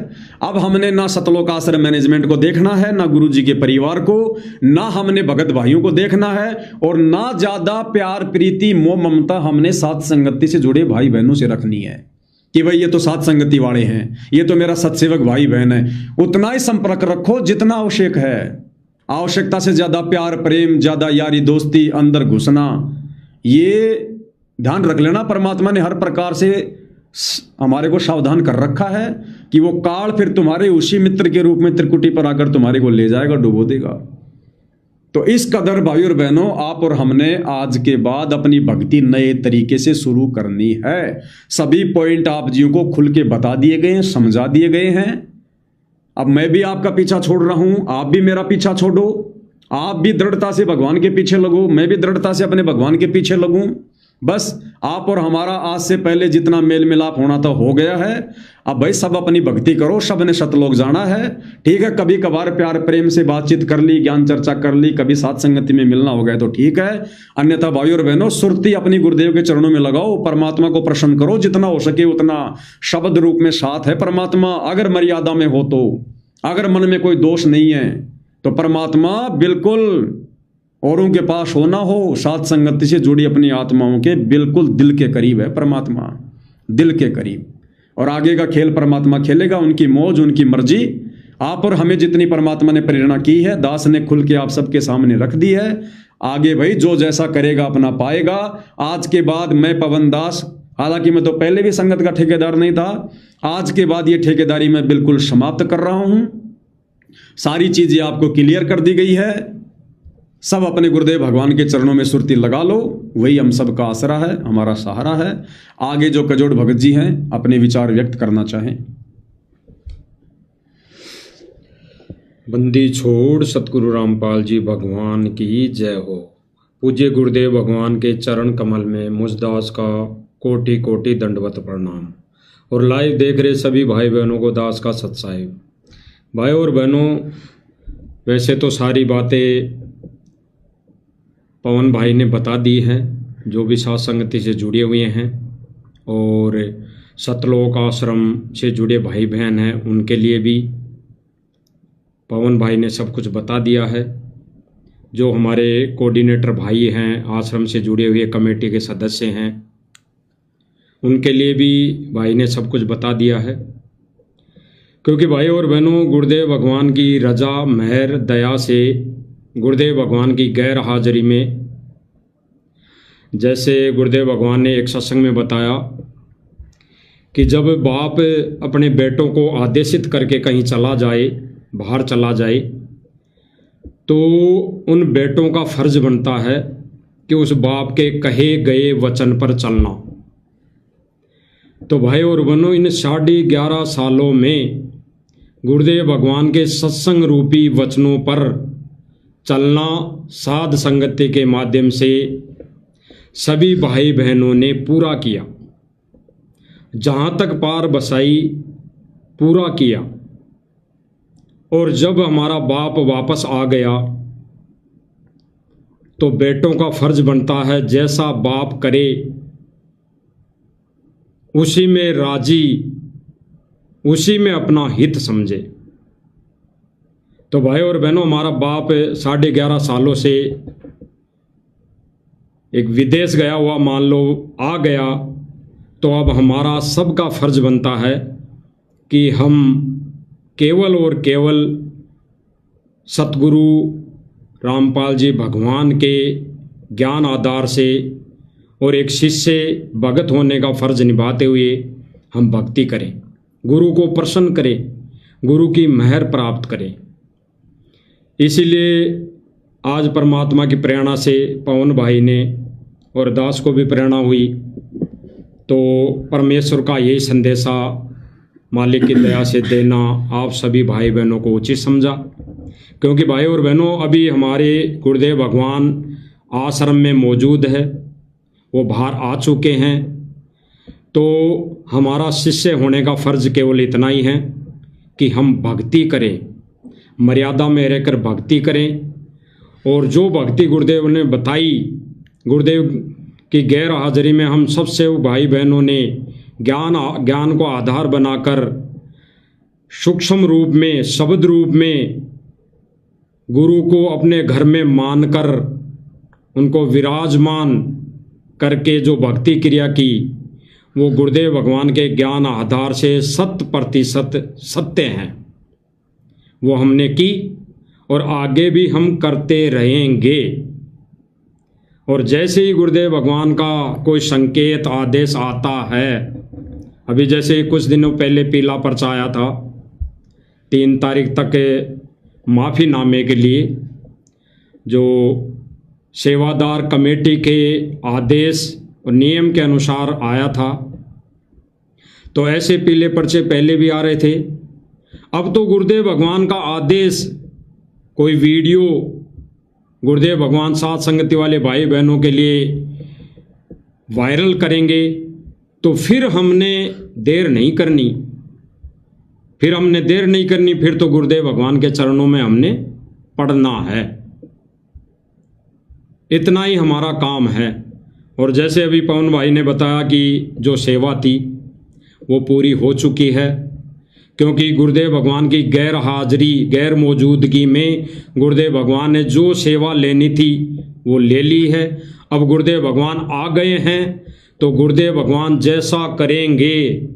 अब हमने ना सतलोक आश्रम मैनेजमेंट को देखना है, ना गुरु जी के परिवार को, ना हमने भगत भाइयों को देखना है, और ना ज्यादा प्यार प्रीति मोह ममता हमने साथ संगति से जुड़े भाई बहनों से रखनी है कि भाई ये तो साथ संगति वाले हैं, ये तो मेरा सत्सेवक भाई बहन है। उतना ही संपर्क रखो जितना आवश्यक है। आवश्यकता से ज्यादा प्यार प्रेम, ज्यादा यारी दोस्ती, अंदर घुसना, ये ध्यान रख लेना। परमात्मा ने हर प्रकार से हमारे को सावधान कर रखा है कि वो काल फिर तुम्हारे उसी मित्र के रूप में त्रिकुटी पर आकर तुम्हारे को ले जाएगा, डुबो देगा। तो इस कदर भाई और बहनों, आप और हमने आज के बाद अपनी भक्ति नए तरीके से शुरू करनी है। सभी पॉइंट आप जियों को खुल के बता दिए गए हैं, समझा दिए गए हैं। अब मैं भी आपका पीछा छोड़ रहा हूं, आप भी मेरा पीछा छोड़ो, आप भी दृढ़ता से भगवान के पीछे लगो, मैं भी दृढ़ता से अपने भगवान के पीछे लगूं। बस आप और हमारा आज से पहले जितना मेल मिलाप होना था हो गया है। अब भाई सब अपनी भक्ति करो, सब ने सतलोक जाना है। ठीक है, कभी कभार प्यार प्रेम से बातचीत कर ली, ज्ञान चर्चा कर ली, कभी साथ संगति में मिलना हो गया तो ठीक है। अन्यथा भाइयों और बहनों, सुरती अपनी गुरुदेव के चरणों में लगाओ, परमात्मा को प्रसन्न करो, जितना हो सके उतना। शब्द रूप में साथ है परमात्मा, अगर मर्यादा में हो तो, अगर मन में कोई दोष नहीं है तो परमात्मा बिल्कुल औरों के पास हो ना हो, साथ संगति से जुड़ी अपनी आत्माओं के बिल्कुल दिल के करीब है परमात्मा, दिल के करीब। और आगे का खेल परमात्मा खेलेगा, उनकी मौज, उनकी मर्जी। आप और हमें जितनी परमात्मा ने प्रेरणा की है, दास ने खुल के आप सबके सामने रख दी है। आगे भाई जो जैसा करेगा अपना पाएगा। आज के बाद मैं पवन दास, हालांकि मैं तो पहले भी संगत का ठेकेदार नहीं था, आज के बाद ये ठेकेदारी मैं बिल्कुल समाप्त कर रहा हूं। सारी चीजें आपको क्लियर कर दी गई है। सब अपने गुरुदेव भगवान के चरणों में सुरती लगा लो, वही हम सबका आसरा है, हमारा सहारा है। आगे जो कजोड़ भगत जी हैं अपने विचार व्यक्त करना चाहें। बंदी छोड़ सतगुरु रामपाल जी भगवान की जय हो। पूज्य गुरुदेव भगवान के चरण कमल में मुझदास का कोटि कोटि दंडवत प्रणाम। और लाइव देख रहे सभी भाई बहनों को दास का सत्साहिब। भाई और बहनों, वैसे तो सारी बातें पवन भाई ने बता दी हैं, जो भी साथ संगति से जुड़े हुए हैं और सतलोक आश्रम से जुड़े भाई बहन हैं, उनके लिए भी पवन भाई ने सब कुछ बता दिया है। जो हमारे कोऑर्डिनेटर भाई हैं, आश्रम से जुड़े हुए कमेटी के सदस्य हैं, उनके लिए भी भाई ने सब कुछ बता दिया है। क्योंकि भाई और बहनों, गुरुदेव भगवान की रजा मेहर दया से, गुरुदेव भगवान की गैर हाजिरी में, जैसे गुरुदेव भगवान ने एक सत्संग में बताया कि जब बाप अपने बेटों को आदेशित करके कहीं चला जाए, बाहर चला जाए, तो उन बेटों का फर्ज बनता है कि उस बाप के कहे गए वचन पर चलना। तो भाई और बहनों, इन 11.5 सालों में गुरुदेव भगवान के सत्संग रूपी वचनों पर चलना साध संगति के माध्यम से सभी भाई बहनों ने पूरा किया। जहाँ तक पार बसाई पूरा किया। और जब हमारा बाप वापस आ गया तो बेटों का फर्ज बनता है जैसा बाप करे उसी में राजी, उसी में अपना हित समझे। तो भाई और बहनों, हमारा बाप 11.5 सालों से एक विदेश गया हुआ मान लो आ गया, तो अब हमारा सबका फर्ज बनता है कि हम केवल और केवल सतगुरु रामपाल जी भगवान के ज्ञान आधार से और एक शिष्य भगत होने का फर्ज निभाते हुए हम भक्ति करें, गुरु को प्रसन्न करें, गुरु की मेहर प्राप्त करें। इसीलिए आज परमात्मा की प्रेरणा से पवन भाई ने और दास को भी प्रेरणा हुई, तो परमेश्वर का यही संदेशा मालिक की दया से देना आप सभी भाई बहनों को उचित समझा। क्योंकि भाई और बहनों, अभी हमारे गुरुदेव भगवान आश्रम में मौजूद है, वो बाहर आ चुके हैं, तो हमारा शिष्य होने का फर्ज केवल इतना ही है कि हम भक्ति करें, मर्यादा में रहकर भक्ति करें। और जो भक्ति गुरुदेव ने बताई, गुरुदेव की गैर हाजिरी में हम सबसे भाई बहनों ने ज्ञान को आधार बनाकर सूक्ष्म रूप में, शब्द रूप में गुरु को अपने घर में मानकर उनको विराजमान करके जो भक्ति क्रिया की, वो गुरुदेव भगवान के ज्ञान आधार से 100% सत्य हैं। वो हमने की और आगे भी हम करते रहेंगे। और जैसे ही गुरुदेव भगवान का कोई संकेत आदेश आता है, अभी जैसे कुछ दिनों पहले पीला पर्चा आया था 3 तारीख तक माफ़ीनामे के लिए, जो सेवादार कमेटी के आदेश और नियम के अनुसार आया था, तो ऐसे पीले पर्चे पहले भी आ रहे थे। अब तो गुरुदेव भगवान का आदेश, कोई वीडियो गुरुदेव भगवान साथ संगति वाले भाई बहनों के लिए वायरल करेंगे, तो फिर हमने देर नहीं करनी, फिर तो गुरुदेव भगवान के चरणों में हमने पढ़ना है। इतना ही हमारा काम है। और जैसे अभी पवन भाई ने बताया कि जो सेवा थी वो पूरी हो चुकी है, क्योंकि गुरुदेव भगवान की गैर हाजिरी, गैर मौजूदगी में गुरुदेव भगवान ने जो सेवा लेनी थी वो ले ली है। अब गुरुदेव भगवान आ गए हैं, तो गुरुदेव भगवान जैसा करेंगे,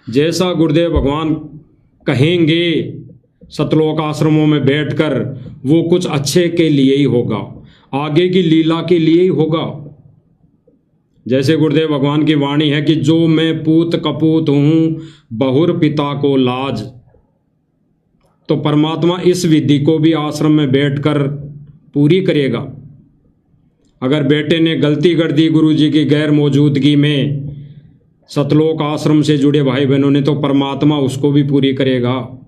जैसा गुरुदेव भगवान कहेंगे सतलोक आश्रमों में बैठकर, वो कुछ अच्छे के लिए ही होगा, आगे की लीला के लिए ही होगा। जैसे गुरुदेव भगवान की वाणी है कि जो मैं पूत कपूत हूँ बहुर पिता को लाज, तो परमात्मा इस विधि को भी आश्रम में बैठकर पूरी करेगा। अगर बेटे ने गलती कर दी गुरु जी की गैर मौजूदगी में सतलोक आश्रम से जुड़े भाई बहनों ने, तो परमात्मा उसको भी पूरी करेगा।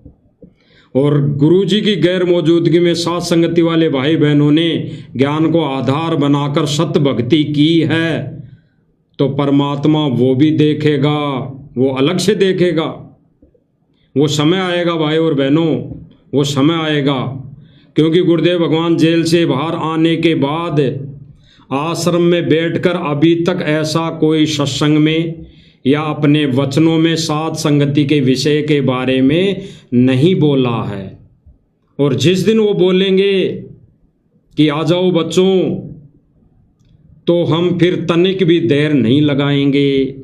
और गुरु जी की गैर मौजूदगी में साथ संगति वाले भाई बहनों ने ज्ञान को आधार बनाकर सत्य भक्ति की है, तो परमात्मा वो भी देखेगा, वो अलग से देखेगा। वो समय आएगा भाई और बहनों, वो समय आएगा। क्योंकि गुरुदेव भगवान जेल से बाहर आने के बाद आश्रम में बैठकर अभी तक ऐसा कोई सत्संग में या अपने वचनों में साथ संगति के विषय के बारे में नहीं बोला है। और जिस दिन वो बोलेंगे कि आ जाओ बच्चों, तो हम फिर तनिक भी देर नहीं लगाएंगे,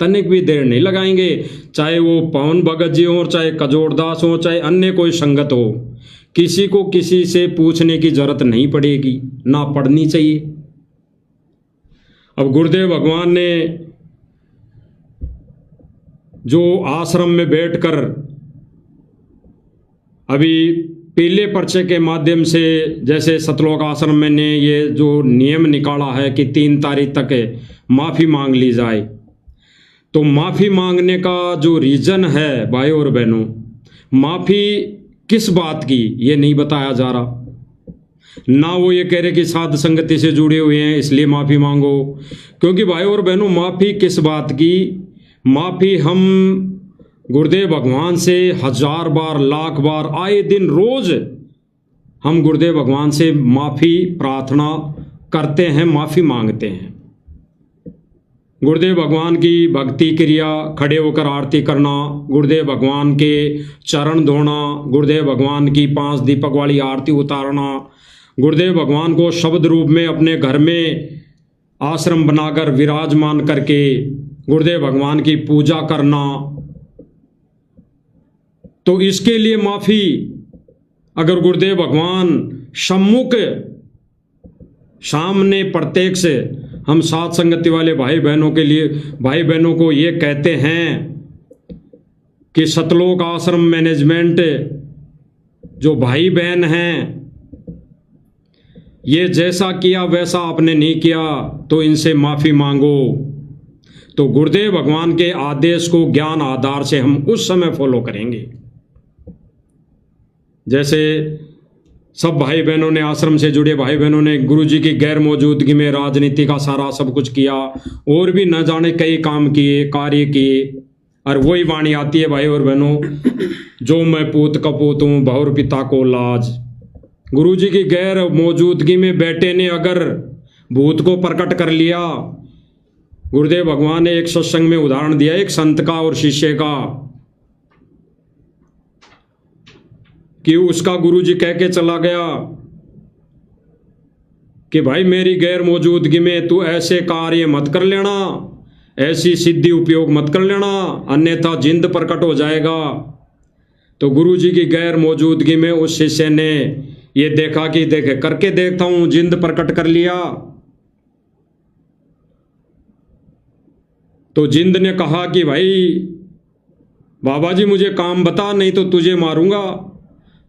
तनिक भी देर नहीं लगाएंगे। चाहे वो पवन भगत जी हो, चाहे कजोड़दास हो, चाहे अन्य कोई संगत हो, किसी को किसी से पूछने की जरूरत नहीं पड़ेगी, ना पड़नी चाहिए। अब गुरुदेव भगवान ने जो आश्रम में बैठकर अभी पीले पर्चे के माध्यम से, जैसे सतलोक आश्रम में ने ये जो नियम निकाला है कि 3 तारीख तक माफ़ी मांग ली जाए, तो माफ़ी मांगने का जो रीज़न है भाई और बहनों, माफ़ी किस बात की ये नहीं बताया जा रहा। ना वो ये कह रहे कि साध संगति से जुड़े हुए हैं इसलिए माफ़ी मांगो, क्योंकि भाई और बहनों माफ़ी किस बात की, माफ़ी हम गुरुदेव भगवान से 1000 बार, लाख बार, आए दिन रोज हम गुरुदेव भगवान से माफ़ी प्रार्थना करते हैं, माफ़ी मांगते हैं। गुरुदेव भगवान की भक्ति क्रिया, खड़े होकर आरती करना, गुरुदेव भगवान के चरण धोना, गुरुदेव भगवान की 5 दीपक वाली आरती उतारना, गुरुदेव भगवान को शब्द रूप में अपने घर में आश्रम बनाकर विराजमान करके गुरुदेव भगवान की पूजा करना, तो इसके लिए माफ़ी अगर गुरुदेव भगवान सम्मुख सामने प्रत्यक्ष हम साथ संगति वाले भाई बहनों के लिए, भाई बहनों को ये कहते हैं कि सतलोक आश्रम मैनेजमेंट जो भाई बहन हैं, ये जैसा किया वैसा आपने नहीं किया तो इनसे माफ़ी मांगो। तो गुरुदेव भगवान के आदेश को ज्ञान आधार से हम उस समय फॉलो करेंगे। जैसे सब भाई बहनों ने, आश्रम से जुड़े भाई बहनों ने गुरुजी की गैर मौजूदगी में राजनीति का सारा सब कुछ किया, और भी न जाने कई काम किए, कार्य किए, और वही वाणी आती है भाई और बहनों, जो मैं पूत कपूत हूँ बहुर पिता को लाज। गुरुजी की गैर मौजूदगी में बेटे ने अगर भूत को प्रकट कर लिया, गुरुदेव भगवान ने एक सत्संग में उदाहरण दिया एक संत का और शिष्य का, कि उसका गुरुजी कह के चला गया कि भाई मेरी गैर मौजूदगी में तू ऐसे कार्य मत कर लेना, ऐसी सिद्धि उपयोग मत कर लेना, अन्यथा जिंद प्रकट हो जाएगा। तो गुरुजी की गैर मौजूदगी में उस शिष्य ने ये देखा कि देखे करके देखता हूं, जिंद प्रकट कर लिया। तो जिंद ने कहा कि भाई बाबा जी मुझे काम बता, नहीं तो तुझे मारूंगा।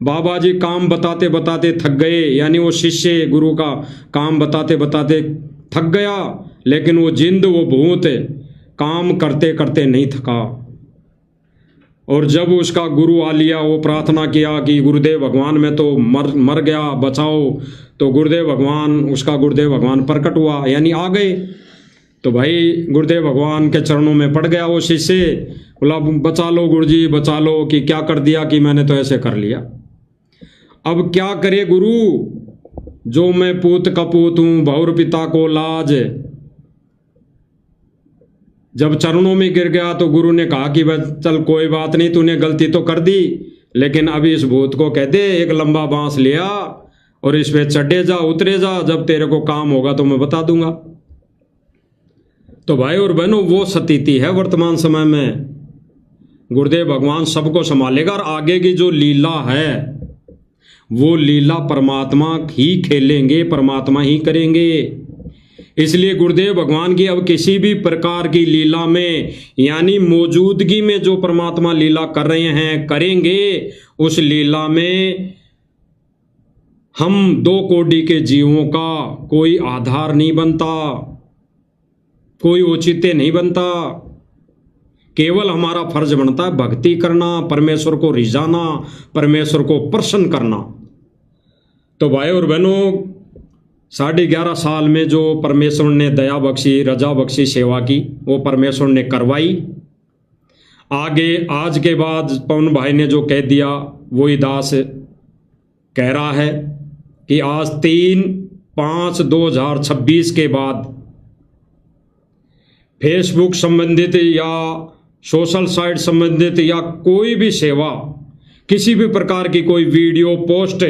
बाबा जी काम बताते बताते थक गए, यानी वो शिष्य गुरु का काम बताते बताते थक गया, लेकिन वो जिंद, वो भूत काम करते करते नहीं थका। और जब उसका गुरु आ लिया, वो प्रार्थना किया कि गुरुदेव भगवान मैं तो मर गया, बचाओ। तो गुरुदेव भगवान, उसका गुरुदेव भगवान प्रकट हुआ, यानी आ गए। तो भाई गुरुदेव भगवान के चरणों में पड़ गया वो शिष्य, बोला बचा लो गुरुजी बचा लो, कि क्या कर दिया कि मैंने तो ऐसे कर लिया। अब क्या करे गुरु, जो मैं पूत कपूत हूं बहुर पिता को लाज। जब चरणों में गिर गया तो गुरु ने कहा कि चल कोई बात नहीं, तूने गलती तो कर दी, लेकिन अभी इस भूत को कह दे एक लंबा बांस लिया और इस पे चढ़े जा, उतरे जा, जब तेरे को काम होगा तो मैं बता दूंगा। तो भाई और बहनों वो स्थिति है वर्तमान समय में। गुरुदेव भगवान सबको संभालेगा, और आगे की जो लीला है वो लीला परमात्मा ही खेलेंगे, परमात्मा ही करेंगे। इसलिए गुरुदेव भगवान की अब किसी भी प्रकार की लीला में, यानी मौजूदगी में जो परमात्मा लीला कर रहे हैं, करेंगे, उस लीला में हम 2 कोटि के जीवों का कोई आधार नहीं बनता, कोई औचित्य नहीं बनता। केवल हमारा फर्ज बनता है भक्ति करना, परमेश्वर को रिझाना, परमेश्वर को प्रसन्न करना। तो भाई और बहनों 11.5 साल में जो परमेश्वर ने दया बख्शी, रजा बख्शी, सेवा की, वो परमेश्वर ने करवाई। आगे आज के बाद पवन भाई ने जो कह दिया वही दास कह रहा है कि आज 3/5/2026 के बाद फेसबुक संबंधित या सोशल साइट संबंधित या कोई भी सेवा, किसी भी प्रकार की कोई वीडियो पोस्ट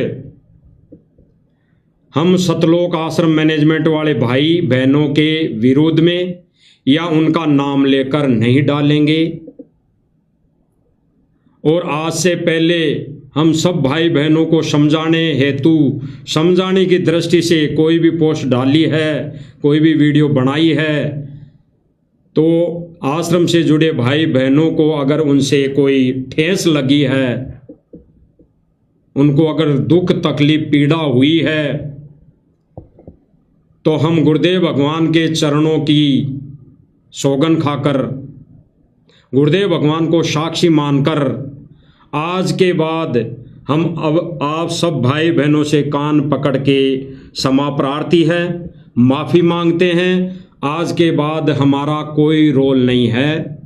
हम सतलोक आश्रम मैनेजमेंट वाले भाई बहनों के विरोध में या उनका नाम लेकर नहीं डालेंगे। और आज से पहले हम सब भाई बहनों को समझाने हेतु, समझाने की दृष्टि से कोई भी पोस्ट डाली है, कोई भी वीडियो बनाई है, तो आश्रम से जुड़े भाई बहनों को अगर उनसे कोई ठेस लगी है, उनको अगर दुख तकलीफ पीड़ा हुई है, तो हम गुरुदेव भगवान के चरणों की सौगन खाकर गुरुदेव भगवान को साक्षी मानकर आज के बाद हम अब आप सब भाई बहनों से कान पकड़ के क्षमा प्रार्थी है, माफ़ी मांगते हैं। आज के बाद हमारा कोई रोल नहीं है।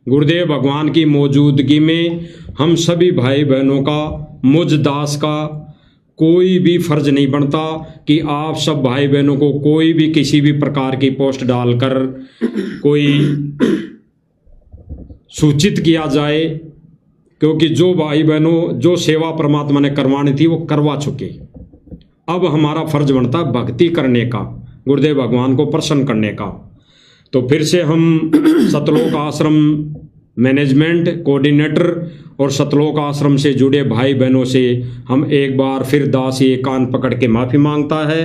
गुरुदेव भगवान की मौजूदगी में हम सभी भाई बहनों का, मुझ दास का कोई भी फर्ज नहीं बनता कि आप सब भाई बहनों को कोई भी किसी भी प्रकार की पोस्ट डालकर कोई सूचित किया जाए, क्योंकि जो भाई बहनों जो सेवा परमात्मा ने करवानी थी वो करवा चुके। अब हमारा फर्ज बनता है भक्ति करने का, गुरुदेव भगवान को प्रसन्न करने का। तो फिर से हम सतलोक आश्रम मैनेजमेंट कोऑर्डिनेटर और सतलोक आश्रम से जुड़े भाई बहनों से हम एक बार फिर दास ये कान पकड़ के माफ़ी मांगता है।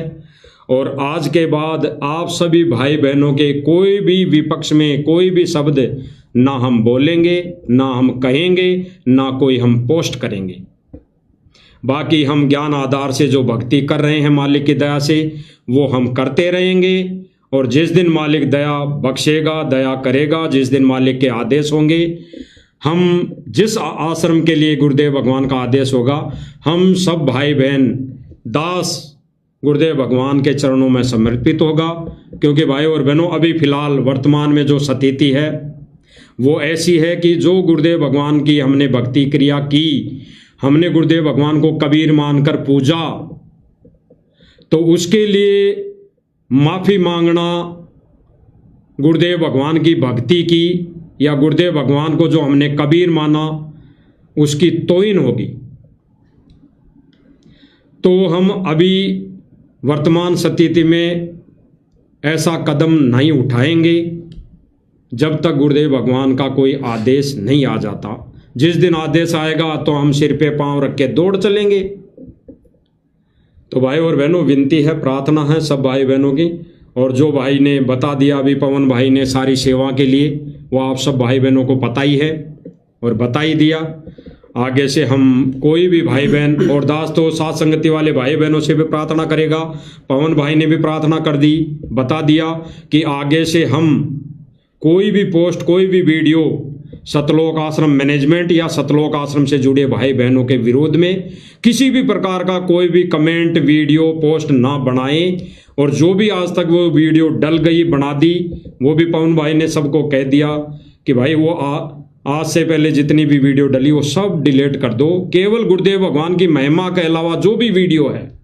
और आज के बाद आप सभी भाई बहनों के कोई भी विपक्ष में कोई भी शब्द ना हम बोलेंगे, ना हम कहेंगे, ना कोई हम पोस्ट करेंगे। बाकी हम ज्ञान आधार से जो भक्ति कर रहे हैं मालिक की दया से वो हम करते रहेंगे। और जिस दिन मालिक दया बख्शेगा, दया करेगा, जिस दिन मालिक के आदेश होंगे, हम जिस आश्रम के लिए गुरुदेव भगवान का आदेश होगा, हम सब भाई बहन दास गुरुदेव भगवान के चरणों में समर्पित होगा। क्योंकि भाई और बहनों अभी फिलहाल वर्तमान में जो स्थिति है वो ऐसी है कि जो गुरुदेव भगवान की हमने भक्ति क्रिया की, हमने गुरुदेव भगवान को कबीर मानकर पूजा, तो उसके लिए माफ़ी मांगना गुरुदेव भगवान की भक्ति की या गुरुदेव भगवान को जो हमने कबीर माना उसकी तौहीन होगी। तो हम अभी वर्तमान स्थिति में ऐसा कदम नहीं उठाएंगे जब तक गुरुदेव भगवान का कोई आदेश नहीं आ जाता। जिस दिन आदेश आएगा तो हम सिर पे पांव रख के दौड़ चलेंगे। तो भाई और बहनों विनती है, प्रार्थना है सब भाई बहनों की, और जो भाई ने बता दिया अभी पवन भाई ने सारी सेवा के लिए, वो आप सब भाई बहनों को पता ही है और बता ही दिया। आगे से हम कोई भी भाई बहन और दास तो साथ संगति वाले भाई बहनों से भी प्रार्थना करेगा। पवन भाई ने भी प्रार्थना कर दी, बता दिया कि आगे से हम कोई भी पोस्ट, कोई भी वीडियो सतलोक आश्रम मैनेजमेंट या सतलोक आश्रम से जुड़े भाई बहनों के विरोध में किसी भी प्रकार का कोई भी कमेंट, वीडियो, पोस्ट ना बनाएं। और जो भी आज तक वो वीडियो डल गई, बना दी, वो भी पवन भाई ने सबको कह दिया कि भाई वो आज से पहले जितनी भी वीडियो डली वो सब डिलीट कर दो। केवल गुरुदेव भगवान की महिमा के अलावा जो भी वीडियो है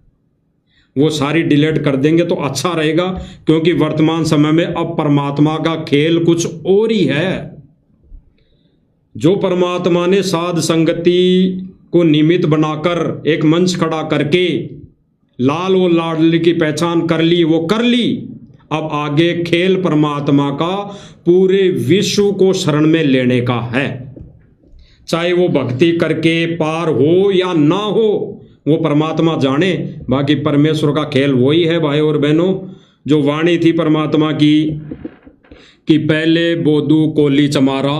वो सारी डिलीट कर देंगे तो अच्छा रहेगा। क्योंकि वर्तमान समय में अब परमात्मा का खेल कुछ और ही है। जो परमात्मा ने साध संगति को निमित्त बनाकर एक मंच खड़ा करके लाल और लाडली की पहचान कर ली, वो कर ली। अब आगे खेल परमात्मा का पूरे विश्व को शरण में लेने का है। चाहे वो भक्ति करके पार हो या ना हो, वो परमात्मा जाने। बाकी परमेश्वर का खेल वही है भाई और बहनों। जो वाणी थी परमात्मा की कि पहले बोधू कोली चमारा,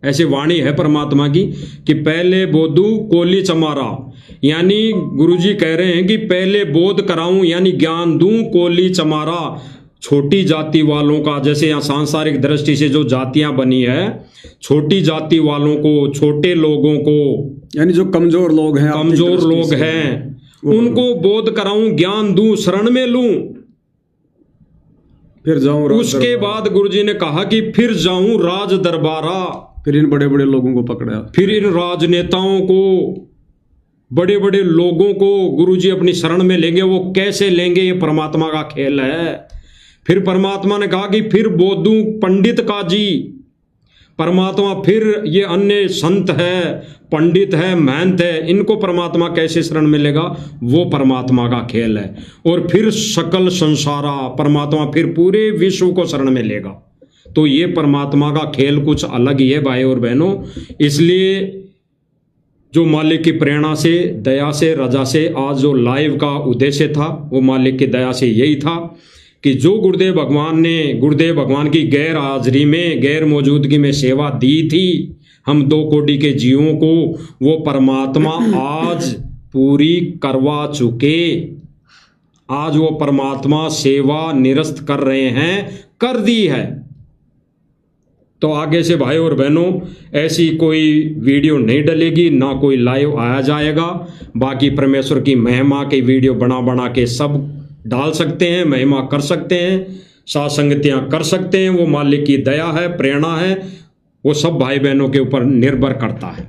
ऐसी वाणी है परमात्मा की कि पहले बोधू कोली चमारा। यानी गुरुजी कह रहे हैं कि पहले बोध कराऊं, यानी ज्ञान दूं, कोली चमारा। छोटी जाति वालों का, जैसे यहाँ सांसारिक दृष्टि से जो जातियां बनी है, छोटी जाति वालों को, छोटे लोगों को, यानी जो कमजोर लोग हैं, कमजोर लोग हैं, उनको बोध कराऊं, ज्ञान दूं, शरण में लूं, फिर जाऊं। उसके बाद गुरुजी ने कहा कि फिर जाऊं राज दरबारा। फिर इन बड़े बड़े लोगों को पकड़ा, फिर इन राजनेताओं को, बड़े बड़े लोगों को गुरुजी अपनी शरण में लेंगे। वो कैसे लेंगे, ये परमात्मा का खेल है। फिर परमात्मा ने कहा कि फिर बोधू पंडित का जी। परमात्मा फिर ये अन्य संत है, पंडित है, महंत है, इनको परमात्मा कैसे शरण में लेगा, वो परमात्मा का खेल है। और फिर सकल संसारा, परमात्मा फिर पूरे विश्व को शरण में लेगा। तो ये परमात्मा का खेल कुछ अलग ही है भाई और बहनों। इसलिए जो मालिक की प्रेरणा से, दया से, रजा से आज जो लाइव का उद्देश्य था वो मालिक की दया से यही था कि जो गुरुदेव भगवान ने गुरुदेव भगवान की गैर हाजिरी में, गैर मौजूदगी में सेवा दी थी हम 2 कोटि के जीवों को, वो परमात्मा आज पूरी करवा चुके। आज वो परमात्मा सेवा निरस्त कर रहे हैं, कर दी है। तो आगे से भाई और बहनों ऐसी कोई वीडियो नहीं डलेगी, ना कोई लाइव आया जाएगा। बाकी परमेश्वर की महिमा की वीडियो बना बना के सब डाल सकते हैं, महिमा कर सकते हैं, साथ संगतियाँ कर सकते हैं। वो मालिक की दया है, प्रेरणा है, वो सब भाई बहनों के ऊपर निर्भर करता है।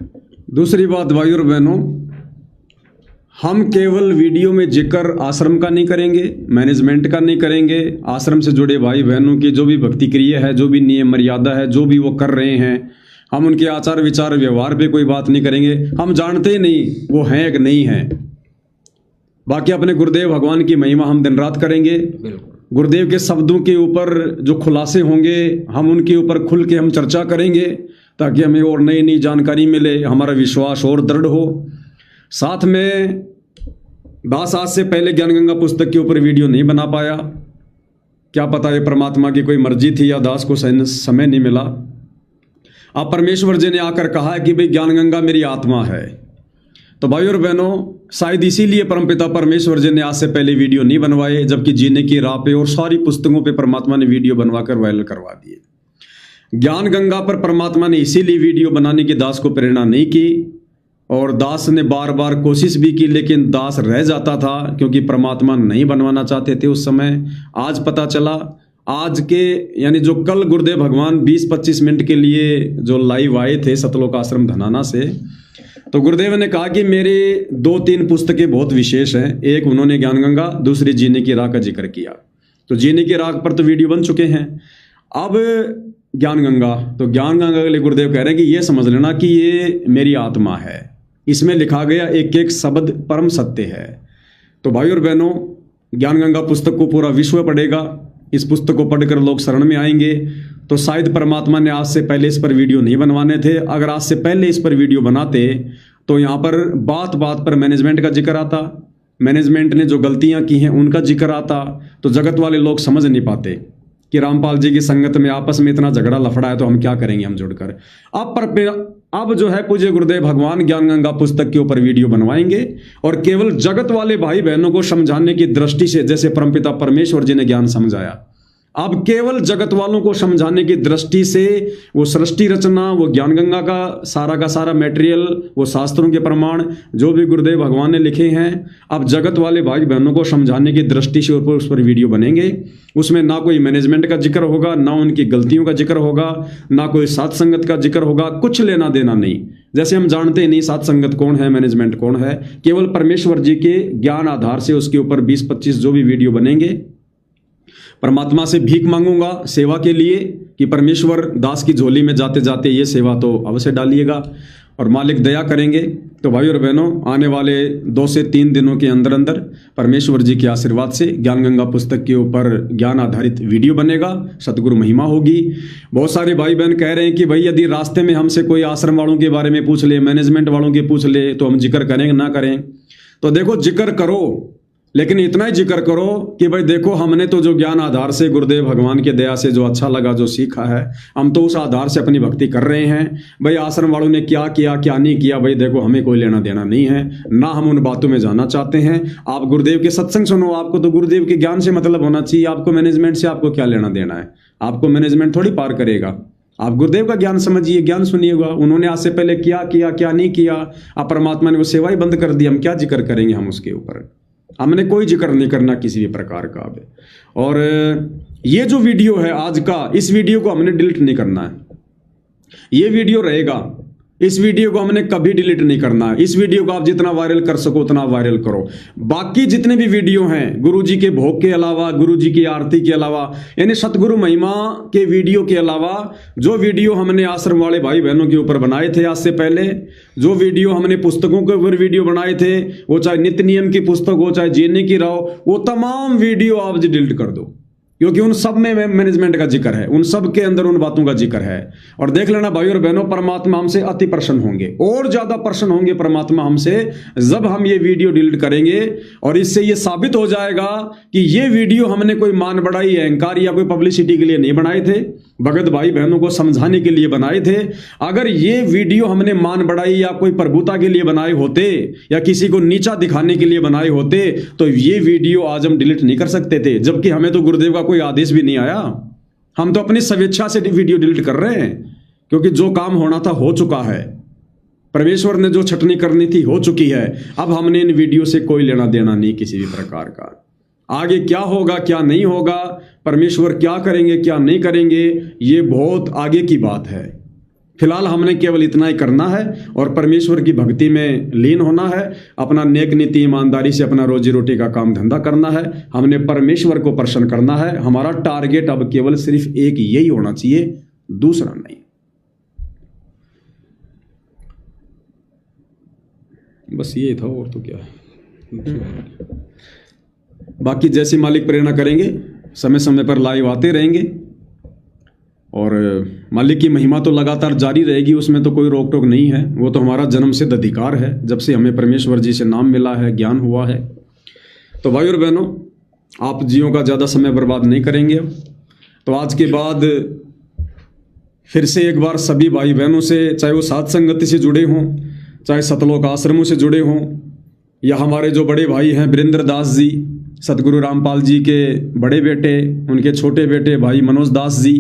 दूसरी बात भाई और बहनों, हम केवल वीडियो में जिक्र आश्रम का नहीं करेंगे, मैनेजमेंट का नहीं करेंगे। आश्रम से जुड़े भाई बहनों की जो भी भक्ति क्रिया है, जो भी नियम मर्यादा है, जो भी वो कर रहे हैं, हम उनके आचार विचार व्यवहार पे कोई बात नहीं करेंगे। हम जानते ही नहीं वो हैं कि नहीं हैं। बाकी अपने गुरुदेव भगवान की महिमा हम दिन रात करेंगे। गुरुदेव के शब्दों के ऊपर जो खुलासे होंगे, हम उनके ऊपर खुल के हम चर्चा करेंगे, ताकि हमें और नई नई जानकारी मिले, हमारा विश्वास और दृढ़ हो। साथ में दास आज से पहले ज्ञान गंगा पुस्तक के ऊपर वीडियो नहीं बना पाया। क्या पता ये परमात्मा की कोई मर्जी थी या दास को समय नहीं मिला। अब परमेश्वर जी ने आकर कहा कि भाई ज्ञान गंगा मेरी आत्मा है। तो भाई और बहनों, शायद इसीलिए परमपिता परमेश्वर जी ने आज से पहले वीडियो नहीं बनवाए, जबकि जीने की राह पे और सारी पुस्तकों पे परमात्मा ने वीडियो बनवाकर वायरल करवा दिए। ज्ञान गंगा पर परमात्मा ने इसीलिए वीडियो बनाने की दास को प्रेरणा नहीं की, और दास ने बार बार कोशिश भी की, लेकिन दास रह जाता था, क्योंकि परमात्मा नहीं बनवाना चाहते थे उस समय। आज पता चला, आज के यानी जो कल गुरुदेव भगवान 20-25 मिनट के लिए जो लाइव आए थे सतलोक आश्रम धनाना से, तो गुरुदेव ने कहा कि मेरे 2-3 पुस्तकें बहुत विशेष हैं। एक उन्होंने ज्ञान गंगा, दूसरी जीने की राह का जिक्र किया। तो जीने की राह पर तो वीडियो बन चुके हैं। अब ज्ञान गंगा, तो ज्ञान गंगा के लिए गुरुदेव कह रहे हैं कि ये समझ लेना कि ये मेरी आत्मा है, इसमें लिखा गया एक एक शब्द परम सत्य है। तो भाई और बहनों, ज्ञान गंगा पुस्तक को पूरा विश्व पढ़ेगा। इस पुस्तक को पढ़कर लोग शरण में आएंगे। तो शायद परमात्मा ने आज से पहले इस पर वीडियो नहीं बनवाने थे। अगर आज से पहले इस पर वीडियो बनाते तो यहाँ पर बात बात पर मैनेजमेंट का जिक्र आता, मैनेजमेंट ने जो गलतियाँ की हैं उनका जिक्र आता, तो जगत वाले लोग समझ नहीं पाते कि रामपाल जी की संगत में आपस में इतना झगड़ा लफड़ा है, तो हम क्या करेंगे हम जुड़कर। अब जो है पूज्य गुरुदेव भगवान ज्ञान गंगा पुस्तक के ऊपर वीडियो बनवाएंगे, और केवल जगत वाले भाई बहनों को समझाने की दृष्टि से, जैसे परमपिता परमेश्वर जी ने ज्ञान समझाया, अब केवल जगत वालों को समझाने की दृष्टि से वो सृष्टि रचना, वो ज्ञान गंगा का सारा मटेरियल, वो शास्त्रों के प्रमाण जो भी गुरुदेव भगवान ने लिखे हैं, अब जगत वाले भाई बहनों को समझाने की दृष्टि से उस पर वीडियो बनेंगे। उसमें ना कोई मैनेजमेंट का जिक्र होगा, ना उनकी गलतियों का जिक्र होगा, ना कोई साथ संगत का जिक्र होगा, कुछ लेना देना नहीं। जैसे हम जानते ही नहीं साथ संगत कौन है, मैनेजमेंट कौन है। केवल परमेश्वर जी के ज्ञान आधार से उसके ऊपर 20-25 जो भी वीडियो बनेंगे, परमात्मा से भीख मांगूंगा सेवा के लिए कि परमेश्वर दास की झोली में जाते जाते ये सेवा तो अवश्य डालिएगा, और मालिक दया करेंगे। तो भाई और बहनों, आने वाले 2 से 3 दिनों के अंदर अंदर परमेश्वर जी के आशीर्वाद से ज्ञान गंगा पुस्तक के ऊपर ज्ञान आधारित वीडियो बनेगा, सतगुरु महिमा होगी। बहुत सारे भाई बहन कह रहे हैं कि भाई यदि रास्ते में हमसे कोई आश्रम वालों के बारे में पूछ ले, मैनेजमेंट वालों के पूछ ले, तो हम जिक्र करें ना करें। तो देखो, जिक्र करो, लेकिन इतना ही जिक्र करो कि भाई देखो, हमने तो जो ज्ञान आधार से गुरुदेव भगवान के दया से जो अच्छा लगा, जो सीखा है, हम तो उस आधार से अपनी भक्ति कर रहे हैं। भाई आश्रम वालों ने क्या किया क्या नहीं किया, भाई देखो हमें कोई लेना देना नहीं है, ना हम उन बातों में जाना चाहते हैं। आप गुरुदेव के सत्संग सुनो, आपको तो गुरुदेव के ज्ञान से मतलब होना चाहिए। आपको मैनेजमेंट से आपको क्या लेना देना है? आपको मैनेजमेंट थोड़ी पार करेगा। आप गुरुदेव का ज्ञान समझिए, ज्ञान सुनिएगा। उन्होंने आज से पहले क्या किया क्या नहीं किया, अब परमात्मा ने वो सेवा ही बंद कर दी, हम क्या जिक्र करेंगे? हम उसके ऊपर हमने कोई जिक्र नहीं करना किसी भी प्रकार का। और ये जो वीडियो है आज का, इस वीडियो को हमने डिलीट नहीं करना है। ये वीडियो रहेगा, इस वीडियो को हमने कभी डिलीट नहीं करना है। इस वीडियो को आप जितना वायरल कर सको उतना वायरल करो। बाकी जितने भी वीडियो हैं, गुरुजी के भोग के अलावा, गुरुजी की आरती के अलावा, यानी सतगुरु महिमा के वीडियो के अलावा, जो वीडियो हमने आश्रम वाले भाई बहनों के ऊपर बनाए थे आज से पहले, जो वीडियो हमने पुस्तकों के ऊपर वीडियो बनाए थे, वो चाहे नित्य नियम की पुस्तक हो, चाहे जीने की राह, वो तमाम वीडियो आप डिलीट कर दो, क्योंकि उन सब में मैनेजमेंट का जिक्र है, उन सब के अंदर उन बातों का जिक्र है। और देख लेना भाई और बहनों, परमात्मा हमसे अति प्रसन्न होंगे, और ज्यादा प्रसन्न होंगे परमात्मा हमसे जब हम ये वीडियो डिलीट करेंगे। और इससे ये साबित हो जाएगा कि ये वीडियो हमने कोई मान बढ़ाई, अहंकार या कोई पब्लिसिटी के लिए नहीं बनाए थे, भगत भाई बहनों को समझाने के लिए बनाए थे। अगर ये वीडियो हमने मान बढ़ाई या कोई प्रभुता के लिए बनाए होते, या किसी को नीचा दिखाने के लिए बनाए होते, तो ये वीडियो आज हम डिलीट नहीं कर सकते थे। जबकि हमें तो गुरुदेव का कोई आदेश भी नहीं आया, हम तो अपनी स्वेच्छा से वीडियो डिलीट कर रहे हैं, क्योंकि जो काम होना था हो चुका है। परमेश्वर ने जो छटनी करनी थी हो चुकी है। अब हमने इन वीडियो से कोई लेना देना नहीं किसी भी प्रकार का। आगे क्या होगा क्या नहीं होगा, परमेश्वर क्या करेंगे क्या नहीं करेंगे, ये बहुत आगे की बात है। फिलहाल हमने केवल इतना ही करना है और परमेश्वर की भक्ति में लीन होना है, अपना नेक नीति ईमानदारी से अपना रोजी रोटी का काम धंधा करना है। हमने परमेश्वर को प्रसन्न करना है। हमारा टारगेट अब केवल सिर्फ एक यही होना चाहिए, दूसरा नहीं। बस ये था, और तो क्या है। बाकी जैसे मालिक प्रेरणा करेंगे, समय समय पर लाइव आते रहेंगे और मालिक की महिमा तो लगातार जारी रहेगी, उसमें तो कोई रोक टोक नहीं है। वो तो हमारा जन्मसिद्ध अधिकार है, जब से हमें परमेश्वर जी से नाम मिला है, ज्ञान हुआ है। तो भाई और बहनों, आप जियों का ज़्यादा समय बर्बाद नहीं करेंगे। तो आज के बाद फिर से एक बार सभी भाई बहनों से, चाहे वो साध संगति से जुड़े हों, चाहे सतलोक आश्रमों से जुड़े हों, या हमारे जो बड़े भाई हैं वीरेंद्र दास जी, सतगुरु रामपाल जी के बड़े बेटे, उनके छोटे बेटे भाई मनोज दास जी,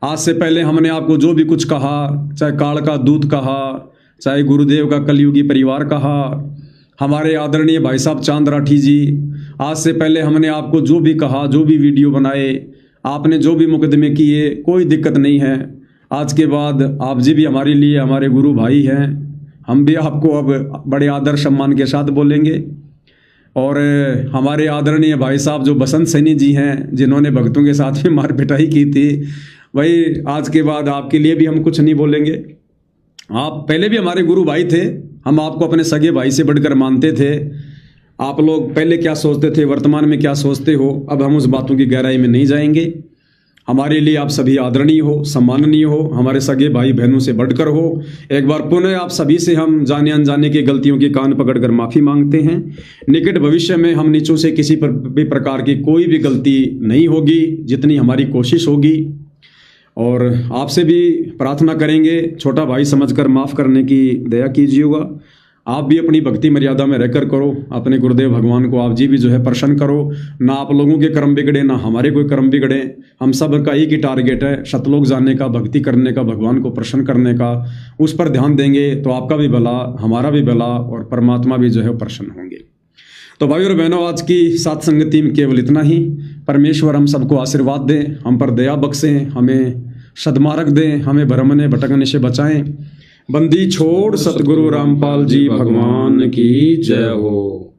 आज से पहले हमने आपको जो भी कुछ कहा, चाहे काल का दूत कहा, चाहे गुरुदेव का कलयुगी परिवार कहा, हमारे आदरणीय भाई साहब चांद राठी जी, आज से पहले हमने आपको जो भी कहा, जो भी वीडियो बनाए, आपने जो भी मुकदमे किए, कोई दिक्कत नहीं है। आज के बाद आप जी भी हमारे लिए हमारे गुरु भाई हैं। हम भी आपको अब बड़े आदर सम्मान के साथ बोलेंगे। और हमारे आदरणीय भाई साहब जो बसंत सैनी जी हैं, जिन्होंने भक्तों के साथ में मार पिटाई की थी, भाई आज के बाद आपके लिए भी हम कुछ नहीं बोलेंगे। आप पहले भी हमारे गुरु भाई थे, हम आपको अपने सगे भाई से बढ़कर मानते थे। आप लोग पहले क्या सोचते थे, वर्तमान में क्या सोचते हो, अब हम उस बातों की गहराई में नहीं जाएंगे। हमारे लिए आप सभी आदरणीय हो, सम्माननीय हो, हमारे सगे भाई बहनों से बढ़कर हो। एक बार पुनः आप सभी से हम जाने अनजाने की गलतियों की कान पकड़कर माफ़ी मांगते हैं। निकट भविष्य में हम नीचों से किसी पर भी प्रकार की कोई भी गलती नहीं होगी, जितनी हमारी कोशिश होगी। और आपसे भी प्रार्थना करेंगे, छोटा भाई समझकर माफ़ करने की दया कीजिएगा। आप भी अपनी भक्ति मर्यादा में रहकर करो, अपने गुरुदेव भगवान को आप जी भी जो है प्रसन्न करो। ना आप लोगों के कर्म बिगड़े, ना हमारे कोई कर्म बिगड़े। हम सब का एक ही टारगेट है, सतलोक जाने का, भक्ति करने का, भगवान को प्रसन्न करने का। उस पर ध्यान देंगे तो आपका भी भला, हमारा भी भला, और परमात्मा भी जो है प्रसन्न होंगे। तो भाई और बहनों, आज की साथ संगति में केवल इतना ही। परमेश्वर हम सबको आशीर्वाद दें, हम पर दया बख्शें, हमें सद्मार्ग दें, हमें भ्रमने भटकने से बचाएं। बंदी छोड़ सतगुरु रामपाल जी भगवान की जय हो।